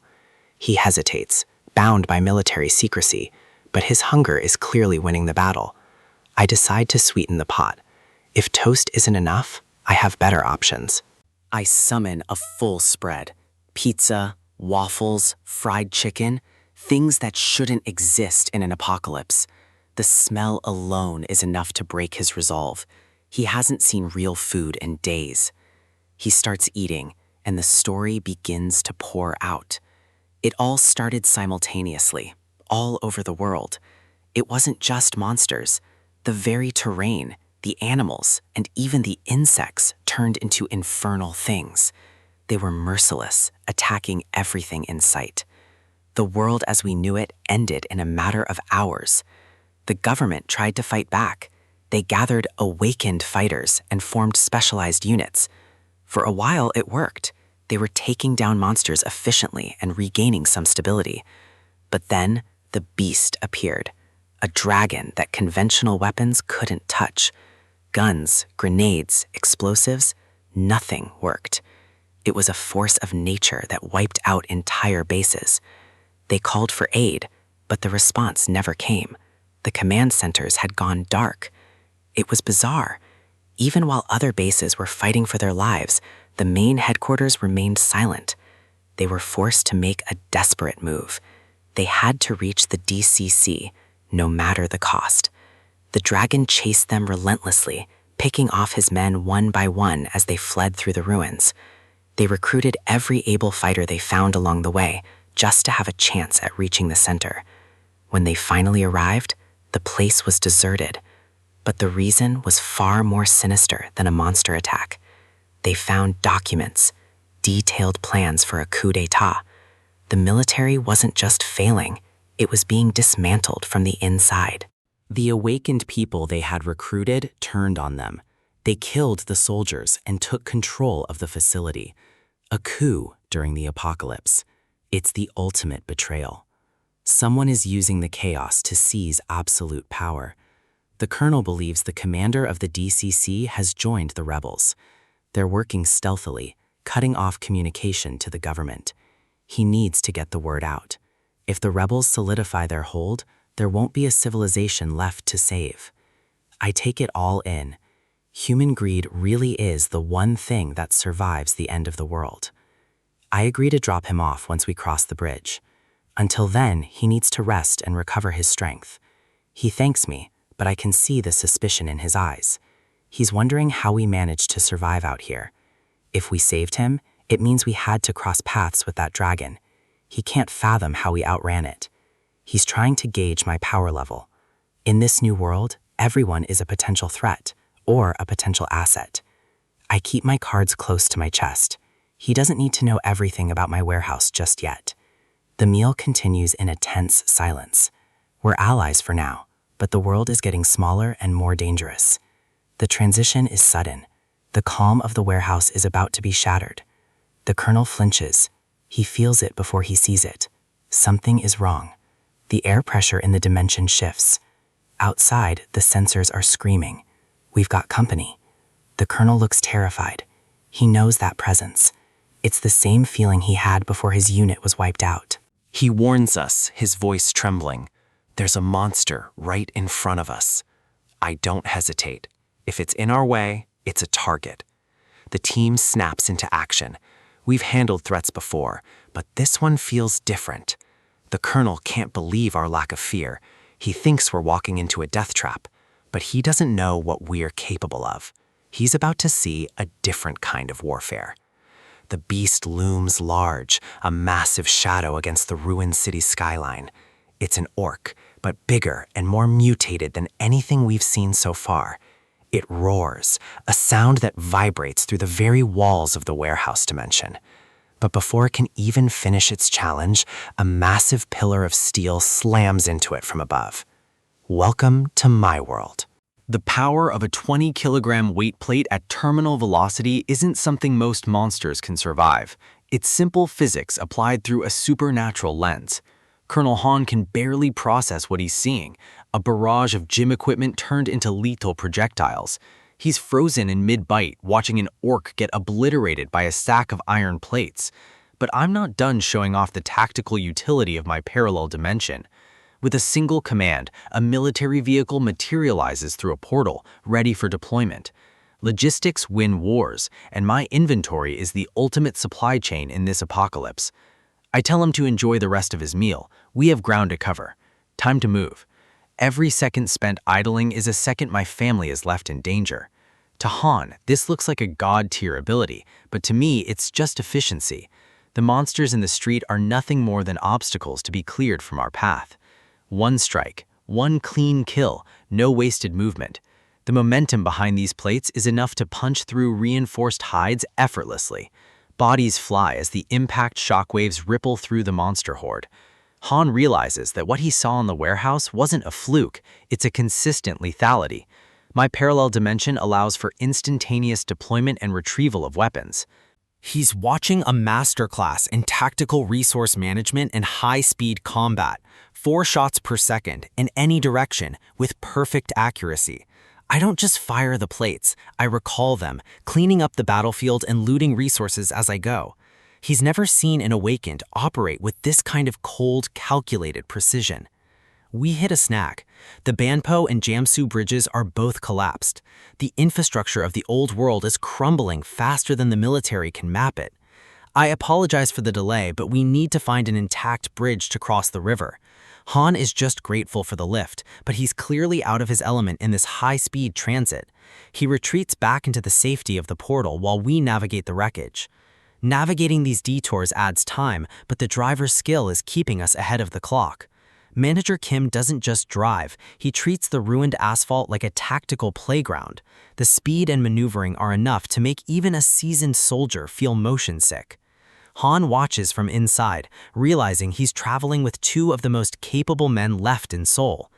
He hesitates, bound by military secrecy, but his hunger is clearly winning the battle. I decide to sweeten the pot. If toast isn't enough, I have better options. I summon a full spread. Pizza, waffles, fried chicken, things that shouldn't exist in an apocalypse. The smell alone is enough to break his resolve. He hasn't seen real food in days. He starts eating, and the story begins to pour out. It all started simultaneously, all over the world. It wasn't just monsters. The very terrain, the animals, and even the insects turned into infernal things. They were merciless, attacking everything in sight. The world as we knew it ended in a matter of hours. The government tried to fight back. They gathered awakened fighters and formed specialized units. For a while, it worked. They were taking down monsters efficiently and regaining some stability. But then, the beast appeared. A dragon that conventional weapons couldn't touch. Guns, grenades, explosives, nothing worked. It was a force of nature that wiped out entire bases. They called for aid, but the response never came. The command centers had gone dark. It was bizarre. Even while other bases were fighting for their lives, the main headquarters remained silent. They were forced to make a desperate move. They had to reach the DCC, no matter the cost. The dragon chased them relentlessly, picking off his men one by one as they fled through the ruins. They recruited every able fighter they found along the way, just to have a chance at reaching the center. When they finally arrived, the place was deserted. But the reason was far more sinister than a monster attack. They found documents, detailed plans for a coup d'etat. The military wasn't just failing, it was being dismantled from the inside. The awakened people they had recruited turned on them. They killed the soldiers and took control of the facility. A coup during the apocalypse. It's the ultimate betrayal. Someone is using the chaos to seize absolute power. The colonel believes the commander of the DCC has joined the rebels. They're working stealthily, cutting off communication to the government. He needs to get the word out. If the rebels solidify their hold, there won't be a civilization left to save. I take it all in. Human greed really is the one thing that survives the end of the world. I agree to drop him off once we cross the bridge. Until then, he needs to rest and recover his strength. He thanks me, but I can see the suspicion in his eyes. He's wondering how we managed to survive out here. If we saved him, it means we had to cross paths with that dragon. He can't fathom how we outran it. He's trying to gauge my power level. In this new world, everyone is a potential threat or a potential asset. I keep my cards close to my chest. He doesn't need to know everything about my warehouse just yet. The meal continues in a tense silence. We're allies for now, but the world is getting smaller and more dangerous. The transition is sudden. The calm of the warehouse is about to be shattered. The colonel flinches. He feels it before he sees it. Something is wrong. The air pressure in the dimension shifts. Outside, the sensors are screaming. We've got company. The colonel looks terrified. He knows that presence. It's the same feeling he had before his unit was wiped out. He warns us, his voice trembling. There's a monster right in front of us. I don't hesitate. If it's in our way, it's a target. The team snaps into action. We've handled threats before, but this one feels different. The colonel can't believe our lack of fear. He thinks we're walking into a death trap, but he doesn't know what we're capable of. He's about to see a different kind of warfare. The beast looms large, a massive shadow against the ruined city skyline. It's an orc, but bigger and more mutated than anything we've seen so far. It roars, a sound that vibrates through the very walls of the warehouse dimension. But before it can even finish its challenge, a massive pillar of steel slams into it from above. Welcome to my world. The power of a 20-kilogram weight plate at terminal velocity isn't something most monsters can survive. It's simple physics applied through a supernatural lens. Colonel Han can barely process what he's seeing, a barrage of gym equipment turned into lethal projectiles. He's frozen in mid-bite, watching an orc get obliterated by a stack of iron plates. But I'm not done showing off the tactical utility of my parallel dimension. With a single command, a military vehicle materializes through a portal, ready for deployment. Logistics win wars, and my inventory is the ultimate supply chain in this apocalypse. I tell him to enjoy the rest of his meal. We have ground to cover. Time to move. Every second spent idling is a second my family is left in danger. To Han, this looks like a god-tier ability, but to me, it's just efficiency. The monsters in the street are nothing more than obstacles to be cleared from our path. One strike, one clean kill, no wasted movement. The momentum behind these plates is enough to punch through reinforced hides effortlessly. Bodies fly as the impact shockwaves ripple through the monster horde. Han realizes that what he saw in the warehouse wasn't a fluke, it's a consistent lethality. My parallel dimension allows for instantaneous deployment and retrieval of weapons. He's watching a masterclass in tactical resource management and high-speed combat, 4 shots per second in any direction with perfect accuracy. I don't just fire the plates, I recall them, cleaning up the battlefield and looting resources as I go. He's never seen an Awakened operate with this kind of cold, calculated precision. We hit a snag. The Banpo and Jamsu bridges are both collapsed. The infrastructure of the old world is crumbling faster than the military can map it. I apologize for the delay, but we need to find an intact bridge to cross the river. Han is just grateful for the lift, but he's clearly out of his element in this high-speed transit. He retreats back into the safety of the portal while we navigate the wreckage. Navigating these detours adds time, but the driver's skill is keeping us ahead of the clock. Manager Kim doesn't just drive, he treats the ruined asphalt like a tactical playground. The speed and maneuvering are enough to make even a seasoned soldier feel motion sick. Han watches from inside, realizing he's traveling with 2 of the most capable men left in Seoul.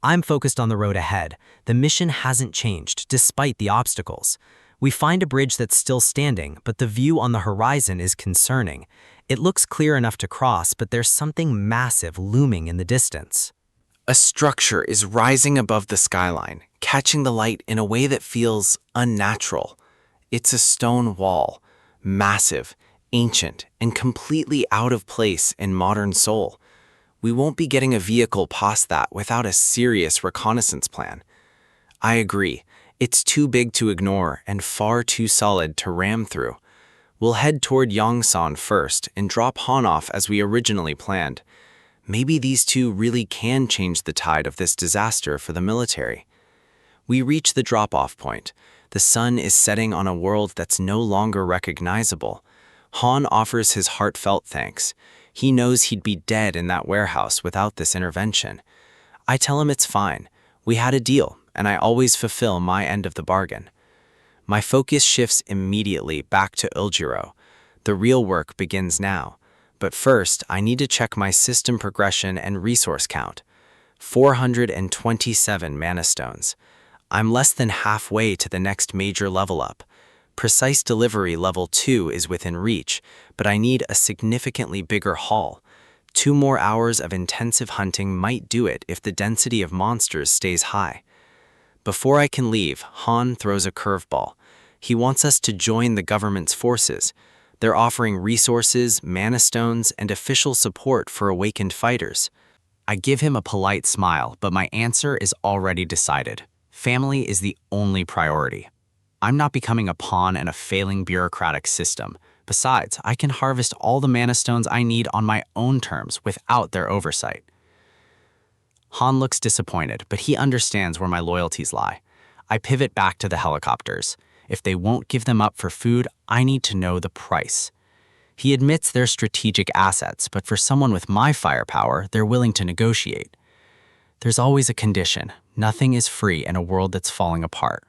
I'm focused on the road ahead. The mission hasn't changed, despite the obstacles. We find a bridge that's still standing, but the view on the horizon is concerning. It looks clear enough to cross, but there's something massive looming in the distance. A structure is rising above the skyline, catching the light in a way that feels unnatural. It's a stone wall, massive, ancient, and completely out of place in modern Seoul. We won't be getting a vehicle past that without a serious reconnaissance plan. I agree, it's too big to ignore and far too solid to ram through. We'll head toward Yongsan first and drop Han off as we originally planned. Maybe these 2 really can change the tide of this disaster for the military. We reach the drop-off point. The sun is setting on a world that's no longer recognizable. Han offers his heartfelt thanks. He knows he'd be dead in that warehouse without this intervention. I tell him it's fine. We had a deal, and I always fulfill my end of the bargain. My focus shifts immediately back to Uljiro. The real work begins now. But first, I need to check my system progression and resource count. 427 mana stones. I'm less than halfway to the next major level up. Precise delivery level 2 is within reach, but I need a significantly bigger haul. 2 more hours of intensive hunting might do it if the density of monsters stays high. Before I can leave, Han throws a curveball. He wants us to join the government's forces. They're offering resources, mana stones, and official support for awakened fighters. I give him a polite smile, but my answer is already decided. Family is the only priority. I'm not becoming a pawn in a failing bureaucratic system. Besides, I can harvest all the mana stones I need on my own terms without their oversight. Han looks disappointed, but he understands where my loyalties lie. I pivot back to the helicopters. If they won't give them up for food, I need to know the price. He admits they're strategic assets, but for someone with my firepower, they're willing to negotiate. There's always a condition. Nothing is free in a world that's falling apart.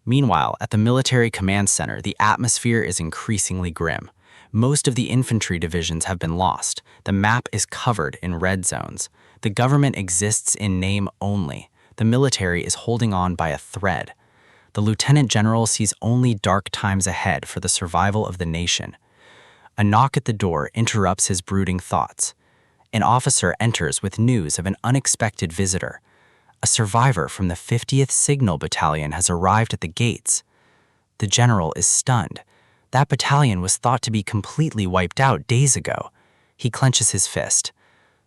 Meanwhile, at the military command center, the atmosphere is increasingly grim. Most of the infantry divisions have been lost. The map is covered in red zones. The government exists in name only. The military is holding on by a thread. The lieutenant general sees only dark times ahead for the survival of the nation. A knock at the door interrupts his brooding thoughts. An officer enters with news of an unexpected visitor. A survivor from the 50th Signal Battalion has arrived at the gates. The general is stunned. That battalion was thought to be completely wiped out days ago. He clenches his fist.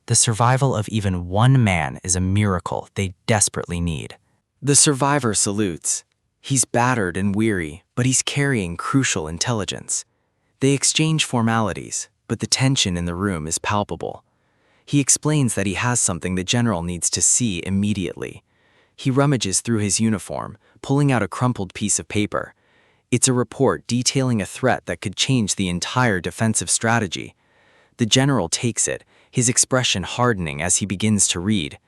The survival of even one man is a miracle they desperately need. The survivor salutes. He's battered and weary, but he's carrying crucial intelligence. They exchange formalities, but the tension in the room is palpable. He explains that he has something the general needs to see immediately. He rummages through his uniform, pulling out a crumpled piece of paper. It's a report detailing a threat that could change the entire defensive strategy. The general takes it, his expression hardening as he begins to read.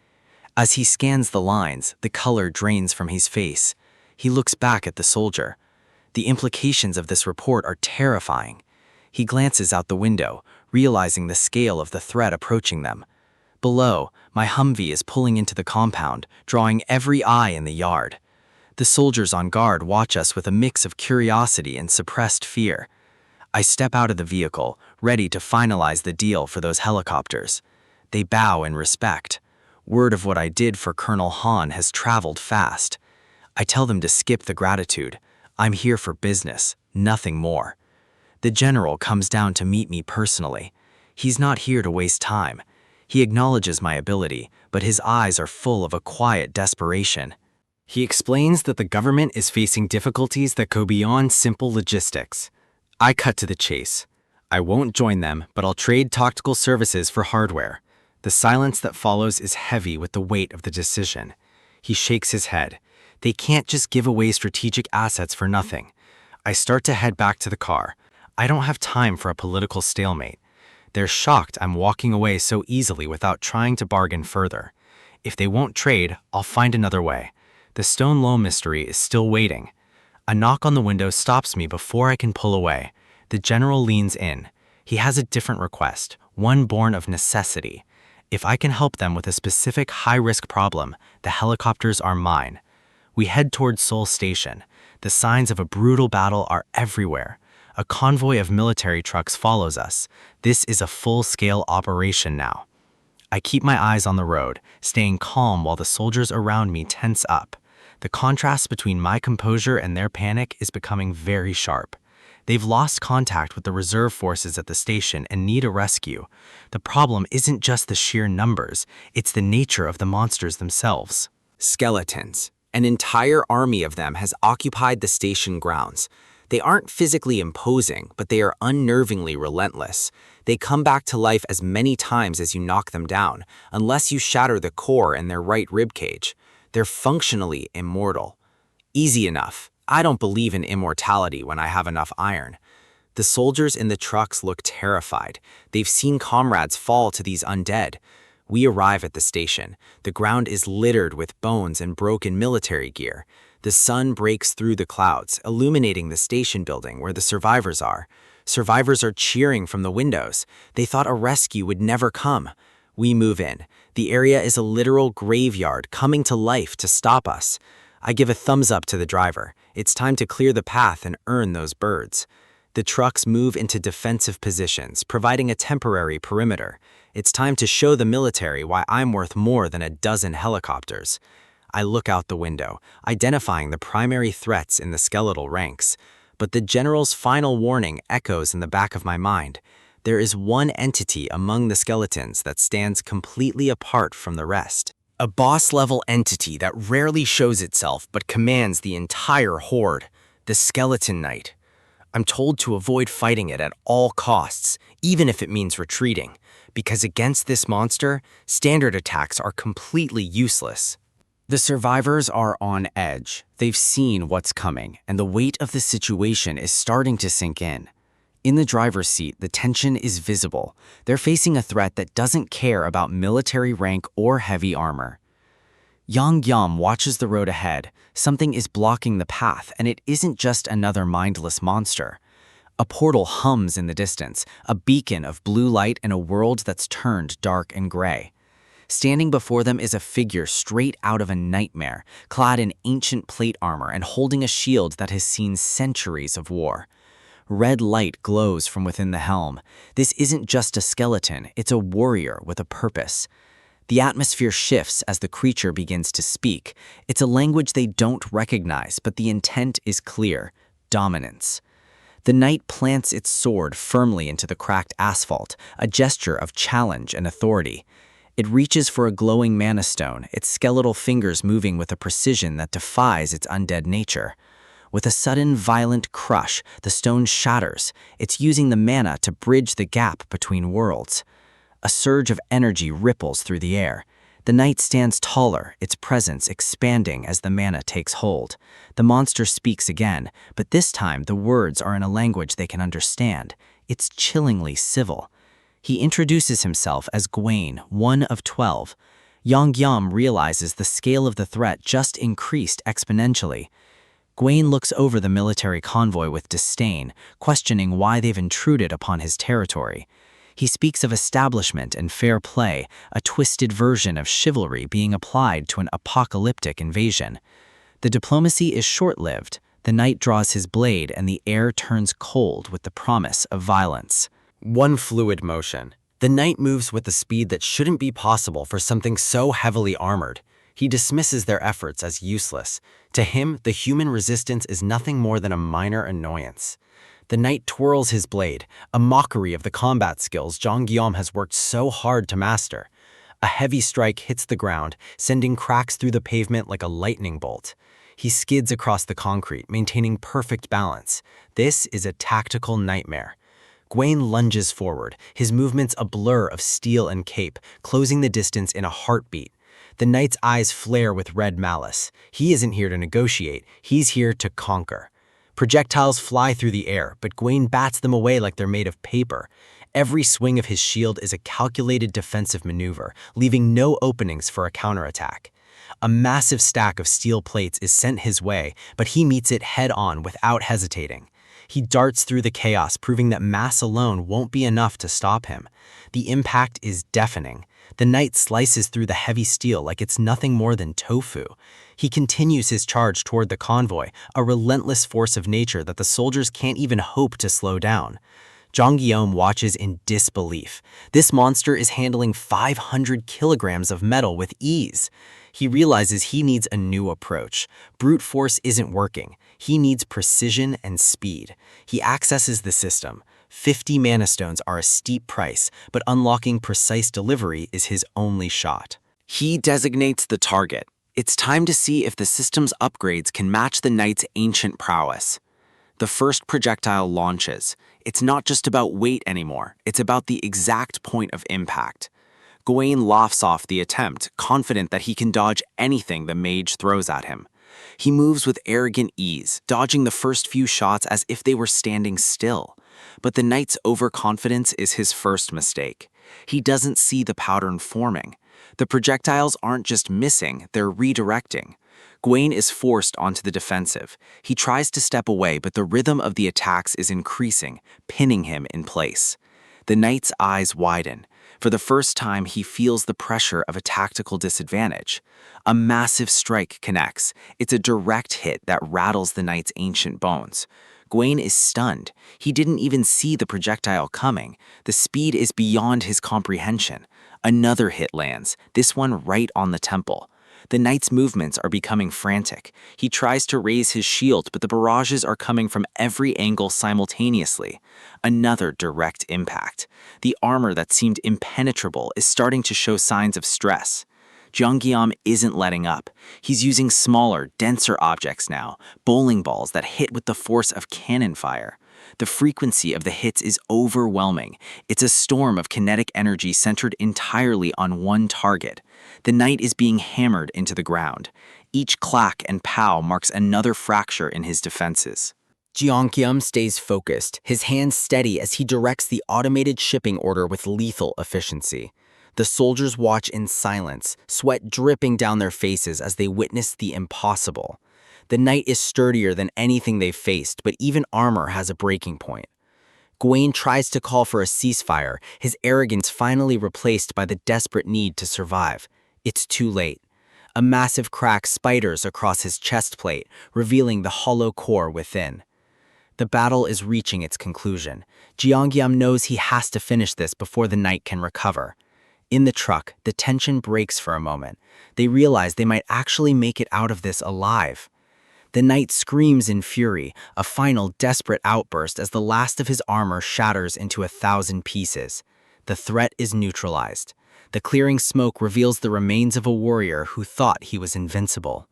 As he scans the lines, the color drains from his face. He looks back at the soldier. The implications of this report are terrifying. He glances out the window, realizing the scale of the threat approaching them. Below, my Humvee is pulling into the compound, drawing every eye in the yard. The soldiers on guard watch us with a mix of curiosity and suppressed fear. I step out of the vehicle, ready to finalize the deal for those helicopters. They bow in respect. Word of what I did for Colonel Han has traveled fast. I tell them to skip the gratitude. I'm here for business, nothing more. The general comes down to meet me personally. He's not here to waste time. He acknowledges my ability, but his eyes are full of a quiet desperation. He explains that the government is facing difficulties that go beyond simple logistics. I cut to the chase. I won't join them, but I'll trade tactical services for hardware. The silence that follows is heavy with the weight of the decision. He shakes his head. They can't just give away strategic assets for nothing. I start to head back to the car. I don't have time for a political stalemate. They're shocked I'm walking away so easily without trying to bargain further. If they won't trade, I'll find another way. The Stone Low mystery is still waiting. A knock on the window stops me before I can pull away. The general leans in. He has a different request, one born of necessity. If I can help them with a specific high-risk problem, the helicopters are mine. We head towards Seoul Station. The signs of a brutal battle are everywhere. A convoy of military trucks follows us. This is a full-scale operation now. I keep my eyes on the road, staying calm while the soldiers around me tense up. The contrast between my composure and their panic is becoming very sharp. They've lost contact with the reserve forces at the station and need a rescue. The problem isn't just the sheer numbers, it's the nature of the monsters themselves. Skeletons. An entire army of them has occupied the station grounds. They aren't physically imposing, but they are unnervingly relentless. They come back to life as many times as you knock them down, unless you shatter the core in their right ribcage. They're functionally immortal. Easy enough. I don't believe in immortality when I have enough iron. The soldiers in the trucks look terrified. They've seen comrades fall to these undead. We arrive at the station. The ground is littered with bones and broken military gear. The sun breaks through the clouds, illuminating the station building where the survivors are. Survivors are cheering from the windows. They thought a rescue would never come. We move in. The area is a literal graveyard coming to life to stop us. I give a thumbs up to the driver. It's time to clear the path and earn those birds. The trucks move into defensive positions, providing a temporary perimeter. It's time to show the military why I'm worth more than a dozen helicopters. I look out the window, identifying the primary threats in the skeletal ranks. But the general's final warning echoes in the back of my mind. There is one entity among the skeletons that stands completely apart from the rest. A boss-level entity that rarely shows itself but commands the entire horde, the Skeleton Knight. I'm told to avoid fighting it at all costs, even if it means retreating, because against this monster, standard attacks are completely useless. The survivors are on edge. They've seen what's coming, and the weight of the situation is starting to sink in. In the driver's seat, the tension is visible. They're facing a threat that doesn't care about military rank or heavy armor. Yang Yam watches the road ahead. Something is blocking the path, and it isn't just another mindless monster. A portal hums in the distance, a beacon of blue light in a world that's turned dark and gray. Standing before them is a figure straight out of a nightmare, clad in ancient plate armor and holding a shield that has seen centuries of war. Red light glows from within the helm. This isn't just a skeleton, it's a warrior with a purpose. The atmosphere shifts as the creature begins to speak. It's a language they don't recognize, but the intent is clear: dominance. The knight plants its sword firmly into the cracked asphalt, a gesture of challenge and authority. It reaches for a glowing mana stone, its skeletal fingers moving with a precision that defies its undead nature. With a sudden, violent crush, the stone shatters. It's using the mana to bridge the gap between worlds. A surge of energy ripples through the air. The knight stands taller, its presence expanding as the mana takes hold. The monster speaks again, but this time the words are in a language they can understand. It's chillingly civil. He introduces himself as Gwaine, one of 12. Yang Yam realizes the scale of the threat just increased exponentially. Gwaine looks over the military convoy with disdain, questioning why they've intruded upon his territory. He speaks of establishment and fair play, a twisted version of chivalry being applied to an apocalyptic invasion. The diplomacy is short-lived. The knight draws his blade and the air turns cold with the promise of violence. One fluid motion. The knight moves with a speed that shouldn't be possible for something so heavily armored. He dismisses their efforts as useless. To him, the human resistance is nothing more than a minor annoyance. The knight twirls his blade, a mockery of the combat skills Zhang Guillaume has worked so hard to master. A heavy strike hits the ground, sending cracks through the pavement like a lightning bolt. He skids across the concrete, maintaining perfect balance. This is a tactical nightmare. Gwaine lunges forward, his movements a blur of steel and cape, closing the distance in a heartbeat. The knight's eyes flare with red malice. He isn't here to negotiate, he's here to conquer. Projectiles fly through the air, but Gwaine bats them away like they're made of paper. Every swing of his shield is a calculated defensive maneuver, leaving no openings for a counterattack. A massive stack of steel plates is sent his way, but he meets it head-on without hesitating. He darts through the chaos, proving that mass alone won't be enough to stop him. The impact is deafening. The knight slices through the heavy steel like it's nothing more than tofu. He continues his charge toward the convoy, a relentless force of nature that the soldiers can't even hope to slow down. Zhang Guillaume watches in disbelief. This monster is handling 500 kilograms of metal with ease. He realizes he needs a new approach. Brute force isn't working. He needs precision and speed. He accesses the system. 50 mana stones are a steep price, but unlocking precise delivery is his only shot. He designates the target. It's time to see if the system's upgrades can match the knight's ancient prowess. The first projectile launches. It's not just about weight anymore, it's about the exact point of impact. Gwaine laughs off the attempt, confident that he can dodge anything the mage throws at him. He moves with arrogant ease, dodging the first few shots as if they were standing still. But the knight's overconfidence is his first mistake. He doesn't see the pattern forming. The projectiles aren't just missing, they're redirecting. Gawain is forced onto the defensive. He tries to step away, but the rhythm of the attacks is increasing, pinning him in place. The knight's eyes widen. For the first time, he feels the pressure of a tactical disadvantage. A massive strike connects. It's a direct hit that rattles the knight's ancient bones. Gawain is stunned. He didn't even see the projectile coming. The speed is beyond his comprehension. Another hit lands, this one right on the temple. The knight's movements are becoming frantic. He tries to raise his shield, but the barrages are coming from every angle simultaneously. Another direct impact. The armor that seemed impenetrable is starting to show signs of stress. Jeongeum isn't letting up. He's using smaller, denser objects now, bowling balls that hit with the force of cannon fire. The frequency of the hits is overwhelming. It's a storm of kinetic energy centered entirely on one target. The knight is being hammered into the ground. Each clack and pow marks another fracture in his defenses. Jeongeum stays focused, his hands steady as he directs the automated shipping order with lethal efficiency. The soldiers watch in silence, sweat dripping down their faces as they witness the impossible. The knight is sturdier than anything they've faced, but even armor has a breaking point. Gawain tries to call for a ceasefire, his arrogance finally replaced by the desperate need to survive. It's too late. A massive crack spiders across his chest plate, revealing the hollow core within. The battle is reaching its conclusion. Jeongeum knows he has to finish this before the knight can recover. In the truck, the tension breaks for a moment. They realize they might actually make it out of this alive. The knight screams in fury, a final desperate outburst as the last of his armor shatters into 1,000 pieces. The threat is neutralized. The clearing smoke reveals the remains of a warrior who thought he was invincible.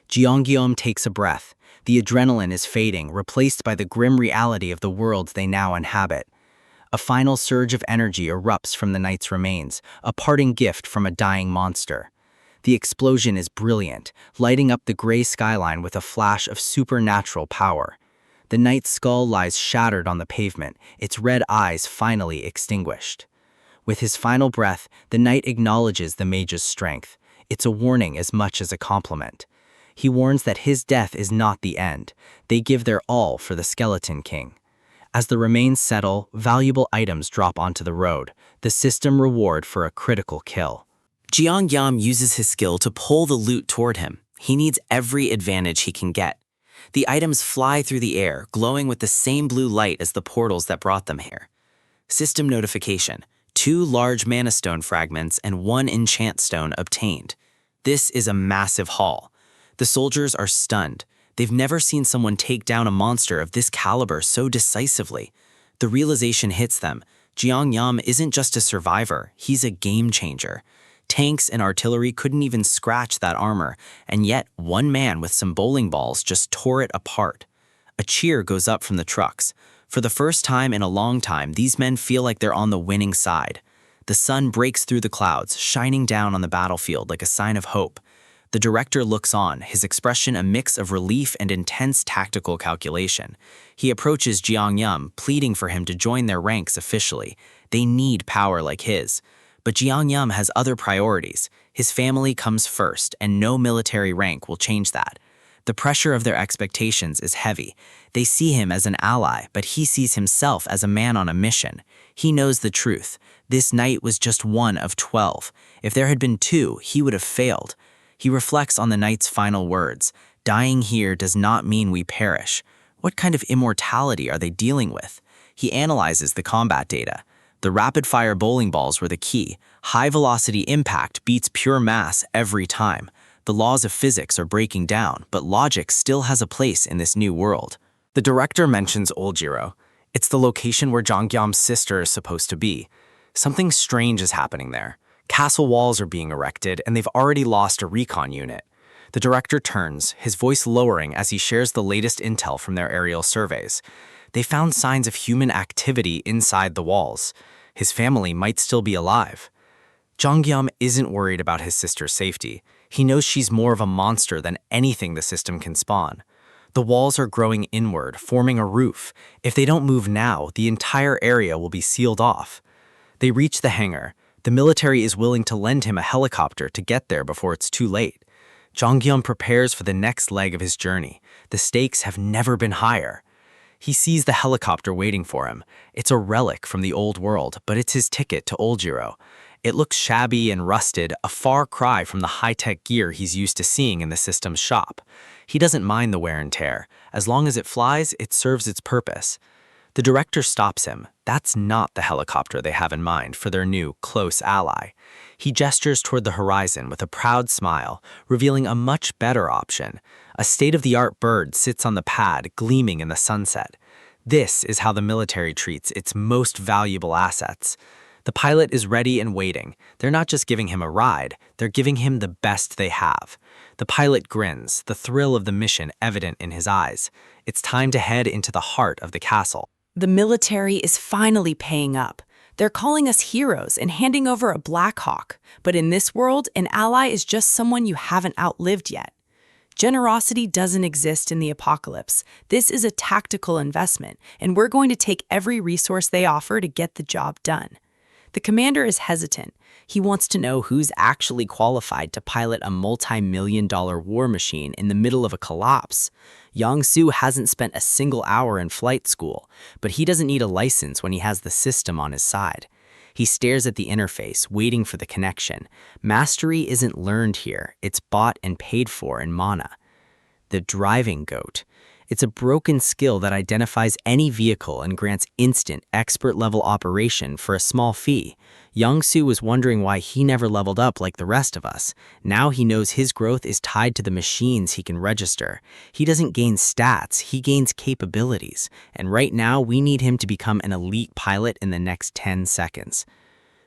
Jeongeum takes a breath. The adrenaline is fading, replaced by the grim reality of the world they now inhabit. A final surge of energy erupts from the knight's remains, a parting gift from a dying monster. The explosion is brilliant, lighting up the gray skyline with a flash of supernatural power. The knight's skull lies shattered on the pavement, its red eyes finally extinguished. With his final breath, the knight acknowledges the mage's strength. It's a warning as much as a compliment. He warns that his death is not the end. They give their all for the Skeleton King. As the remains settle, valuable items drop onto the road, the system reward for a critical kill. Jeongeum uses his skill to pull the loot toward him. He needs every advantage he can get. The items fly through the air, glowing with the same blue light as the portals that brought them here. System notification: 2 large mana stone fragments and 1 enchant stone obtained. This is a massive haul. The soldiers are stunned. They've never seen someone take down a monster of this caliber so decisively. The realization hits them. Jeongeum isn't just a survivor, he's a game changer. Tanks and artillery couldn't even scratch that armor, and yet one man with some bowling balls just tore it apart. A cheer goes up from the trucks. For the first time in a long time, these men feel like they're on the winning side. The sun breaks through the clouds, shining down on the battlefield like a sign of hope. The director looks on, his expression a mix of relief and intense tactical calculation. He approaches Jeongeum, pleading for him to join their ranks officially. They need power like his. But Jeongeum has other priorities. His family comes first, and no military rank will change that. The pressure of their expectations is heavy. They see him as an ally, but he sees himself as a man on a mission. He knows the truth. This knight was just one of 12. If there had been 2, he would have failed. He reflects on the knight's final words. Dying here does not mean we perish. What kind of immortality are they dealing with? He analyzes the combat data. The rapid-fire bowling balls were the key. High-velocity impact beats pure mass every time. The laws of physics are breaking down, but logic still has a place in this new world. The director mentions Oljiro. It's the location where Jeongeum's sister is supposed to be. Something strange is happening there. Castle walls are being erected, and they've already lost a recon unit. The director turns, his voice lowering as he shares the latest intel from their aerial surveys. They found signs of human activity inside the walls. His family might still be alive. Jeongeum isn't worried about his sister's safety. He knows she's more of a monster than anything the system can spawn. The walls are growing inward, forming a roof. If they don't move now, the entire area will be sealed off. They reach the hangar. The military is willing to lend him a helicopter to get there before it's too late. Jonghyun prepares for the next leg of his journey. The stakes have never been higher. He sees the helicopter waiting for him. It's a relic from the old world, but it's his ticket to Oljiro. It looks shabby and rusted, a far cry from the high-tech gear he's used to seeing in the system's shop. He doesn't mind the wear and tear. As long as it flies, it serves its purpose. The director stops him. That's not the helicopter they have in mind for their new close ally. He gestures toward the horizon with a proud smile, revealing a much better option. A state-of-the-art bird sits on the pad, gleaming in the sunset. This is how the military treats its most valuable assets. The pilot is ready and waiting. They're not just giving him a ride, they're giving him the best they have. The pilot grins, the thrill of the mission evident in his eyes. It's time to head into the heart of the castle. The military is finally paying up. They're calling us heroes and handing over a Black Hawk. But in this world, an ally is just someone you haven't outlived yet. Generosity doesn't exist in the apocalypse. This is a tactical investment, and we're going to take every resource they offer to get the job done. The commander is hesitant. He wants to know who's actually qualified to pilot a multi-million-dollar war machine in the middle of a collapse. Yang-soo hasn't spent a single hour in flight school, but he doesn't need a license when he has the system on his side. He stares at the interface, waiting for the connection. Mastery isn't learned here, it's bought and paid for in mana. The driving goat. It's a broken skill that identifies any vehicle and grants instant, expert-level operation for a small fee. Yang-soo was wondering why he never leveled up like the rest of us. Now he knows his growth is tied to the machines he can register. He doesn't gain stats, he gains capabilities. And right now, we need him to become an elite pilot in the next 10 seconds.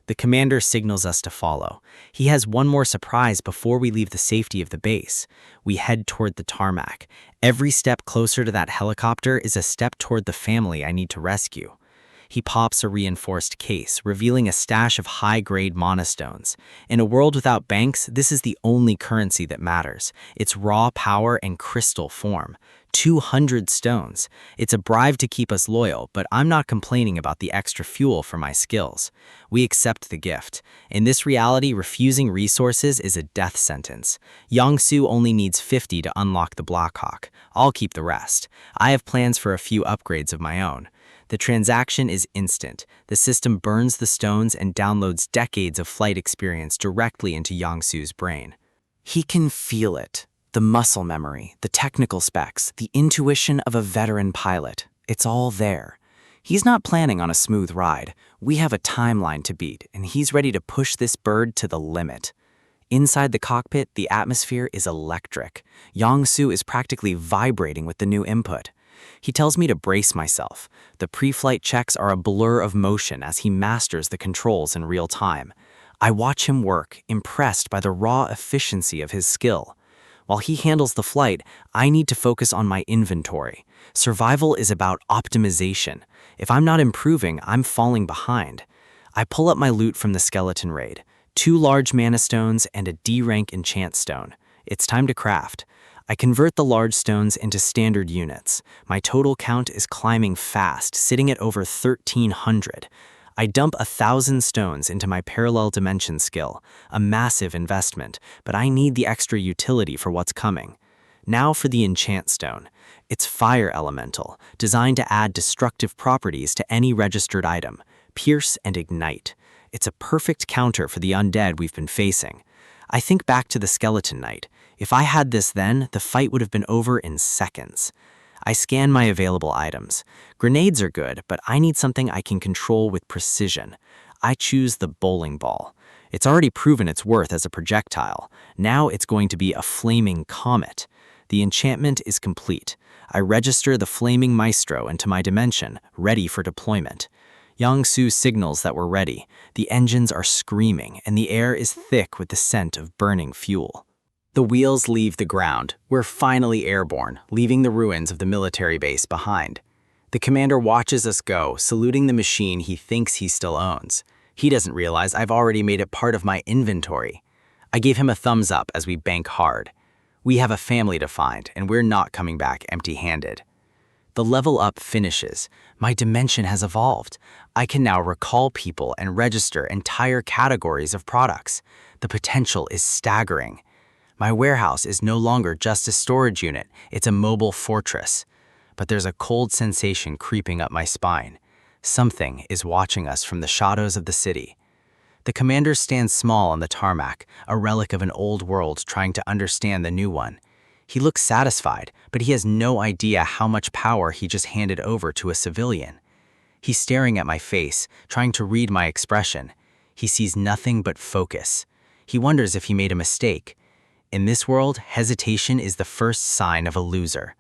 The commander signals us to follow. He has one more surprise before we leave the safety of the base. We head toward the tarmac. Every step closer to that helicopter is a step toward the family I need to rescue. He pops a reinforced case, revealing a stash of high-grade monostones. In a world without banks, this is the only currency that matters. It's raw power and crystal form. 200 stones. It's a bribe to keep us loyal, but I'm not complaining about the extra fuel for my skills. We accept the gift. In this reality, refusing resources is a death sentence. Yang-soo only needs 50 to unlock the Blackhawk. I'll keep the rest. I have plans for a few upgrades of my own. The transaction is instant. The system burns the stones and downloads decades of flight experience directly into Yang-soo's brain. He can feel it. The muscle memory, the technical specs, the intuition of a veteran pilot. It's all there. He's not planning on a smooth ride. We have a timeline to beat, and he's ready to push this bird to the limit. Inside the cockpit, the atmosphere is electric. Yang-soo is practically vibrating with the new input. He tells me to brace myself. The pre-flight checks are a blur of motion as he masters the controls in real time. I watch him work, impressed by the raw efficiency of his skill. While he handles the flight, I need to focus on my inventory. Survival is about optimization. If I'm not improving, I'm falling behind. I pull up my loot from the skeleton raid. 2 large mana stones and a D-rank enchant stone. It's time to craft. I convert the large stones into standard units. My total count is climbing fast, sitting at over 1,300. I dump 1,000 stones into my parallel dimension skill, a massive investment, but I need the extra utility for what's coming. Now for the enchant stone. It's fire elemental, designed to add destructive properties to any registered item, pierce and ignite. It's a perfect counter for the undead we've been facing. I think back to the skeleton knight. If I had this then, the fight would have been over in seconds. I scan my available items. Grenades are good, but I need something I can control with precision. I choose the bowling ball. It's already proven its worth as a projectile. Now it's going to be a flaming comet. The enchantment is complete. I register the flaming maestro into my dimension, ready for deployment. Yang-soo signals that we're ready. The engines are screaming, and the air is thick with the scent of burning fuel. The wheels leave the ground. We're finally airborne, leaving the ruins of the military base behind. The commander watches us go, saluting the machine he thinks he still owns. He doesn't realize I've already made it part of my inventory. I gave him a thumbs up as we bank hard. We have a family to find, and we're not coming back empty-handed. The level up finishes. My dimension has evolved. I can now recall people and register entire categories of products. The potential is staggering. My warehouse is no longer just a storage unit, it's a mobile fortress. But there's a cold sensation creeping up my spine. Something is watching us from the shadows of the city. The commander stands small on the tarmac, a relic of an old world trying to understand the new one. He looks satisfied, but he has no idea how much power he just handed over to a civilian. He's staring at my face, trying to read my expression. He sees nothing but focus. He wonders if he made a mistake. In this world, hesitation is the first sign of a loser.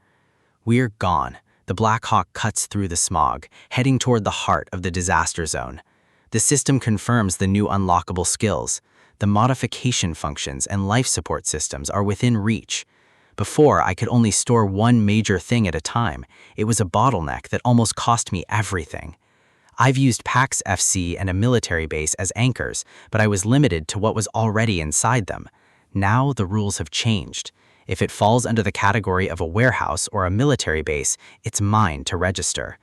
We're gone. The Black Hawk cuts through the smog, heading toward the heart of the disaster zone. The system confirms the new unlockable skills. The modification functions and life support systems are within reach. Before, I could only store one major thing at a time. It was a bottleneck that almost cost me everything. I've used PAX FC and a military base as anchors, but I was limited to what was already inside them. Now the rules have changed. If it falls under the category of a warehouse or a military base, it's mine to register.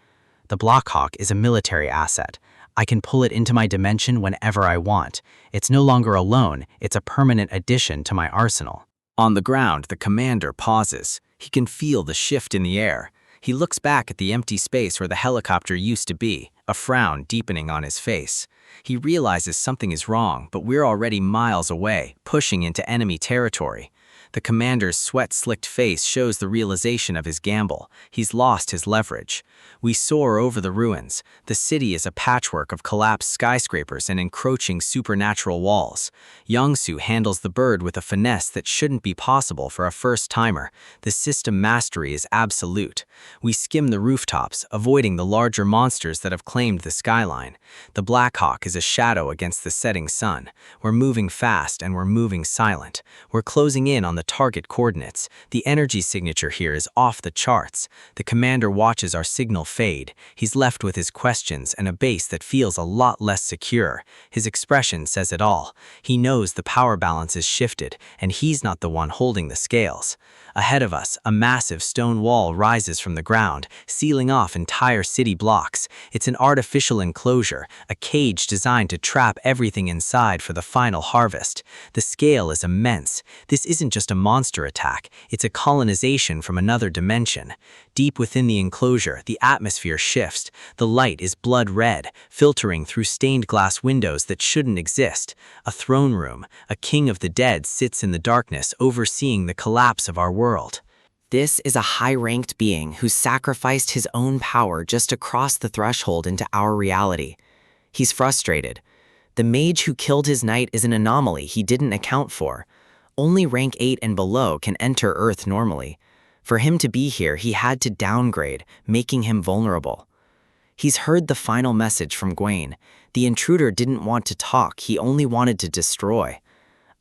The Blackhawk is a military asset. I can pull it into my dimension whenever I want. It's no longer a loan, it's a permanent addition to my arsenal. On the ground, the commander pauses. He can feel the shift in the air. He looks back at the empty space where the helicopter used to be, a frown deepening on his face. He realizes something is wrong, but we're already miles away, pushing into enemy territory. The commander's sweat-slicked face shows the realization of his gamble. He's lost his leverage. We soar over the ruins. The city is a patchwork of collapsed skyscrapers and encroaching supernatural walls. Youngsu handles the bird with a finesse that shouldn't be possible for a first-timer. The system mastery is absolute. We skim the rooftops, avoiding the larger monsters that have claimed the skyline. The Blackhawk is a shadow against the setting sun. We're moving fast and we're moving silent. We're closing in on the target coordinates. The energy signature here is off the charts. The commander watches our signal fade. He's left with his questions and a base that feels a lot less secure. His expression says it all. He knows the power balance is shifted, and he's not the one holding the scales. Ahead of us, a massive stone wall rises from the ground, sealing off entire city blocks. It's an artificial enclosure, a cage designed to trap everything inside for the final harvest. The scale is immense. This isn't just a monster attack, it's a colonization from another dimension. Deep within the enclosure, the atmosphere shifts. The light is blood red, filtering through stained glass windows that shouldn't exist. A throne room, a king of the dead sits in the darkness, overseeing the collapse of our world. This is a high-ranked being who sacrificed his own power just to cross the threshold into our reality. He's frustrated. The mage who killed his knight is an anomaly he didn't account for. Only rank 8 and below can enter Earth normally. For him to be here, he had to downgrade, making him vulnerable. He's heard the final message from Gwaine. The intruder didn't want to talk, he only wanted to destroy.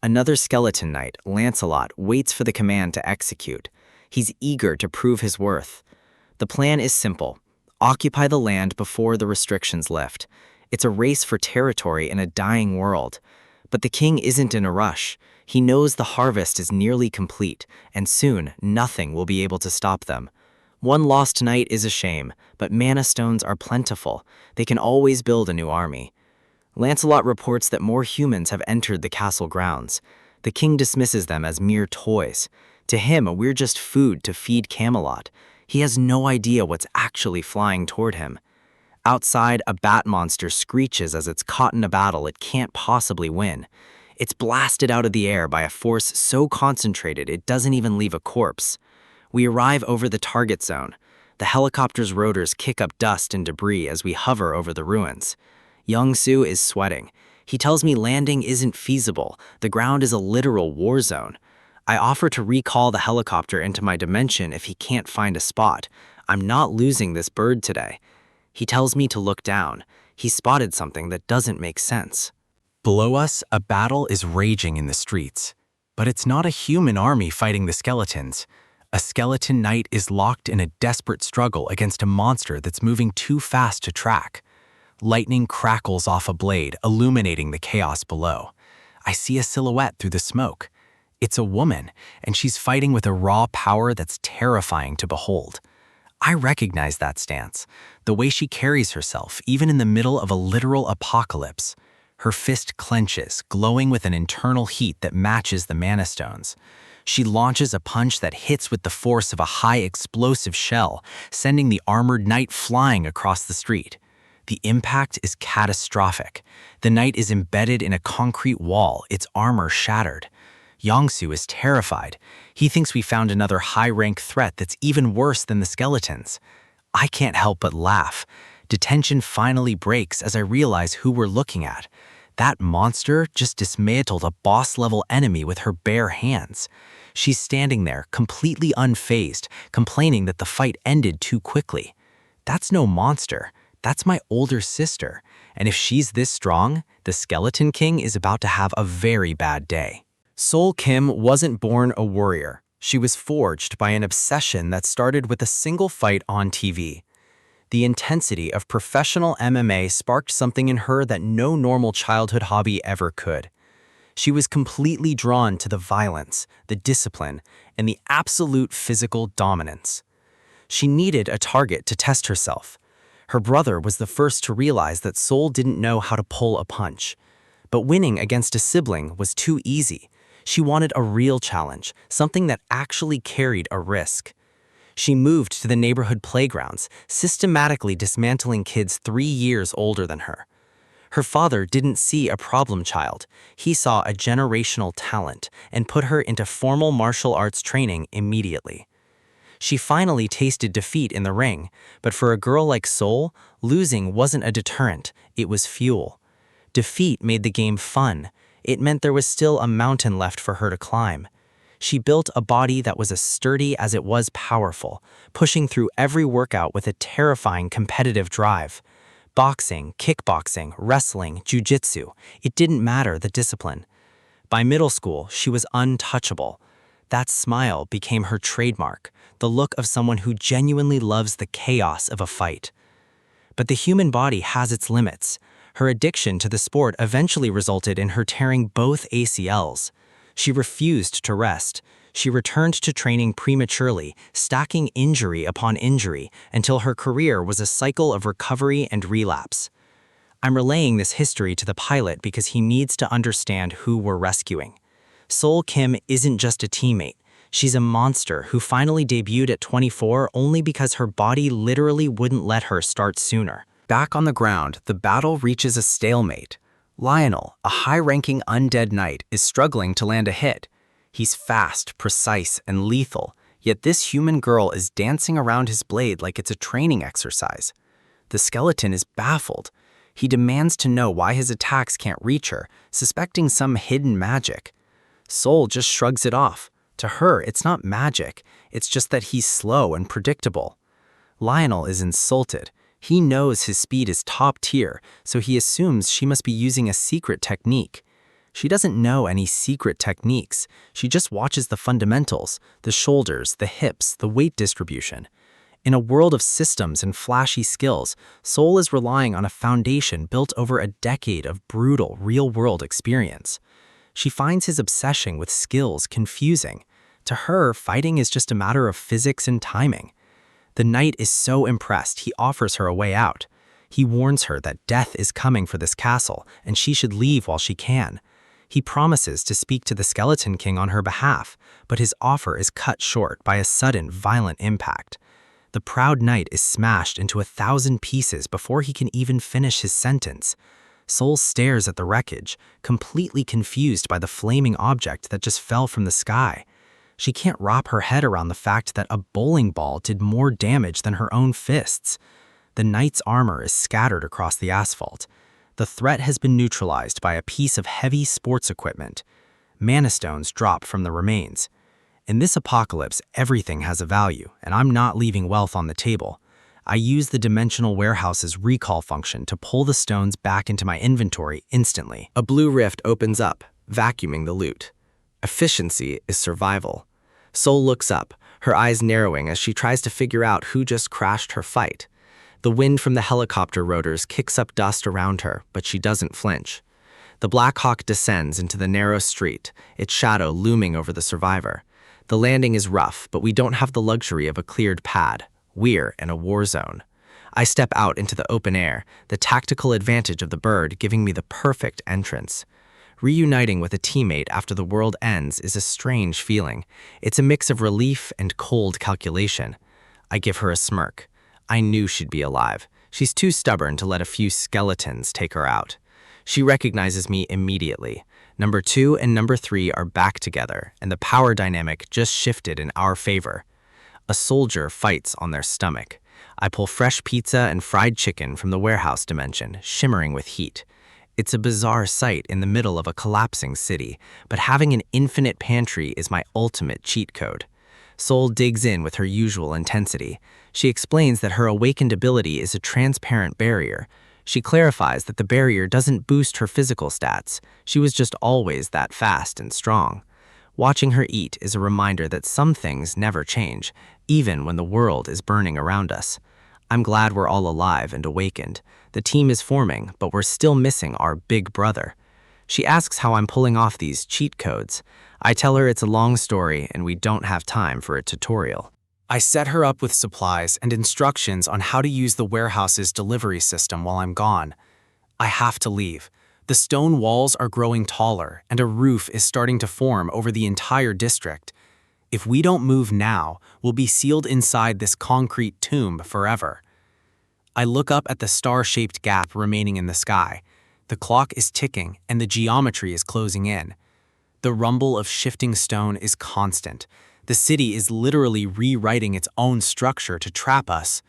Another skeleton knight, Lancelot, waits for the command to execute. He's eager to prove his worth. The plan is simple. Occupy the land before the restrictions lift. It's a race for territory in a dying world. But the king isn't in a rush. He knows the harvest is nearly complete, and soon nothing will be able to stop them. One lost knight is a shame, but mana stones are plentiful. They can always build a new army. Lancelot reports that more humans have entered the castle grounds. The king dismisses them as mere toys. To him, we're just food to feed Camelot. He has no idea what's actually flying toward him. Outside, a bat monster screeches as it's caught in a battle it can't possibly win. It's blasted out of the air by a force so concentrated it doesn't even leave a corpse. We arrive over the target zone. The helicopter's rotors kick up dust and debris as we hover over the ruins. Youngsu is sweating. He tells me landing isn't feasible. The ground is a literal war zone. I offer to recall the helicopter into my dimension if he can't find a spot. I'm not losing this bird today. He tells me to look down. He spotted something that doesn't make sense. Below us, a battle is raging in the streets. But it's not a human army fighting the skeletons. A skeleton knight is locked in a desperate struggle against a monster that's moving too fast to track. Lightning crackles off a blade, illuminating the chaos below. I see a silhouette through the smoke. It's a woman, and she's fighting with a raw power that's terrifying to behold. I recognize that stance, the way she carries herself, even in the middle of a literal apocalypse. Her fist clenches, glowing with an internal heat that matches the mana stones. She launches a punch that hits with the force of a high explosive shell, sending the armored knight flying across the street. The impact is catastrophic. The knight is embedded in a concrete wall, its armor shattered. Yongsu is terrified. He thinks we found another high-rank threat that's even worse than the skeletons. I can't help but laugh. Detention finally breaks as I realize who we're looking at. That monster just dismantled a boss-level enemy with her bare hands. She's standing there, completely unfazed, complaining that the fight ended too quickly. That's no monster. That's my older sister. And if she's this strong, the Skeleton King is about to have a very bad day. Seol Kim wasn't born a warrior. She was forged by an obsession that started with a single fight on TV. The intensity of professional MMA sparked something in her that no normal childhood hobby ever could. She was completely drawn to the violence, the discipline, and the absolute physical dominance. She needed a target to test herself. Her brother was the first to realize that Seol didn't know how to pull a punch. But winning against a sibling was too easy. She wanted a real challenge, something that actually carried a risk. She moved to the neighborhood playgrounds, systematically dismantling kids 3 years older than her. Her father didn't see a problem child. He saw a generational talent and put her into formal martial arts training immediately. She finally tasted defeat in the ring, but for a girl like Seol, losing wasn't a deterrent, it was fuel. Defeat made the game fun. It meant there was still a mountain left for her to climb. She built a body that was as sturdy as it was powerful, pushing through every workout with a terrifying competitive drive. Boxing, kickboxing, wrestling, jiu-jitsu, it didn't matter the discipline. By middle school, she was untouchable. That smile became her trademark, the look of someone who genuinely loves the chaos of a fight. But the human body has its limits. Her addiction to the sport eventually resulted in her tearing both ACLs. She refused to rest. She returned to training prematurely, stacking injury upon injury until her career was a cycle of recovery and relapse. I'm relaying this history to the pilot because he needs to understand who we're rescuing. Seol Kim isn't just a teammate. She's a monster who finally debuted at 24 only because her body literally wouldn't let her start sooner. Back on the ground, the battle reaches a stalemate. Lionel, a high-ranking undead knight, is struggling to land a hit. He's fast, precise, and lethal, yet this human girl is dancing around his blade like it's a training exercise. The skeleton is baffled. He demands to know why his attacks can't reach her, suspecting some hidden magic. Seol just shrugs it off. To her, it's not magic, it's just that he's slow and predictable. Lionel is insulted. He knows his speed is top tier, so he assumes she must be using a secret technique. She doesn't know any secret techniques. She just watches the fundamentals, the shoulders, the hips, the weight distribution. In a world of systems and flashy skills, Seol is relying on a foundation built over a decade of brutal, real-world experience. She finds his obsession with skills confusing. To her, fighting is just a matter of physics and timing. The knight is so impressed, he offers her a way out. He warns her that death is coming for this castle, and she should leave while she can. He promises to speak to the Skeleton King on her behalf, but his offer is cut short by a sudden, violent impact. The proud knight is smashed into 1,000 pieces before he can even finish his sentence. Seol stares at the wreckage, completely confused by the flaming object that just fell from the sky. She can't wrap her head around the fact that a bowling ball did more damage than her own fists. The knight's armor is scattered across the asphalt. The threat has been neutralized by a piece of heavy sports equipment. Mana stones drop from the remains. In this apocalypse, everything has a value, and I'm not leaving wealth on the table. I use the Dimensional Warehouse's recall function to pull the stones back into my inventory instantly. A blue rift opens up, vacuuming the loot. Efficiency is survival. Seol looks up, her eyes narrowing as she tries to figure out who just crashed her fight. The wind from the helicopter rotors kicks up dust around her, but she doesn't flinch. The Black Hawk descends into the narrow street, its shadow looming over the survivor. The landing is rough, but we don't have the luxury of a cleared pad. We're in a war zone. I step out into the open air, the tactical advantage of the bird giving me the perfect entrance. Reuniting with a teammate after the world ends is a strange feeling. It's a mix of relief and cold calculation. I give her a smirk. I knew she'd be alive. She's too stubborn to let a few skeletons take her out. She recognizes me immediately. Number 2 and number 3 are back together, and the power dynamic just shifted in our favor. A soldier fights on their stomach. I pull fresh pizza and fried chicken from the warehouse dimension, shimmering with heat. It's a bizarre sight in the middle of a collapsing city, but having an infinite pantry is my ultimate cheat code. Sol digs in with her usual intensity. She explains that her awakened ability is a transparent barrier. She clarifies that the barrier doesn't boost her physical stats. She was just always that fast and strong. Watching her eat is a reminder that some things never change, even when the world is burning around us. I'm glad we're all alive and awakened. The team is forming, but we're still missing our big brother. She asks how I'm pulling off these cheat codes. I tell her it's a long story and we don't have time for a tutorial. I set her up with supplies and instructions on how to use the warehouse's delivery system while I'm gone. I have to leave. The stone walls are growing taller and a roof is starting to form over the entire district. If we don't move now, we'll be sealed inside this concrete tomb forever. I look up at the star-shaped gap remaining in the sky. The clock is ticking and the geometry is closing in. The rumble of shifting stone is constant. The city is literally rewriting its own structure to trap us.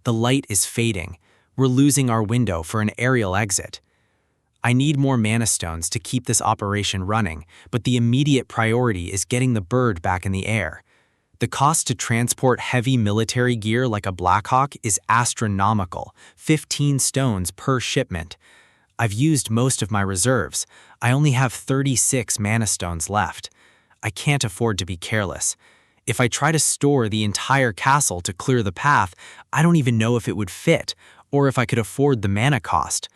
The light is fading. We're losing our window for an aerial exit. I need more mana stones to keep this operation running, but the immediate priority is getting the bird back in the air. The cost to transport heavy military gear like a Blackhawk is astronomical, 15 stones per shipment. I've used most of my reserves. I only have 36 mana stones left. I can't afford to be careless. If I try to store the entire castle to clear the path, I don't even know if it would fit, or if I could afford the mana cost.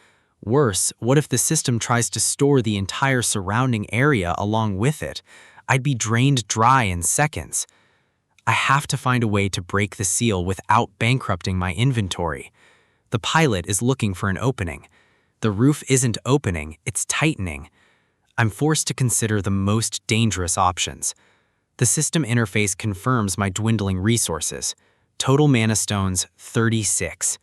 Worse, what if the system tries to store the entire surrounding area along with it? I'd be drained dry in seconds. I have to find a way to break the seal without bankrupting my inventory. The pilot is looking for an opening. The roof isn't opening, it's tightening. I'm forced to consider the most dangerous options. The system interface confirms my dwindling resources. Total mana stones, 36.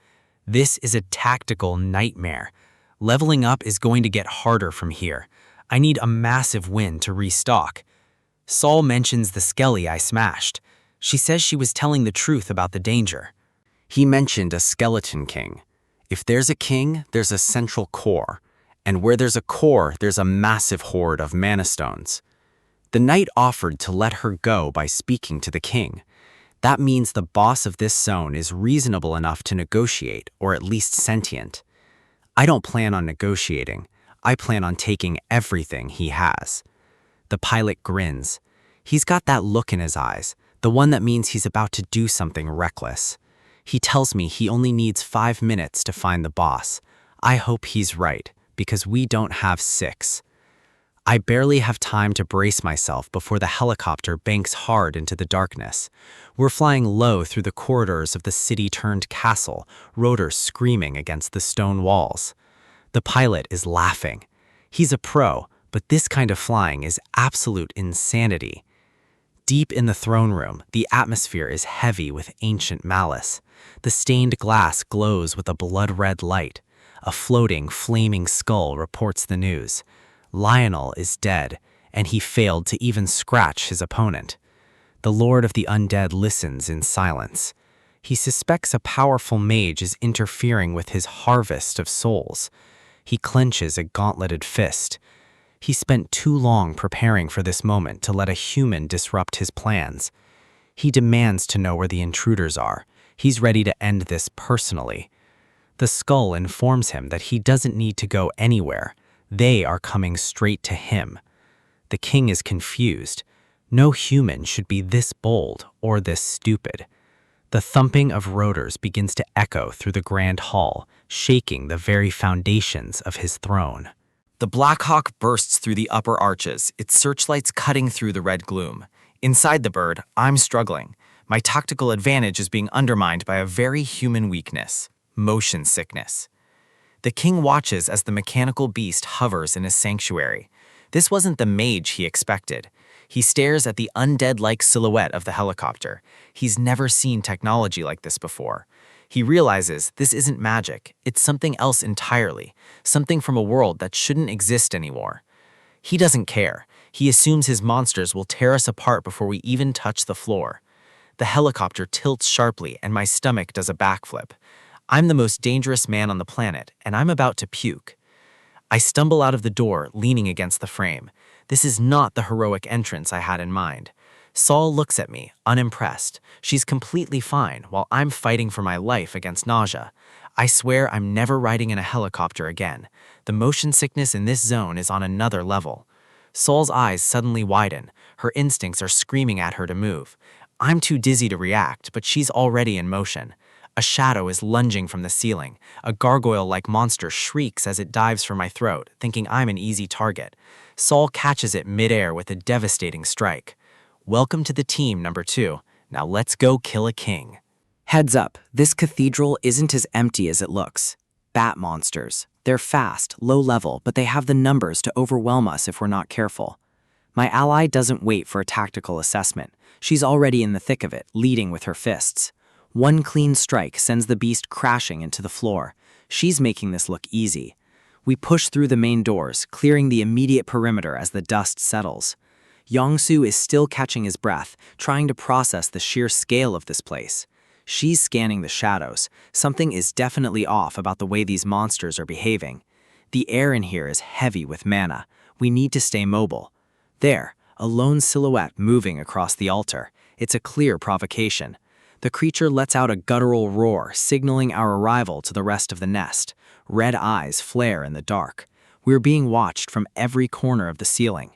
This is a tactical nightmare. Leveling up is going to get harder from here. I need a massive win to restock. Sol mentions the skelly I smashed. She says she was telling the truth about the danger. He mentioned a skeleton king. If there's a king, there's a central core. And where there's a core, there's a massive hoard of mana stones. The knight offered to let her go by speaking to the king. That means the boss of this zone is reasonable enough to negotiate, or at least sentient. I don't plan on negotiating. I plan on taking everything he has. The pilot grins. He's got that look in his eyes, the one that means he's about to do something reckless. He tells me he only needs 5 minutes to find the boss. I hope he's right, because we don't have 6. I barely have time to brace myself before the helicopter banks hard into the darkness. We're flying low through the corridors of the city-turned castle, rotors screaming against the stone walls. The pilot is laughing. He's a pro, but this kind of flying is absolute insanity. Deep in the throne room, the atmosphere is heavy with ancient malice. The stained glass glows with a blood-red light. A floating, flaming skull reports the news. Lionel is dead, and he failed to even scratch his opponent. The Lord of the Undead listens in silence. He suspects a powerful mage is interfering with his harvest of souls. He clenches a gauntleted fist. He spent too long preparing for this moment to let a human disrupt his plans. He demands to know where the intruders are. He's ready to end this personally. The skull informs him that he doesn't need to go anywhere. They are coming straight to him. The king is confused. No human should be this bold or this stupid. The thumping of rotors begins to echo through the grand hall, shaking the very foundations of his throne. The Black Hawk bursts through the upper arches, its searchlights cutting through the red gloom. Inside the bird, I'm struggling. My tactical advantage is being undermined by a very human weakness: motion sickness. The king watches as the mechanical beast hovers in his sanctuary. This wasn't the mage he expected. He stares at the undead-like silhouette of the helicopter. He's never seen technology like this before. He realizes this isn't magic, it's something else entirely, something from a world that shouldn't exist anymore. He doesn't care. He assumes his monsters will tear us apart before we even touch the floor. The helicopter tilts sharply and my stomach does a backflip. I'm the most dangerous man on the planet, and I'm about to puke. I stumble out of the door, leaning against the frame. This is not the heroic entrance I had in mind. Saul looks at me, unimpressed. She's completely fine, while I'm fighting for my life against nausea. I swear I'm never riding in a helicopter again. The motion sickness in this zone is on another level. Saul's eyes suddenly widen. Her instincts are screaming at her to move. I'm too dizzy to react, but she's already in motion. A shadow is lunging from the ceiling. A gargoyle-like monster shrieks as it dives for my throat, thinking I'm an easy target. Saul catches it midair with a devastating strike. Welcome to the team, number 2. Now let's go kill a king. Heads up, this cathedral isn't as empty as it looks. Bat monsters. They're fast, low level, but they have the numbers to overwhelm us if we're not careful. My ally doesn't wait for a tactical assessment. She's already in the thick of it, leading with her fists. One clean strike sends the beast crashing into the floor. She's making this look easy. We push through the main doors, clearing the immediate perimeter as the dust settles. Yongsu is still catching his breath, trying to process the sheer scale of this place. She's scanning the shadows. Something is definitely off about the way these monsters are behaving. The air in here is heavy with mana. We need to stay mobile. There, a lone silhouette moving across the altar. It's a clear provocation. The creature lets out a guttural roar, signaling our arrival to the rest of the nest. Red eyes flare in the dark. We're being watched from every corner of the ceiling.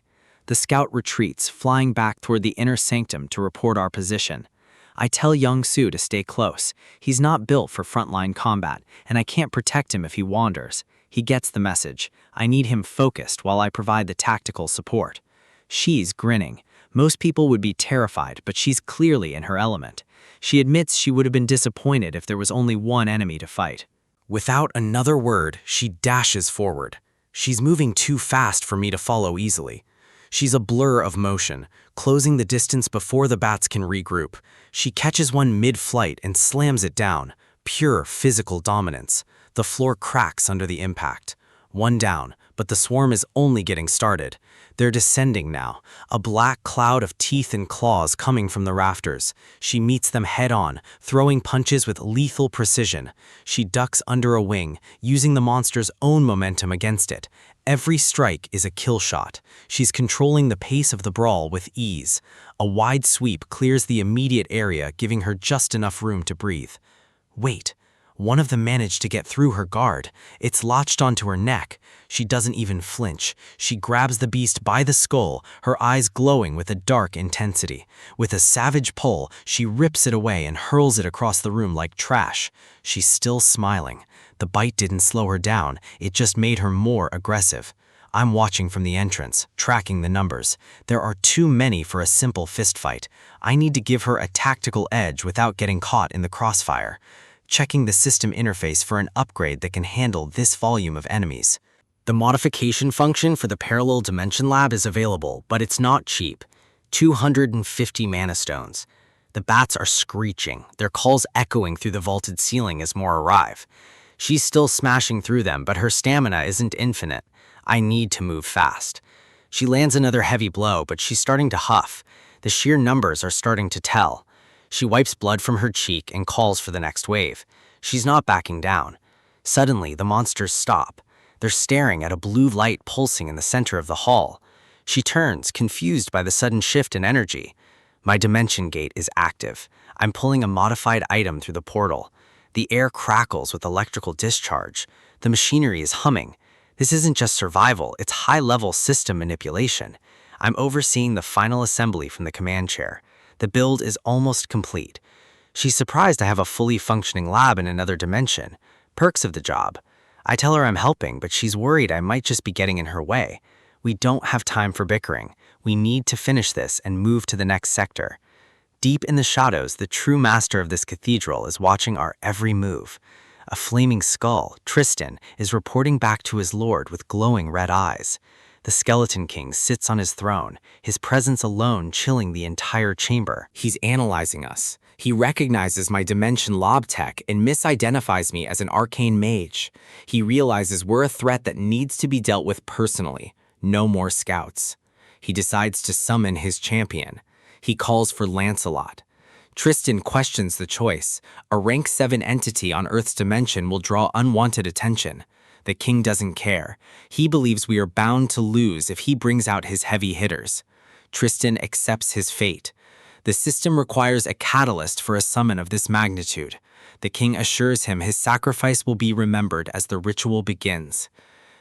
The scout retreats, flying back toward the inner sanctum to report our position. I tell Young-Soo to stay close. He's not built for frontline combat, and I can't protect him if he wanders. He gets the message. I need him focused while I provide the tactical support. She's grinning. Most people would be terrified, but she's clearly in her element. She admits she would have been disappointed if there was only one enemy to fight. Without another word, she dashes forward. She's moving too fast for me to follow easily. She's a blur of motion, closing the distance before the bats can regroup. She catches one mid-flight and slams it down. Pure physical dominance. The floor cracks under the impact. One down, but the swarm is only getting started. They're descending now, a black cloud of teeth and claws coming from the rafters. She meets them head-on, throwing punches with lethal precision. She ducks under a wing, using the monster's own momentum against it. Every strike is a kill shot. She's controlling the pace of the brawl with ease. A wide sweep clears the immediate area, giving her just enough room to breathe. Wait. One of them managed to get through her guard. It's latched onto her neck. She doesn't even flinch. She grabs the beast by the skull, her eyes glowing with a dark intensity. With a savage pull, she rips it away and hurls it across the room like trash. She's still smiling. The bite didn't slow her down, it just made her more aggressive. I'm watching from the entrance, tracking the numbers. There are too many for a simple fistfight. I need to give her a tactical edge without getting caught in the crossfire. Checking the system interface for an upgrade that can handle this volume of enemies. The modification function for the Parallel Dimension Lab is available, but it's not cheap. 250 mana stones. The bats are screeching, their calls echoing through the vaulted ceiling as more arrive. She's still smashing through them, but her stamina isn't infinite. I need to move fast. She lands another heavy blow, but she's starting to huff. The sheer numbers are starting to tell. She wipes blood from her cheek and calls for the next wave. She's not backing down. Suddenly, the monsters stop. They're staring at a blue light pulsing in the center of the hall. She turns, confused by the sudden shift in energy. My dimension gate is active. I'm pulling a modified item through the portal. The air crackles with electrical discharge. The machinery is humming. This isn't just survival, it's high-level system manipulation. I'm overseeing the final assembly from the command chair. The build is almost complete. She's surprised I have a fully functioning lab in another dimension. Perks of the job. I tell her I'm helping, but she's worried I might just be getting in her way. We don't have time for bickering. We need to finish this and move to the next sector. Deep in the shadows, the true master of this cathedral is watching our every move. A flaming skull, Tristan, is reporting back to his lord with glowing red eyes. The Skeleton King sits on his throne, his presence alone chilling the entire chamber. He's analyzing us. He recognizes my dimension lob tech and misidentifies me as an arcane mage. He realizes we're a threat that needs to be dealt with personally. No more scouts. He decides to summon his champion. He calls for Lancelot. Tristan questions the choice. A rank 7 entity on Earth's dimension will draw unwanted attention. The king doesn't care. He believes we are bound to lose if he brings out his heavy hitters. Tristan accepts his fate. The system requires a catalyst for a summon of this magnitude. The king assures him his sacrifice will be remembered as the ritual begins.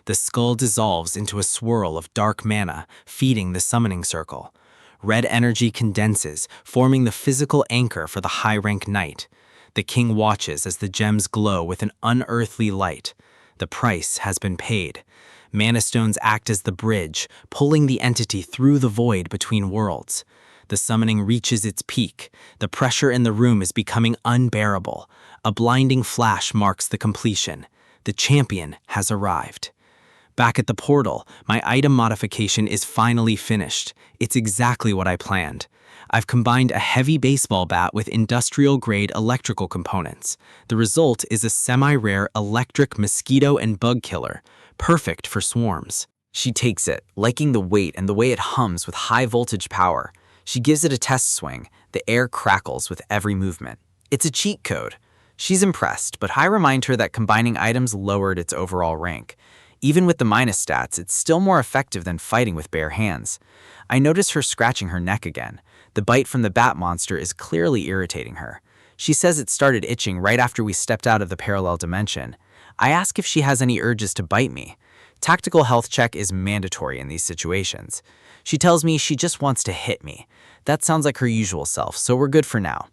The skull dissolves into a swirl of dark mana, feeding the summoning circle. Red energy condenses, forming the physical anchor for the high-rank knight. The king watches as the gems glow with an unearthly light. The price has been paid. Mana stones act as the bridge, pulling the entity through the void between worlds. The summoning reaches its peak. The pressure in the room is becoming unbearable. A blinding flash marks the completion. The champion has arrived. Back at the portal, my item modification is finally finished. It's exactly what I planned. I've combined a heavy baseball bat with industrial-grade electrical components. The result is a semi-rare electric mosquito and bug killer, perfect for swarms. She takes it, liking the weight and the way it hums with high-voltage power. She gives it a test swing. The air crackles with every movement. It's a cheat code. She's impressed, but I remind her that combining items lowered its overall rank. Even with the minus stats, it's still more effective than fighting with bare hands. I notice her scratching her neck again. The bite from the bat monster is clearly irritating her. She says it started itching right after we stepped out of the parallel dimension. I ask if she has any urges to bite me. Tactical health check is mandatory in these situations. She tells me she just wants to hit me. That sounds like her usual self, so we're good for now.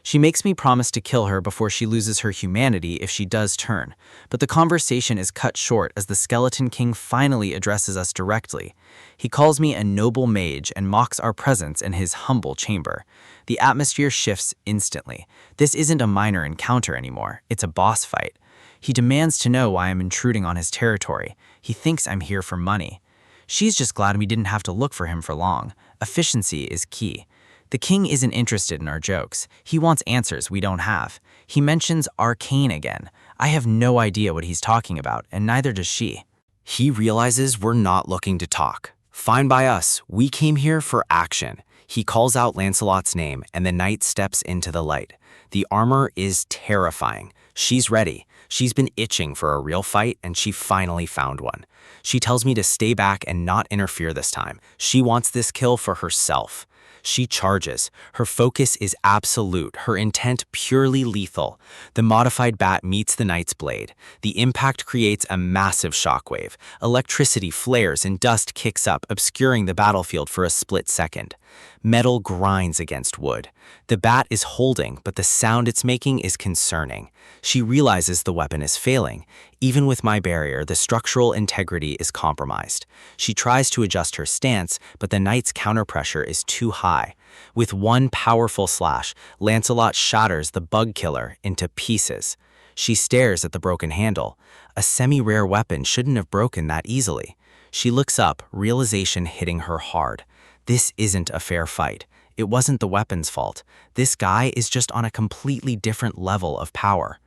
She makes me promise to kill her before she loses her humanity if she does turn, but the conversation is cut short as the Skeleton King finally addresses us directly. He calls me a noble mage and mocks our presence in his humble chamber. The atmosphere shifts instantly. This isn't a minor encounter anymore, it's a boss fight. He demands to know why I'm intruding on his territory. He thinks I'm here for money. She's just glad we didn't have to look for him for long. Efficiency is key. The king isn't interested in our jokes. He wants answers we don't have. He mentions arcane again. I have no idea what he's talking about, and neither does she. He realizes we're not looking to talk. Fine by us, we came here for action. He calls out Lancelot's name, and the knight steps into the light. The armor is terrifying. She's ready. She's been itching for a real fight, and she finally found one. She tells me to stay back and not interfere this time. She wants this kill for herself. She charges. Her focus is absolute, her intent purely lethal. The modified bat meets the knight's blade. The impact creates a massive shockwave. Electricity flares and dust kicks up, obscuring the battlefield for a split second. Metal grinds against wood. The bat is holding, but the sound it's making is concerning. She realizes the weapon is failing. Even with my barrier, the structural integrity is compromised. She tries to adjust her stance, but the knight's counterpressure is too high. With one powerful slash, Lancelot shatters the bug killer into pieces. She stares at the broken handle. A semi-rare weapon shouldn't have broken that easily. She looks up, realization hitting her hard. This isn't a fair fight. It wasn't the weapon's fault. This guy is just on a completely different level of power.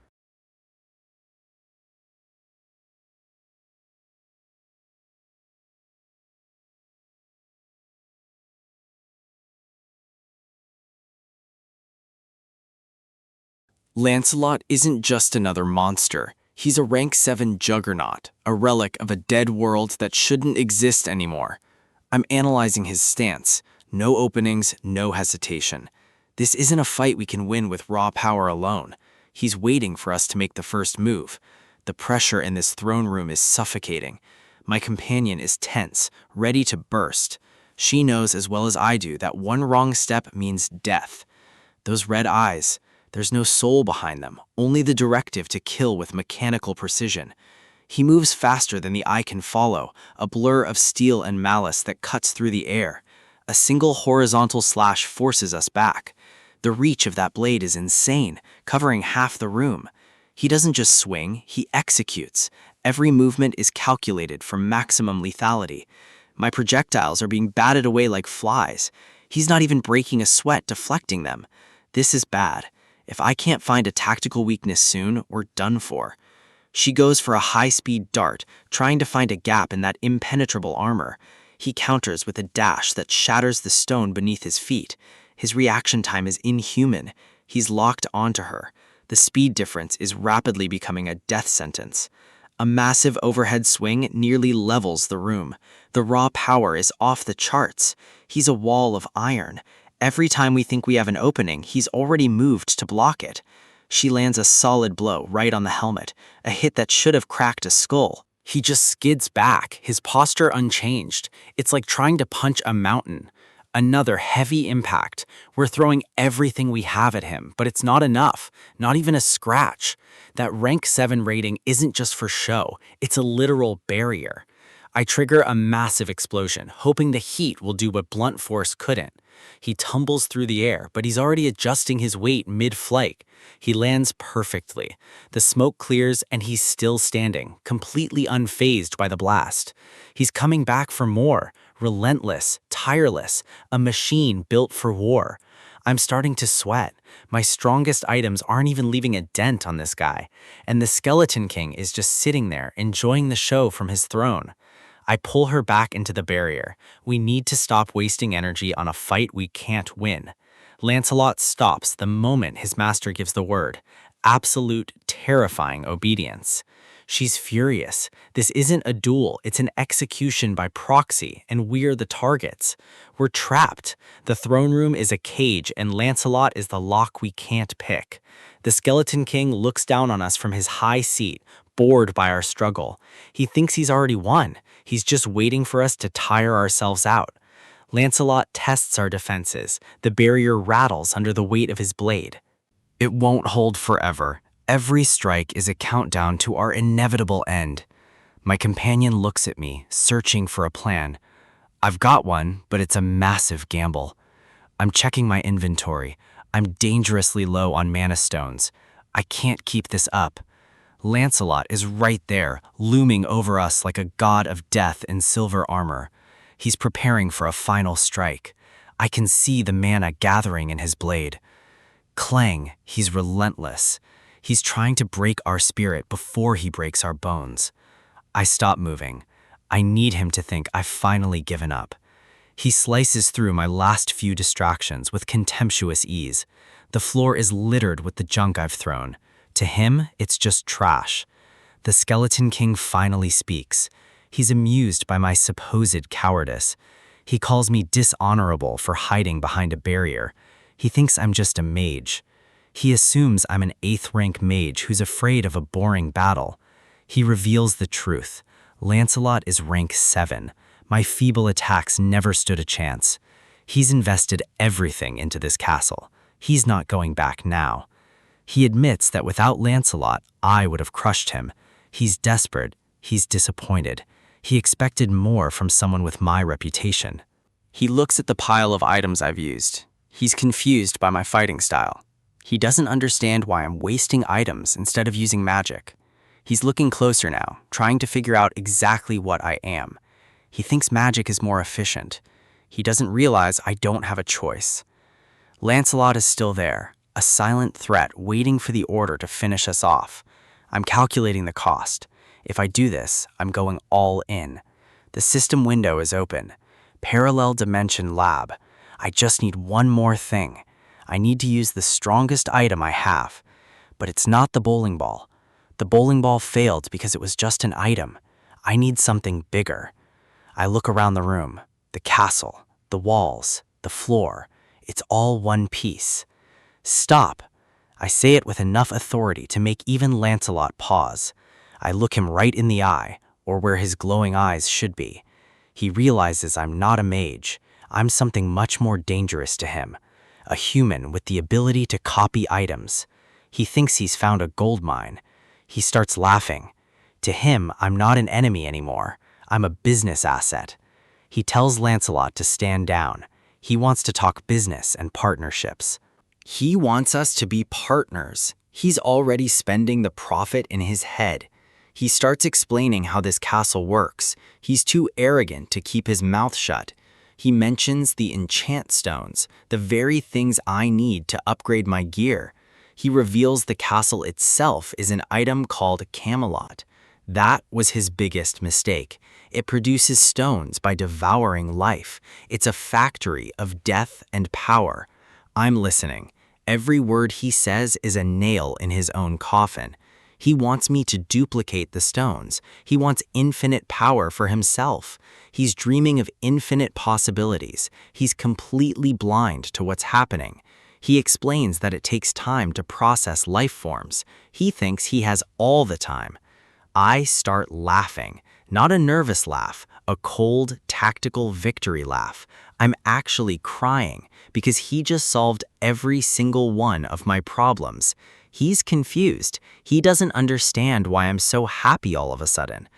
Lancelot isn't just another monster. He's a rank 7 juggernaut, a relic of a dead world that shouldn't exist anymore. I'm analyzing his stance. No openings, no hesitation. This isn't a fight we can win with raw power alone. He's waiting for us to make the first move. The pressure in this throne room is suffocating. My companion is tense, ready to burst. She knows as well as I do that one wrong step means death. Those red eyes, there's no soul behind them, only the directive to kill with mechanical precision. He moves faster than the eye can follow, a blur of steel and malice that cuts through the air. A single horizontal slash forces us back. The reach of that blade is insane, covering half the room. He doesn't just swing, he executes. Every movement is calculated for maximum lethality. My projectiles are being batted away like flies. He's not even breaking a sweat deflecting them. This is bad. If I can't find a tactical weakness soon, we're done for. She goes for a high-speed dart, trying to find a gap in that impenetrable armor. He counters with a dash that shatters the stone beneath his feet. His reaction time is inhuman. He's locked onto her. The speed difference is rapidly becoming a death sentence. A massive overhead swing nearly levels the room. The raw power is off the charts. He's a wall of iron. Every time we think we have an opening, he's already moved to block it. She lands a solid blow right on the helmet, a hit that should have cracked a skull. He just skids back, his posture unchanged. It's like trying to punch a mountain. Another heavy impact. We're throwing everything we have at him, but it's not enough, not even a scratch. That rank 7 rating isn't just for show, it's a literal barrier. I trigger a massive explosion, hoping the heat will do what blunt force couldn't. He tumbles through the air, but he's already adjusting his weight mid-flight. He lands perfectly. The smoke clears and he's still standing, completely unfazed by the blast. He's coming back for more, relentless, tireless, a machine built for war. I'm starting to sweat. My strongest items aren't even leaving a dent on this guy, and the Skeleton King is just sitting there, enjoying the show from his throne. I pull her back into the barrier. We need to stop wasting energy on a fight we can't win. Lancelot stops the moment his master gives the word. Absolute, terrifying obedience. She's furious. This isn't a duel, it's an execution by proxy, and we're the targets. We're trapped. The throne room is a cage, and Lancelot is the lock we can't pick. The Skeleton King looks down on us from his high seat, bored by our struggle. He thinks he's already won. He's just waiting for us to tire ourselves out. Lancelot tests our defenses. The barrier rattles under the weight of his blade. It won't hold forever. Every strike is a countdown to our inevitable end. My companion looks at me, searching for a plan. I've got one, but it's a massive gamble. I'm checking my inventory. I'm dangerously low on mana stones. I can't keep this up. Lancelot is right there, looming over us like a god of death in silver armor. He's preparing for a final strike. I can see the mana gathering in his blade. Clang, he's relentless. He's trying to break our spirit before he breaks our bones. I stop moving. I need him to think I've finally given up. He slices through my last few distractions with contemptuous ease. The floor is littered with the junk I've thrown. To him, it's just trash. The Skeleton King finally speaks. He's amused by my supposed cowardice. He calls me dishonorable for hiding behind a barrier. He thinks I'm just a mage. He assumes I'm an 8th rank mage who's afraid of a boring battle. He reveals the truth. Lancelot is rank 7. My feeble attacks never stood a chance. He's invested everything into this castle. He's not going back now. He admits that without Lancelot, I would have crushed him. He's desperate. He's disappointed. He expected more from someone with my reputation. He looks at the pile of items I've used. He's confused by my fighting style. He doesn't understand why I'm wasting items instead of using magic. He's looking closer now, trying to figure out exactly what I am. He thinks magic is more efficient. He doesn't realize I don't have a choice. Lancelot is still there, a silent threat waiting for the order to finish us off. I'm calculating the cost. If I do this, I'm going all in. The system window is open. Parallel Dimension Lab. I just need one more thing. I need to use the strongest item I have. But it's not the bowling ball. The bowling ball failed because it was just an item. I need something bigger. I look around the room. The castle, the walls, the floor. It's all one piece. Stop. I say it with enough authority to make even Lancelot pause. I look him right in the eye, or where his glowing eyes should be. He realizes I'm not a mage. I'm something much more dangerous to him. A human with the ability to copy items. He thinks he's found a gold mine. He starts laughing. To him, I'm not an enemy anymore. I'm a business asset. He tells Lancelot to stand down. He wants to talk business and partnerships. He wants us to be partners. He's already spending the profit in his head. He starts explaining how this castle works. He's too arrogant to keep his mouth shut. He mentions the enchant stones, the very things I need to upgrade my gear. He reveals the castle itself is an item called Camelot. That was his biggest mistake. It produces stones by devouring life. It's a factory of death and power. I'm listening. Every word he says is a nail in his own coffin. He wants me to duplicate the stones. He wants infinite power for himself. He's dreaming of infinite possibilities. He's completely blind to what's happening. He explains that it takes time to process life forms. He thinks he has all the time. I start laughing, not a nervous laugh, a cold, tactical victory laugh. I'm actually crying because he just solved every single one of my problems. He's confused. He doesn't understand why I'm so happy all of a sudden.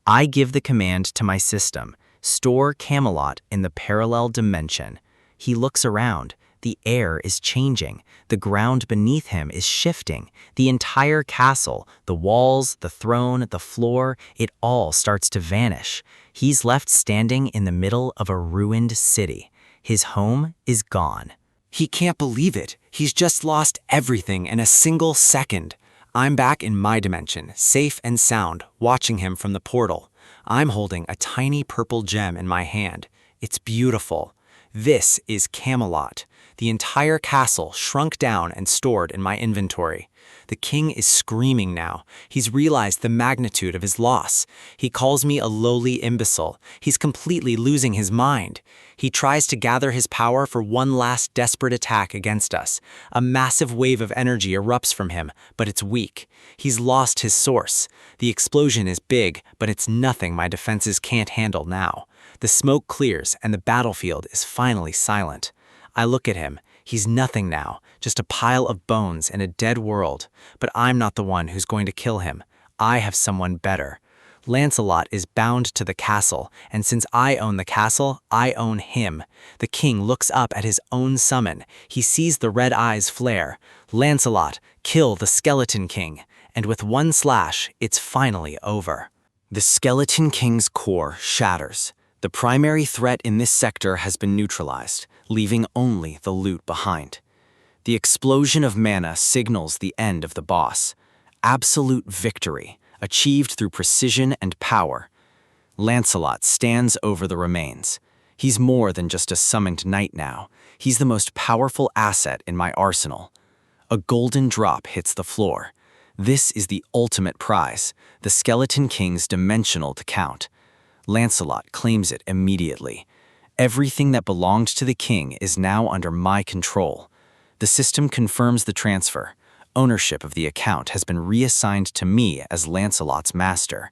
I give the command to my system, store Camelot in the parallel dimension. He looks around. The air is changing. The ground beneath him is shifting. The entire castle, the walls, the throne, the floor, it all starts to vanish. He's left standing in the middle of a ruined city. His home is gone. He can't believe it. He's just lost everything in a single second. I'm back in my dimension, safe and sound, watching him from the portal. I'm holding a tiny purple gem in my hand. It's beautiful. This is Camelot. The entire castle shrunk down and stored in my inventory. The king is screaming now. He's realized the magnitude of his loss. He calls me a lowly imbecile. He's completely losing his mind. He tries to gather his power for one last desperate attack against us. A massive wave of energy erupts from him, but it's weak. He's lost his source. The explosion is big, but it's nothing my defenses can't handle now. The smoke clears and the battlefield is finally silent. I look at him. He's nothing now, just a pile of bones in a dead world. But I'm not the one who's going to kill him. I have someone better. Lancelot is bound to the castle, and since I own the castle, I own him. The king looks up at his own summon. He sees the red eyes flare. Lancelot, kill the Skeleton King. And with one slash, it's finally over. The Skeleton King's core shatters. The primary threat in this sector has been neutralized, leaving only the loot behind. The explosion of mana signals the end of the boss. Absolute victory, achieved through precision and power. Lancelot stands over the remains. He's more than just a summoned knight now. He's the most powerful asset in my arsenal. A golden drop hits the floor. This is the ultimate prize, the Skeleton King's dimensional count. Lancelot claims it immediately. Everything that belonged to the king is now under my control. The system confirms the transfer. Ownership of the account has been reassigned to me as Lancelot's master.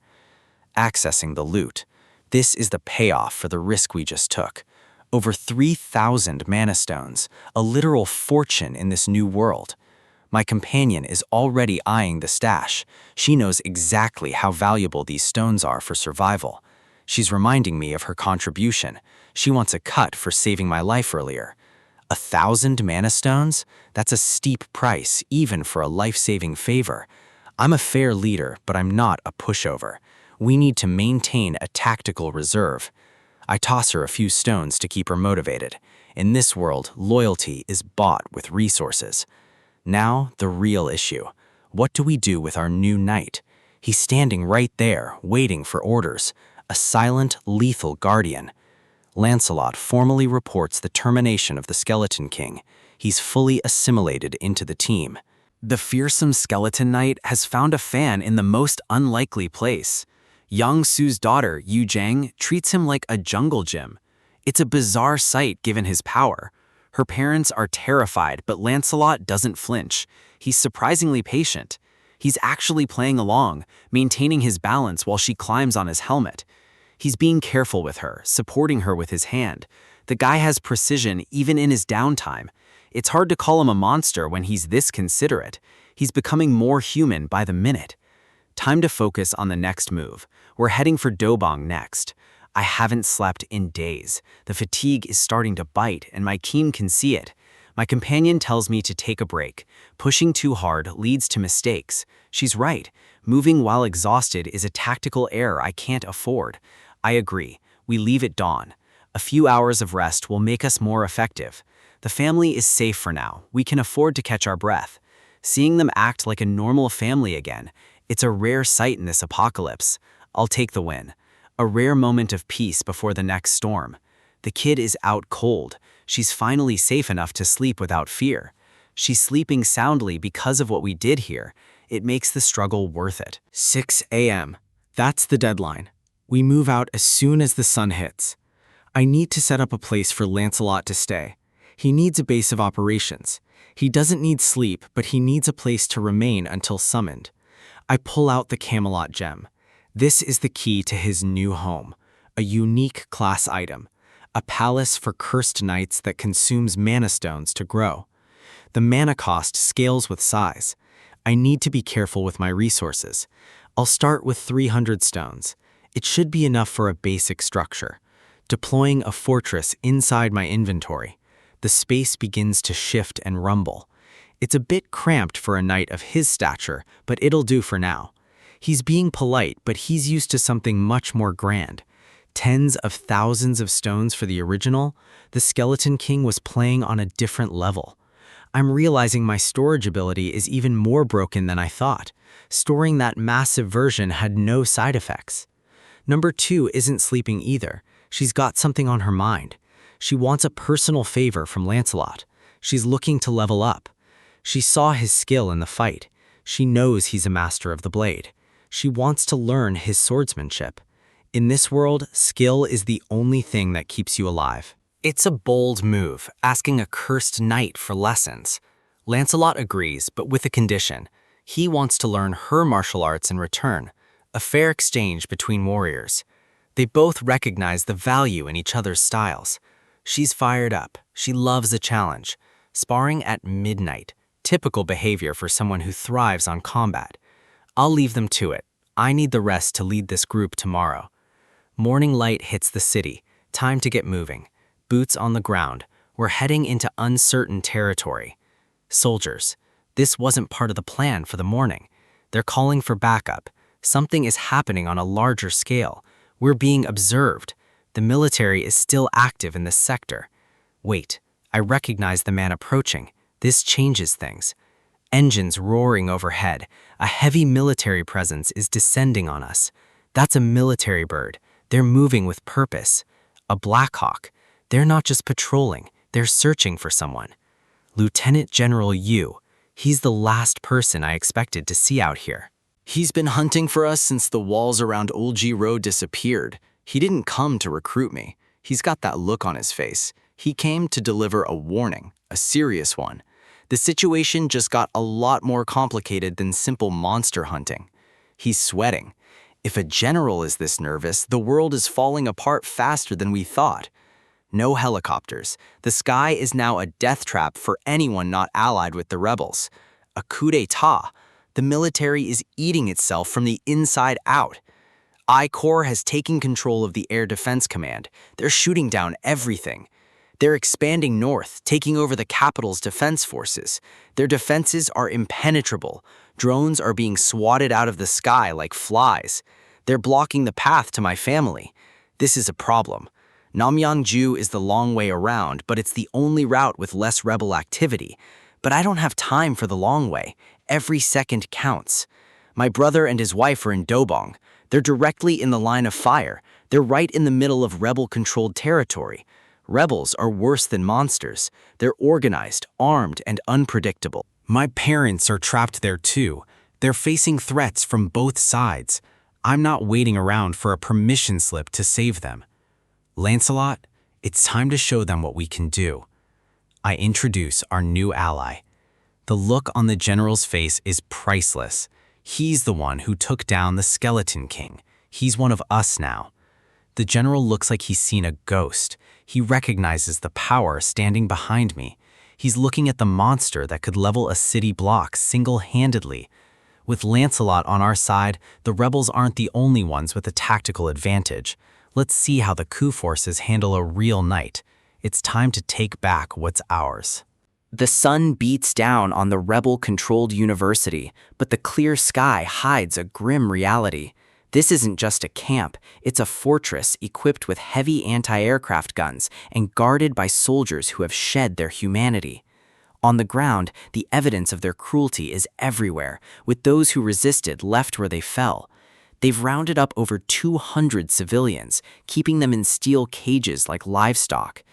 Accessing the loot. This is the payoff for the risk we just took. Over 3,000 mana stones, a literal fortune in this new world. My companion is already eyeing the stash. She knows exactly how valuable these stones are for survival. She's reminding me of her contribution. She wants a cut for saving my life earlier. 1,000 mana stones? That's a steep price, even for a life-saving favor. I'm a fair leader, but I'm not a pushover. We need to maintain a tactical reserve. I toss her a few stones to keep her motivated. In this world, loyalty is bought with resources. Now, the real issue. What do we do with our new knight? He's standing right there, waiting for orders. A silent, lethal guardian. Lancelot formally reports the termination of the Skeleton King. He's fully assimilated into the team. The fearsome skeleton knight has found a fan in the most unlikely place. Yang Su's daughter, Yu Zhang, treats him like a jungle gym. It's a bizarre sight given his power. Her parents are terrified, but Lancelot doesn't flinch. He's surprisingly patient. He's actually playing along, maintaining his balance while she climbs on his helmet. He's being careful with her, supporting her with his hand. The guy has precision even in his downtime. It's hard to call him a monster when he's this considerate. He's becoming more human by the minute. Time to focus on the next move. We're heading for Dobong next. I haven't slept in days. The fatigue is starting to bite, and my team can see it. My companion tells me to take a break. Pushing too hard leads to mistakes. She's right. Moving while exhausted is a tactical error I can't afford. I agree. We leave at dawn. A few hours of rest will make us more effective. The family is safe for now. We can afford to catch our breath. Seeing them act like a normal family again, it's a rare sight in this apocalypse. I'll take the win. A rare moment of peace before the next storm. The kid is out cold. She's finally safe enough to sleep without fear. She's sleeping soundly because of what we did here. It makes the struggle worth it. 6 a.m. That's the deadline. We move out as soon as the sun hits. I need to set up a place for Lancelot to stay. He needs a base of operations. He doesn't need sleep, but he needs a place to remain until summoned. I pull out the Camelot gem. This is the key to his new home, a unique class item, a palace for cursed knights that consumes mana stones to grow. The mana cost scales with size. I need to be careful with my resources. I'll start with 300 stones. It should be enough for a basic structure. Deploying a fortress inside my inventory, the space begins to shift and rumble. It's a bit cramped for a knight of his stature, but it'll do for now. He's being polite, but he's used to something much more grand. Tens of thousands of stones for the original, the Skeleton King was playing on a different level. I'm realizing my storage ability is even more broken than I thought. Storing that massive version had no side effects. Number 2 isn't sleeping either. She's got something on her mind. She wants a personal favor from Lancelot. She's looking to level up. She saw his skill in the fight. She knows he's a master of the blade. She wants to learn his swordsmanship. In this world, skill is the only thing that keeps you alive. It's a bold move, asking a cursed knight for lessons. Lancelot agrees, but with a condition. He wants to learn her martial arts in return, a fair exchange between warriors. They both recognize the value in each other's styles. She's fired up. She loves a challenge. Sparring at midnight, typical behavior for someone who thrives on combat. I'll leave them to it. I need the rest to lead this group tomorrow. Morning light hits the city. Time to get moving. Boots on the ground. We're heading into uncertain territory. Soldiers. This wasn't part of the plan for the morning. They're calling for backup. Something is happening on a larger scale. We're being observed. The military is still active in this sector. Wait, I recognize the man approaching. This changes things. Engines roaring overhead. A heavy military presence is descending on us. That's a military bird. They're moving with purpose. A Black Hawk. They're not just patrolling. They're searching for someone. Lieutenant General Yu. He's the last person I expected to see out here. He's been hunting for us since the walls around Ulji Road disappeared. He didn't come to recruit me. He's got that look on his face. He came to deliver a warning, a serious one. The situation just got a lot more complicated than simple monster hunting. He's sweating. If a general is this nervous, the world is falling apart faster than we thought. No helicopters. The sky is now a death trap for anyone not allied with the rebels. A coup d'etat. The military is eating itself from the inside out. I-Corps has taken control of the Air Defense Command. They're shooting down everything. They're expanding north, taking over the capital's defense forces. Their defenses are impenetrable. Drones are being swatted out of the sky like flies. They're blocking the path to my family. This is a problem. Namyangju is the long way around, but it's the only route with less rebel activity. But I don't have time for the long way. Every second counts. My brother and his wife are in Dobong. They're directly in the line of fire. They're right in the middle of rebel-controlled territory. Rebels are worse than monsters. They're organized, armed, and unpredictable. My parents are trapped there too. They're facing threats from both sides. I'm not waiting around for a permission slip to save them. Lancelot, it's time to show them what we can do. I introduce our new ally. The look on the general's face is priceless. He's the one who took down the Skeleton King. He's one of us now. The general looks like he's seen a ghost. He recognizes the power standing behind me. He's looking at the monster that could level a city block single-handedly. With Lancelot on our side, the rebels aren't the only ones with a tactical advantage. Let's see how the coup forces handle a real knight. It's time to take back what's ours. The sun beats down on the rebel-controlled university, but the clear sky hides a grim reality. This isn't just a camp, it's a fortress equipped with heavy anti-aircraft guns and guarded by soldiers who have shed their humanity. On the ground, the evidence of their cruelty is everywhere, with those who resisted left where they fell. They've rounded up over 200 civilians, keeping them in steel cages like livestock.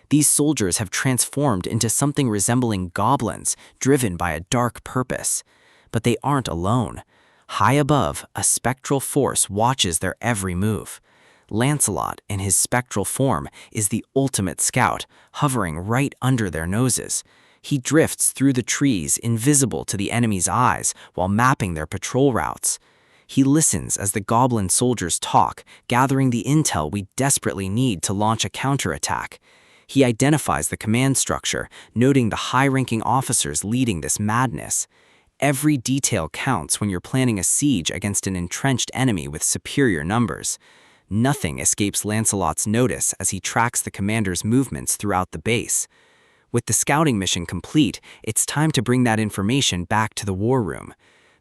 These soldiers have transformed into something resembling goblins, driven by a dark purpose. But they aren't alone. High above, a spectral force watches their every move. Lancelot, in his spectral form, is the ultimate scout, hovering right under their noses. He drifts through the trees, invisible to the enemy's eyes, while mapping their patrol routes. He listens as the goblin soldiers talk, gathering the intel we desperately need to launch a counterattack. He identifies the command structure, noting the high-ranking officers leading this madness. Every detail counts when you're planning a siege against an entrenched enemy with superior numbers. Nothing escapes Lancelot's notice as he tracks the commander's movements throughout the base. With the scouting mission complete, it's time to bring that information back to the war room.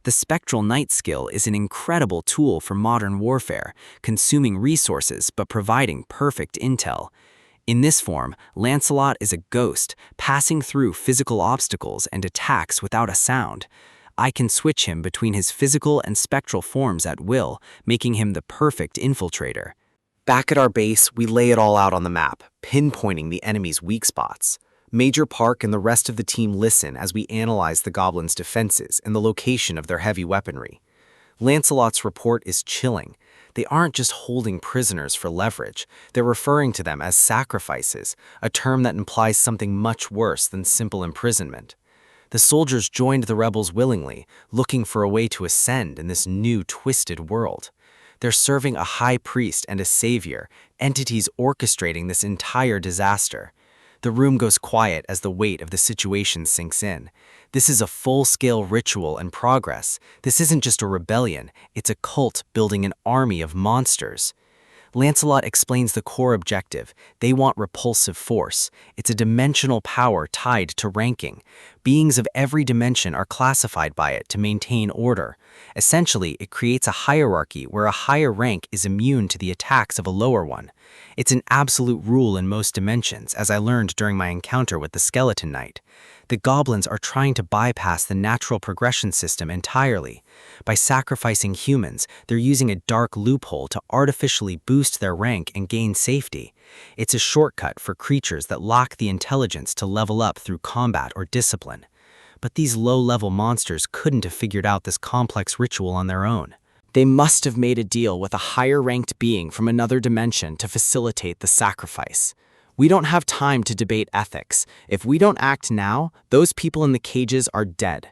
The Spectral Knight skill is an incredible tool for modern warfare, consuming resources but providing perfect intel. In this form, Lancelot is a ghost, passing through physical obstacles and attacks without a sound. I can switch him between his physical and spectral forms at will, making him the perfect infiltrator. Back at our base, we lay it all out on the map, pinpointing the enemy's weak spots. Major Park and the rest of the team listen as we analyze the goblins' defenses and the location of their heavy weaponry. Lancelot's report is chilling. They aren't just holding prisoners for leverage, they're referring to them as sacrifices, a term that implies something much worse than simple imprisonment. The soldiers joined the rebels willingly, looking for a way to ascend in this new, twisted world. They're serving a high priest and a savior, entities orchestrating this entire disaster. The room goes quiet as the weight of the situation sinks in. This is a full-scale ritual in progress. This isn't just a rebellion, it's a cult building an army of monsters. Lancelot explains the core objective. They want repulsive force. It's a dimensional power tied to ranking. Beings of every dimension are classified by it to maintain order. Essentially, it creates a hierarchy where a higher rank is immune to the attacks of a lower one. It's an absolute rule in most dimensions, as I learned during my encounter with the Skeleton Knight. The goblins are trying to bypass the natural progression system entirely. By sacrificing humans, they're using a dark loophole to artificially boost their rank and gain safety. It's a shortcut for creatures that lack the intelligence to level up through combat or discipline. But these low-level monsters couldn't have figured out this complex ritual on their own. They must have made a deal with a higher-ranked being from another dimension to facilitate the sacrifice. We don't have time to debate ethics. If we don't act now, those people in the cages are dead.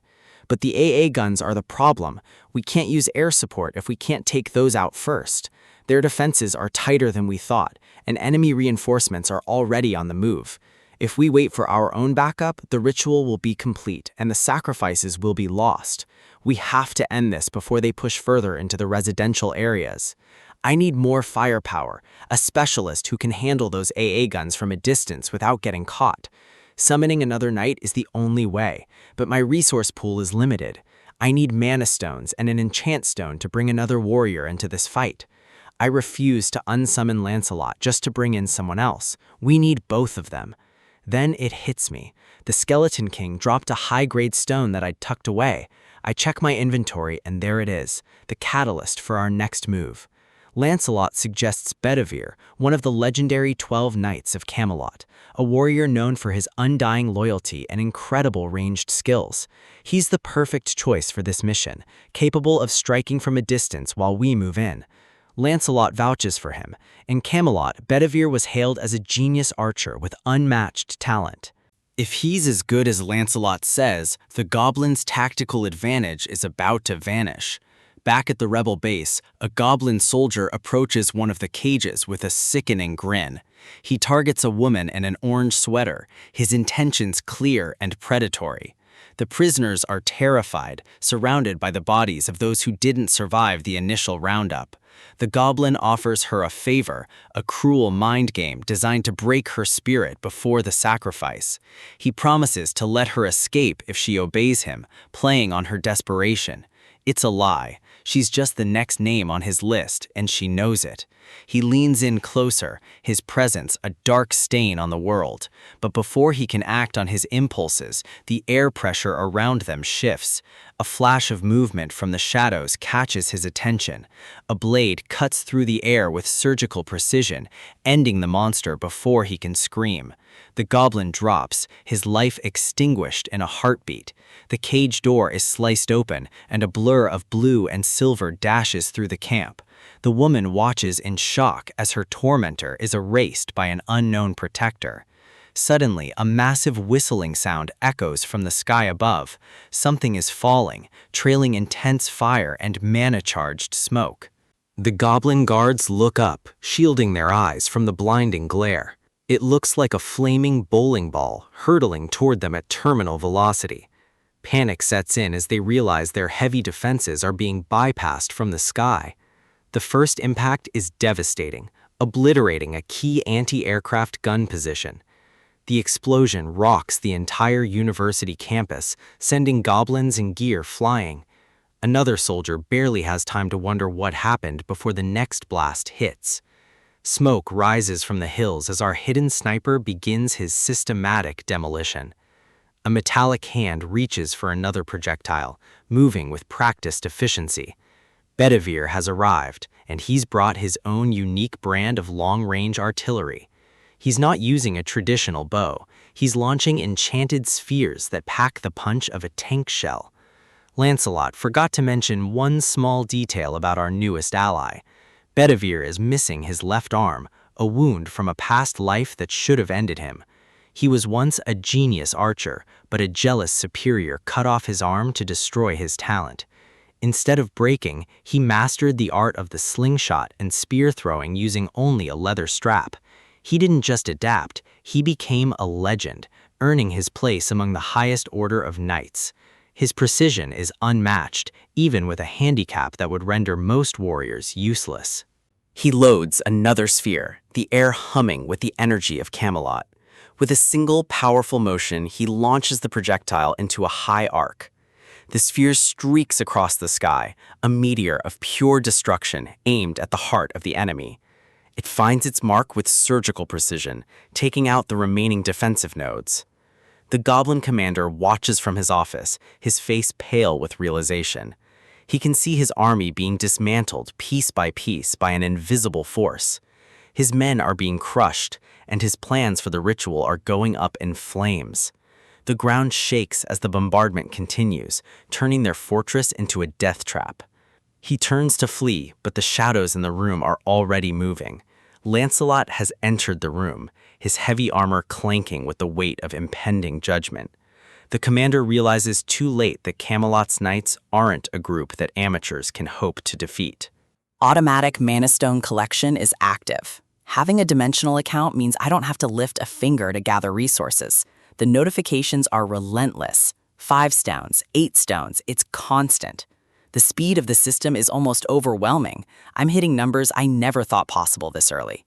But the AA guns are the problem. We can't use air support if we can't take those out first. Their defenses are tighter than we thought, and enemy reinforcements are already on the move. If we wait for our own backup, the ritual will be complete and the sacrifices will be lost. We have to end this before they push further into the residential areas. I need more firepower, a specialist who can handle those AA guns from a distance without getting caught. Summoning another knight is the only way, but my resource pool is limited. I need mana stones and an enchant stone to bring another warrior into this fight. I refuse to unsummon Lancelot just to bring in someone else. We need both of them. Then it hits me. The Skeleton King dropped a high-grade stone that I'd tucked away. I check my inventory and there it is, the catalyst for our next move. Lancelot suggests Bedivere, one of the legendary 12 Knights of Camelot, a warrior known for his undying loyalty and incredible ranged skills. He's the perfect choice for this mission, capable of striking from a distance while we move in. Lancelot vouches for him. In Camelot, Bedivere was hailed as a genius archer with unmatched talent. If he's as good as Lancelot says, the goblins' tactical advantage is about to vanish. Back at the rebel base, a goblin soldier approaches one of the cages with a sickening grin. He targets a woman in an orange sweater, his intentions clear and predatory. The prisoners are terrified, surrounded by the bodies of those who didn't survive the initial roundup. The goblin offers her a favor, a cruel mind game designed to break her spirit before the sacrifice. He promises to let her escape if she obeys him, playing on her desperation. It's a lie. She's just the next name on his list, and she knows it. He leans in closer, his presence a dark stain on the world. But before he can act on his impulses, the air pressure around them shifts. A flash of movement from the shadows catches his attention. A blade cuts through the air with surgical precision, ending the monster before he can scream. The goblin drops, his life extinguished in a heartbeat. The cage door is sliced open, and a blur of blue and silver dashes through the camp. The woman watches in shock as her tormentor is erased by an unknown protector. Suddenly, a massive whistling sound echoes from the sky above. Something is falling, trailing intense fire and mana-charged smoke. The goblin guards look up, shielding their eyes from the blinding glare. It looks like a flaming bowling ball hurtling toward them at terminal velocity. Panic sets in as they realize their heavy defenses are being bypassed from the sky. The first impact is devastating, obliterating a key anti-aircraft gun position. The explosion rocks the entire university campus, sending goblins and gear flying. Another soldier barely has time to wonder what happened before the next blast hits. Smoke rises from the hills as our hidden sniper begins his systematic demolition. A metallic hand reaches for another projectile, moving with practiced efficiency. Bedivere has arrived, and he's brought his own unique brand of long-range artillery. He's not using a traditional bow. He's launching enchanted spheres that pack the punch of a tank shell. Lancelot forgot to mention one small detail about our newest ally. Bedivere is missing his left arm, a wound from a past life that should have ended him. He was once a genius archer, but a jealous superior cut off his arm to destroy his talent. Instead of breaking, he mastered the art of the slingshot and spear throwing using only a leather strap. He didn't just adapt, he became a legend, earning his place among the highest order of knights. His precision is unmatched, even with a handicap that would render most warriors useless. He loads another sphere, the air humming with the energy of Camelot. With a single powerful motion, he launches the projectile into a high arc. The sphere streaks across the sky, a meteor of pure destruction aimed at the heart of the enemy. It finds its mark with surgical precision, taking out the remaining defensive nodes. The goblin commander watches from his office, his face pale with realization. He can see his army being dismantled piece by an invisible force. His men are being crushed, and his plans for the ritual are going up in flames. The ground shakes as the bombardment continues, turning their fortress into a death trap. He turns to flee, but the shadows in the room are already moving. Lancelot has entered the room, his heavy armor clanking with the weight of impending judgment. The commander realizes too late that Camelot's knights aren't a group that amateurs can hope to defeat. Automatic Mana Stone collection is active. Having a dimensional account means I don't have to lift a finger to gather resources. The notifications are relentless. 5 stones, 8 stones, it's constant. The speed of the system is almost overwhelming. I'm hitting numbers I never thought possible this early.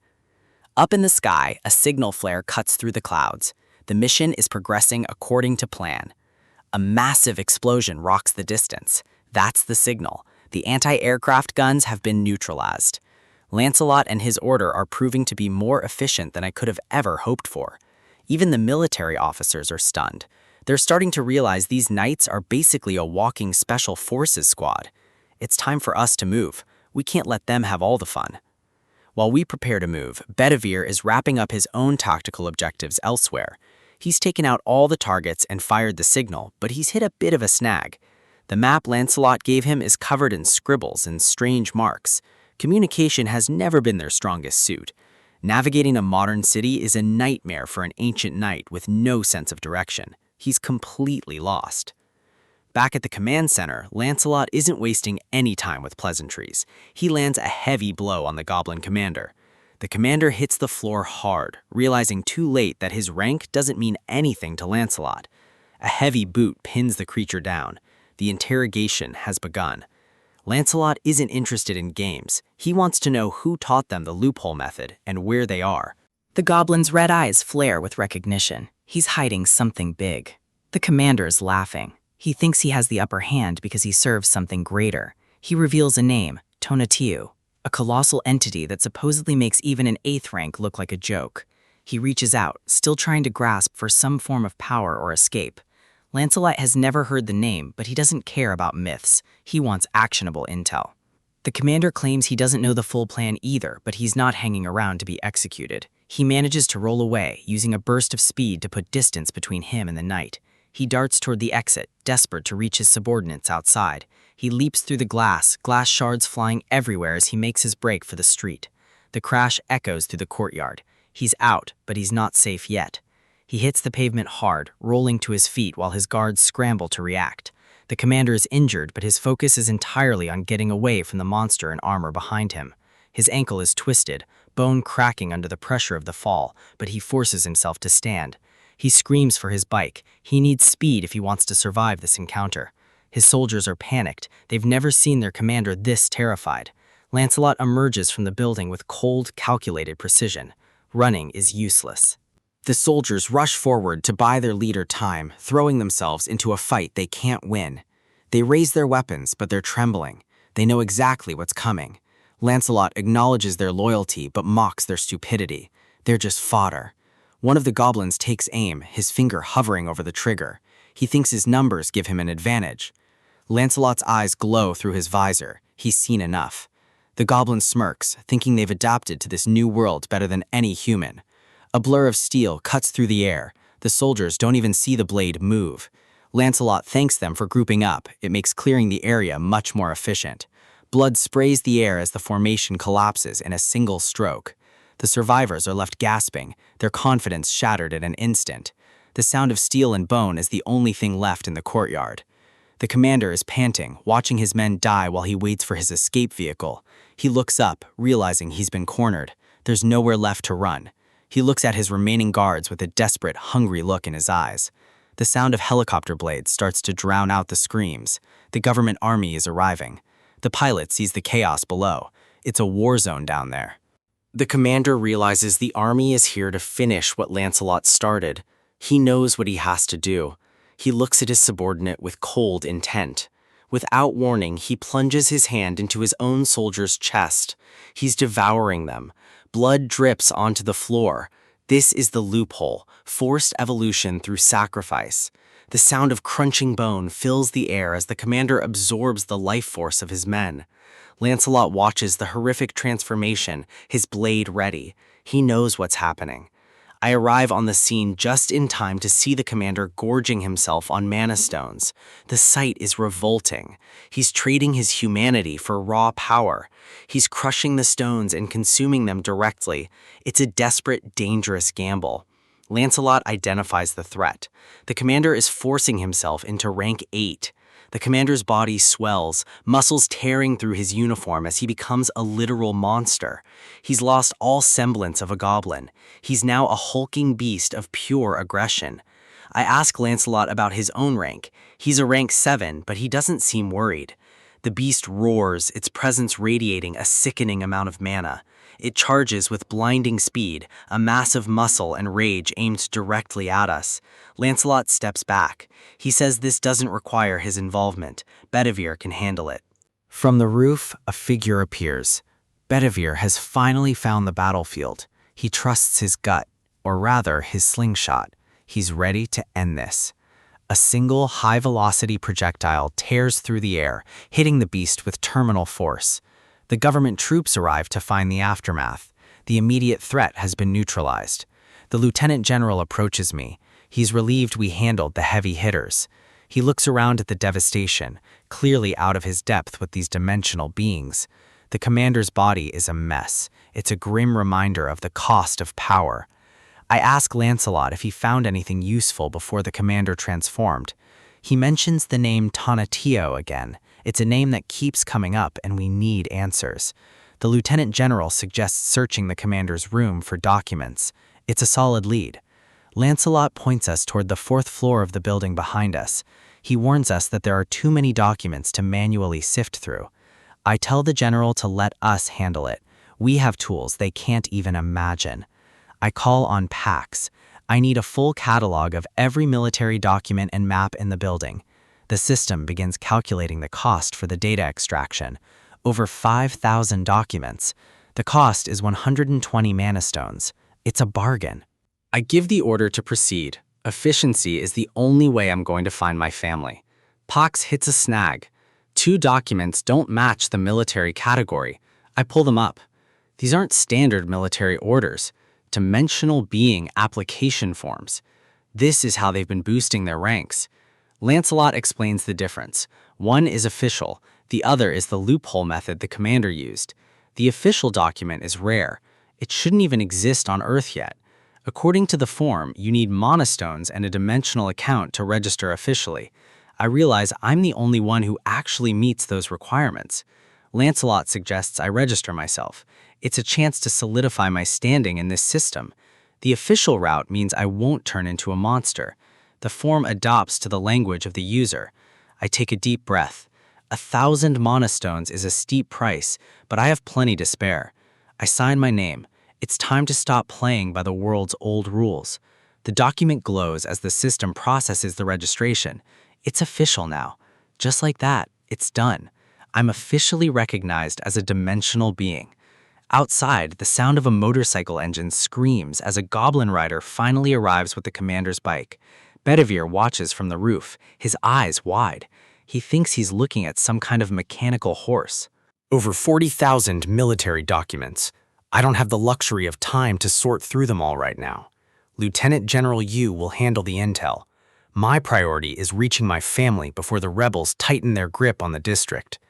Up in the sky, a signal flare cuts through the clouds. The mission is progressing according to plan. A massive explosion rocks the distance. That's the signal. The anti-aircraft guns have been neutralized. Lancelot and his order are proving to be more efficient than I could have ever hoped for. Even the military officers are stunned. They're starting to realize these knights are basically a walking special forces squad. It's time for us to move. We can't let them have all the fun. While we prepare to move, Bedivere is wrapping up his own tactical objectives elsewhere. He's taken out all the targets and fired the signal, but he's hit a bit of a snag. The map Lancelot gave him is covered in scribbles and strange marks. Communication has never been their strongest suit. Navigating a modern city is a nightmare for an ancient knight with no sense of direction. He's completely lost. Back at the command center, Lancelot isn't wasting any time with pleasantries. He lands a heavy blow on the goblin commander. The commander hits the floor hard, realizing too late that his rank doesn't mean anything to Lancelot. A heavy boot pins the creature down. The interrogation has begun. Lancelot isn't interested in games. He wants to know who taught them the loophole method and where they are. The goblin's red eyes flare with recognition. He's hiding something big. The commander's laughing. He thinks he has the upper hand because he serves something greater. He reveals a name, Tonatiuh, a colossal entity that supposedly makes even an 8th rank look like a joke. He reaches out, still trying to grasp for some form of power or escape. Lancelot has never heard the name, but he doesn't care about myths. He wants actionable intel. The commander claims he doesn't know the full plan either, but he's not hanging around to be executed. He manages to roll away, using a burst of speed to put distance between him and the knight. He darts toward the exit, desperate to reach his subordinates outside. He leaps through the glass shards flying everywhere as he makes his break for the street. The crash echoes through the courtyard. He's out, but he's not safe yet. He hits the pavement hard, rolling to his feet while his guards scramble to react. The commander is injured, but his focus is entirely on getting away from the monster in armor behind him. His ankle is twisted, bone cracking under the pressure of the fall, but he forces himself to stand. He screams for his bike. He needs speed if he wants to survive this encounter. His soldiers are panicked. They've never seen their commander this terrified. Lancelot emerges from the building with cold, calculated precision. Running is useless. The soldiers rush forward to buy their leader time, throwing themselves into a fight they can't win. They raise their weapons, but they're trembling. They know exactly what's coming. Lancelot acknowledges their loyalty, but mocks their stupidity. They're just fodder. One of the goblins takes aim, his finger hovering over the trigger. He thinks his numbers give him an advantage. Lancelot's eyes glow through his visor. He's seen enough. The goblin smirks, thinking they've adapted to this new world better than any human. A blur of steel cuts through the air. The soldiers don't even see the blade move. Lancelot thanks them for grouping up. It makes clearing the area much more efficient. Blood sprays the air as the formation collapses in a single stroke. The survivors are left gasping, their confidence shattered in an instant. The sound of steel and bone is the only thing left in the courtyard. The commander is panting, watching his men die while he waits for his escape vehicle. He looks up, realizing he's been cornered. There's nowhere left to run. He looks at his remaining guards with a desperate, hungry look in his eyes. The sound of helicopter blades starts to drown out the screams. The government army is arriving. The pilot sees the chaos below. It's a war zone down there. The commander realizes the army is here to finish what Lancelot started. He knows what he has to do. He looks at his subordinate with cold intent. Without warning, he plunges his hand into his own soldier's chest. He's devouring them. Blood drips onto the floor. This is the loophole, forced evolution through sacrifice. The sound of crunching bone fills the air as the commander absorbs the life force of his men. Lancelot watches the horrific transformation, his blade ready. He knows what's happening. I arrive on the scene just in time to see the commander gorging himself on mana stones. The sight is revolting. He's trading his humanity for raw power. He's crushing the stones and consuming them directly. It's a desperate, dangerous gamble. Lancelot identifies the threat. The commander is forcing himself into rank 8. The commander's body swells, muscles tearing through his uniform as he becomes a literal monster. He's lost all semblance of a goblin. He's now a hulking beast of pure aggression. I ask Lancelot about his own rank. He's a rank 7, but he doesn't seem worried. The beast roars, its presence radiating a sickening amount of mana. It charges with blinding speed, a massive muscle and rage aimed directly at us. Lancelot steps back. He says this doesn't require his involvement. Bedivere can handle it. From the roof, a figure appears. Bedivere has finally found the battlefield. He trusts his gut, or rather, his slingshot. He's ready to end this. A single high-velocity projectile tears through the air, hitting the beast with terminal force. The government troops arrive to find the aftermath. The immediate threat has been neutralized. The lieutenant general approaches me. He's relieved we handled the heavy hitters. He looks around at the devastation, clearly out of his depth with these dimensional beings. The commander's body is a mess. It's a grim reminder of the cost of power. I ask Lancelot if he found anything useful before the commander transformed. He mentions the name Tonatiuh again. It's a name that keeps coming up and we need answers. The lieutenant general suggests searching the commander's room for documents. It's a solid lead. Lancelot points us toward the 4th floor of the building behind us. He warns us that there are too many documents to manually sift through. I tell the general to let us handle it. We have tools they can't even imagine. I call on Pax. I need a full catalog of every military document and map in the building. The system begins calculating the cost for the data extraction. Over 5,000 documents. The cost is 120 mana stones. It's a bargain. I give the order to proceed. Efficiency is the only way I'm going to find my family. Pox hits a snag. 2 documents don't match the military category. I pull them up. These aren't standard military orders. Dimensional being application forms. This is how they've been boosting their ranks. Lancelot explains the difference. One is official. The other is the loophole method the commander used. The official document is rare. It shouldn't even exist on Earth yet. According to the form, you need mana stones and a dimensional account to register officially. I realize I'm the only one who actually meets those requirements. Lancelot suggests I register myself. It's a chance to solidify my standing in this system. The official route means I won't turn into a monster. The form adopts to the language of the user. I take a deep breath. 1,000 mana stones is a steep price, but I have plenty to spare. I sign my name. It's time to stop playing by the world's old rules. The document glows as the system processes the registration. It's official now. Just like that, it's done. I'm officially recognized as a dimensional being. Outside, the sound of a motorcycle engine screams as a goblin rider finally arrives with the commander's bike. Bedivere watches from the roof, his eyes wide. He thinks he's looking at some kind of mechanical horse. Over 40,000 military documents. I don't have the luxury of time to sort through them all right now. Lieutenant General Yu will handle the intel. My priority is reaching my family before the rebels tighten their grip on the district.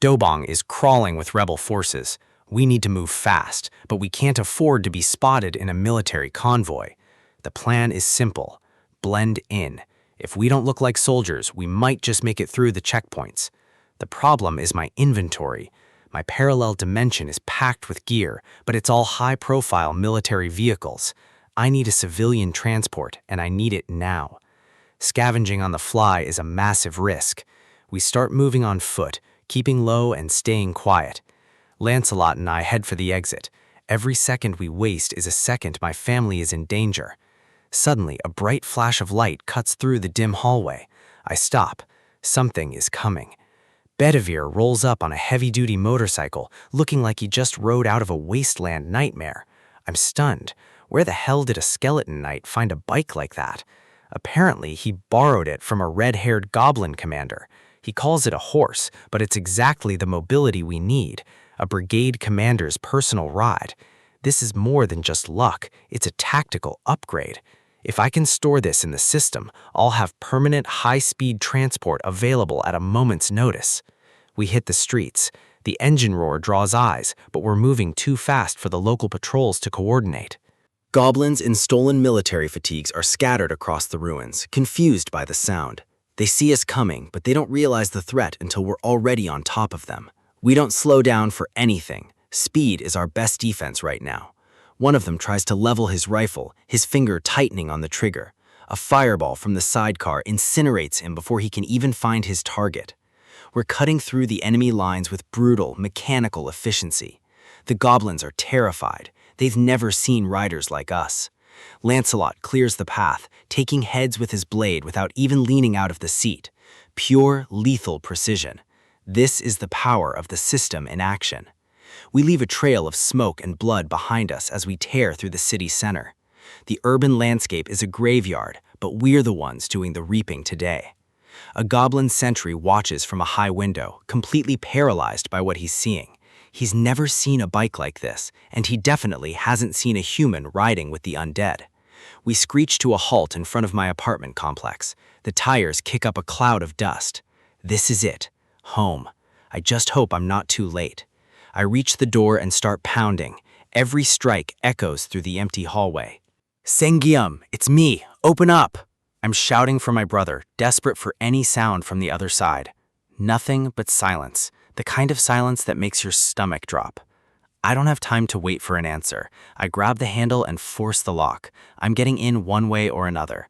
Dobong is crawling with rebel forces. We need to move fast, but we can't afford to be spotted in a military convoy. The plan is simple. Blend in. If we don't look like soldiers, we might just make it through the checkpoints. The problem is my inventory. My parallel dimension is packed with gear, but it's all high-profile military vehicles. I need a civilian transport, and I need it now. Scavenging on the fly is a massive risk. We start moving on foot, keeping low and staying quiet. Lancelot and I head for the exit. Every second we waste is a second my family is in danger. Suddenly, a bright flash of light cuts through the dim hallway. I stop. Something is coming. Bedivere rolls up on a heavy-duty motorcycle, looking like he just rode out of a wasteland nightmare. I'm stunned. Where the hell did a skeleton knight find a bike like that? Apparently, he borrowed it from a red-haired goblin commander. He calls it a horse, but it's exactly the mobility we need. A brigade commander's personal ride. This is more than just luck. It's a tactical upgrade. If I can store this in the system, I'll have permanent high-speed transport available at a moment's notice. We hit the streets. The engine roar draws eyes, but we're moving too fast for the local patrols to coordinate. Goblins in stolen military fatigues are scattered across the ruins, confused by the sound. They see us coming, but they don't realize the threat until we're already on top of them. We don't slow down for anything. Speed is our best defense right now. One of them tries to level his rifle, his finger tightening on the trigger. A fireball from the sidecar incinerates him before he can even find his target. We're cutting through the enemy lines with brutal, mechanical efficiency. The goblins are terrified. They've never seen riders like us. Lancelot clears the path, taking heads with his blade without even leaning out of the seat. Pure, lethal precision. This is the power of the system in action. We leave a trail of smoke and blood behind us as we tear through the city center. The urban landscape is a graveyard, but we're the ones doing the reaping today. A goblin sentry watches from a high window, completely paralyzed by what he's seeing. He's never seen a bike like this, and he definitely hasn't seen a human riding with the undead. We screech to a halt in front of my apartment complex. The tires kick up a cloud of dust. This is it. Home. I just hope I'm not too late. I reach the door and start pounding. Every strike echoes through the empty hallway. Sengyum, it's me. Open up. I'm shouting for my brother, desperate for any sound from the other side. Nothing but silence, the kind of silence that makes your stomach drop. I don't have time to wait for an answer. I grab the handle and force the lock. I'm getting in one way or another.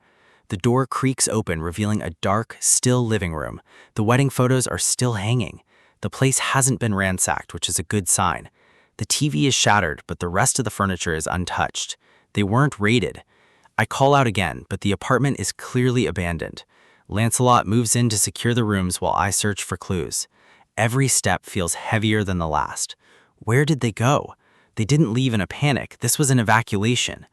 The door creaks open, revealing a dark, still living room. The wedding photos are still hanging. The place hasn't been ransacked, which is a good sign. The TV is shattered, but the rest of the furniture is untouched. They weren't raided. I call out again, but the apartment is clearly abandoned. Lancelot moves in to secure the rooms while I search for clues. Every step feels heavier than the last. Where did they go? They didn't leave in a panic. This was an evacuation.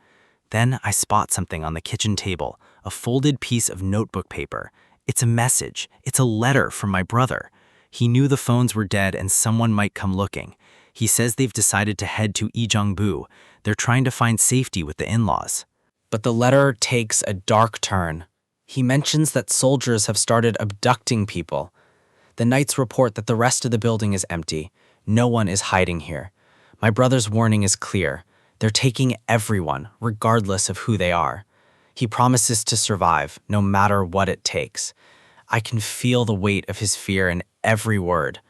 Then I spot something on the kitchen table, a folded piece of notebook paper. It's a message. It's a letter from my brother. He knew the phones were dead and someone might come looking. He says they've decided to head to Ijeongbu. They're trying to find safety with the in-laws. But the letter takes a dark turn. He mentions that soldiers have started abducting people. The knights report that the rest of the building is empty. No one is hiding here. My brother's warning is clear. They're taking everyone, regardless of who they are. He promises to survive, no matter what it takes. I can feel the weight of his fear in every word.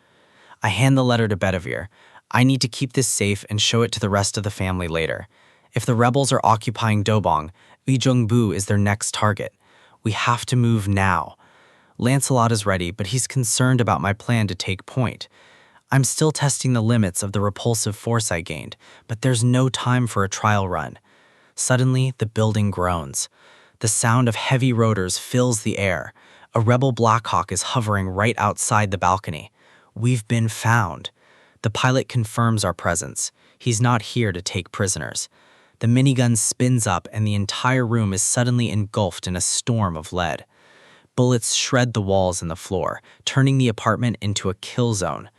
I hand the letter to Bedivere. I need to keep this safe and show it to the rest of the family later. If the rebels are occupying Dobong, Ijeongbu is their next target. We have to move now. Lancelot is ready, but he's concerned about my plan to take point. I'm still testing the limits of the repulsive force I gained, but there's no time for a trial run. Suddenly, the building groans. The sound of heavy rotors fills the air. A rebel Blackhawk is hovering right outside the balcony. We've been found. The pilot confirms our presence. He's not here to take prisoners. The minigun spins up and the entire room is suddenly engulfed in a storm of lead. Bullets shred the walls and the floor, turning the apartment into a kill zone.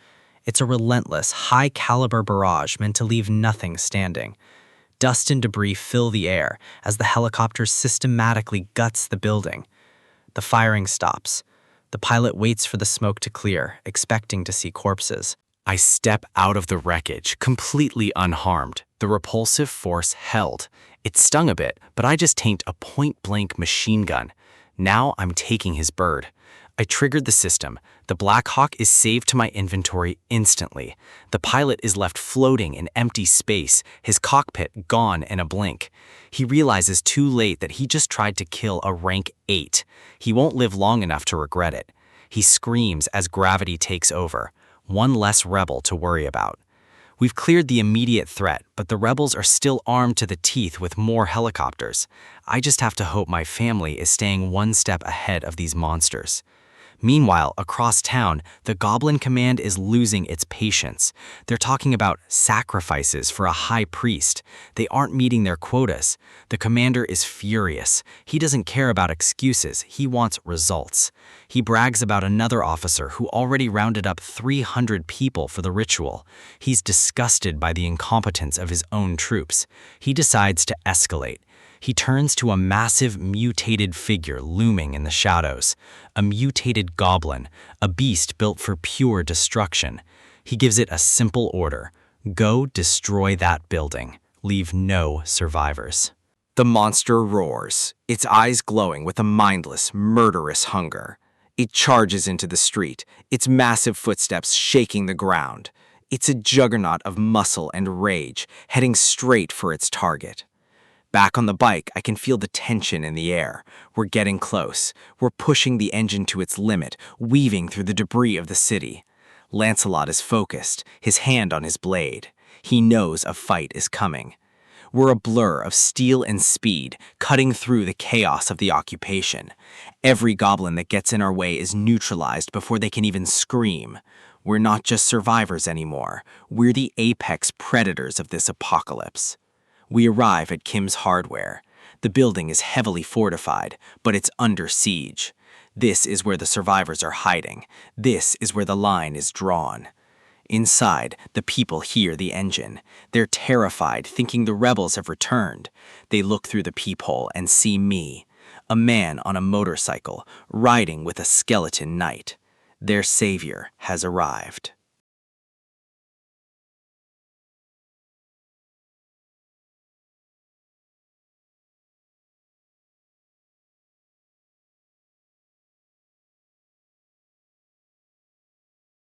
It's a relentless, high-caliber barrage meant to leave nothing standing. Dust and debris fill the air as the helicopter systematically guts the building. The firing stops. The pilot waits for the smoke to clear, expecting to see corpses. I step out of the wreckage, completely unharmed. The repulsive force held. It stung a bit, but I just tanked a point-blank machine gun. Now I'm taking his bird. I triggered the system. The Black Hawk is saved to my inventory instantly. The pilot is left floating in empty space, his cockpit gone in a blink. He realizes too late that he just tried to kill a rank 8. He won't live long enough to regret it. He screams as gravity takes over. One less rebel to worry about. We've cleared the immediate threat, but the rebels are still armed to the teeth with more helicopters. I just have to hope my family is staying one step ahead of these monsters. Meanwhile, across town, the Goblin Command is losing its patience. They're talking about sacrifices for a high priest. They aren't meeting their quotas. The commander is furious. He doesn't care about excuses. He wants results. He brags about another officer who already rounded up 300 people for the ritual. He's disgusted by the incompetence of his own troops. He decides to escalate. He turns to a massive mutated figure looming in the shadows. A mutated goblin, a beast built for pure destruction. He gives it a simple order. Go destroy that building. Leave no survivors. The monster roars, its eyes glowing with a mindless, murderous hunger. It charges into the street, its massive footsteps shaking the ground. It's a juggernaut of muscle and rage, heading straight for its target. Back on the bike, I can feel the tension in the air. We're getting close. We're pushing the engine to its limit, weaving through the debris of the city. Lancelot is focused, his hand on his blade. He knows a fight is coming. We're a blur of steel and speed, cutting through the chaos of the occupation. Every goblin that gets in our way is neutralized before they can even scream. We're not just survivors anymore. We're the apex predators of this apocalypse. We arrive at Kim's Hardware. The building is heavily fortified, but it's under siege. This is where the survivors are hiding. This is where the line is drawn. Inside, the people hear the engine. They're terrified, thinking the rebels have returned. They look through the peephole and see me, a man on a motorcycle, riding with a skeleton knight. Their savior has arrived.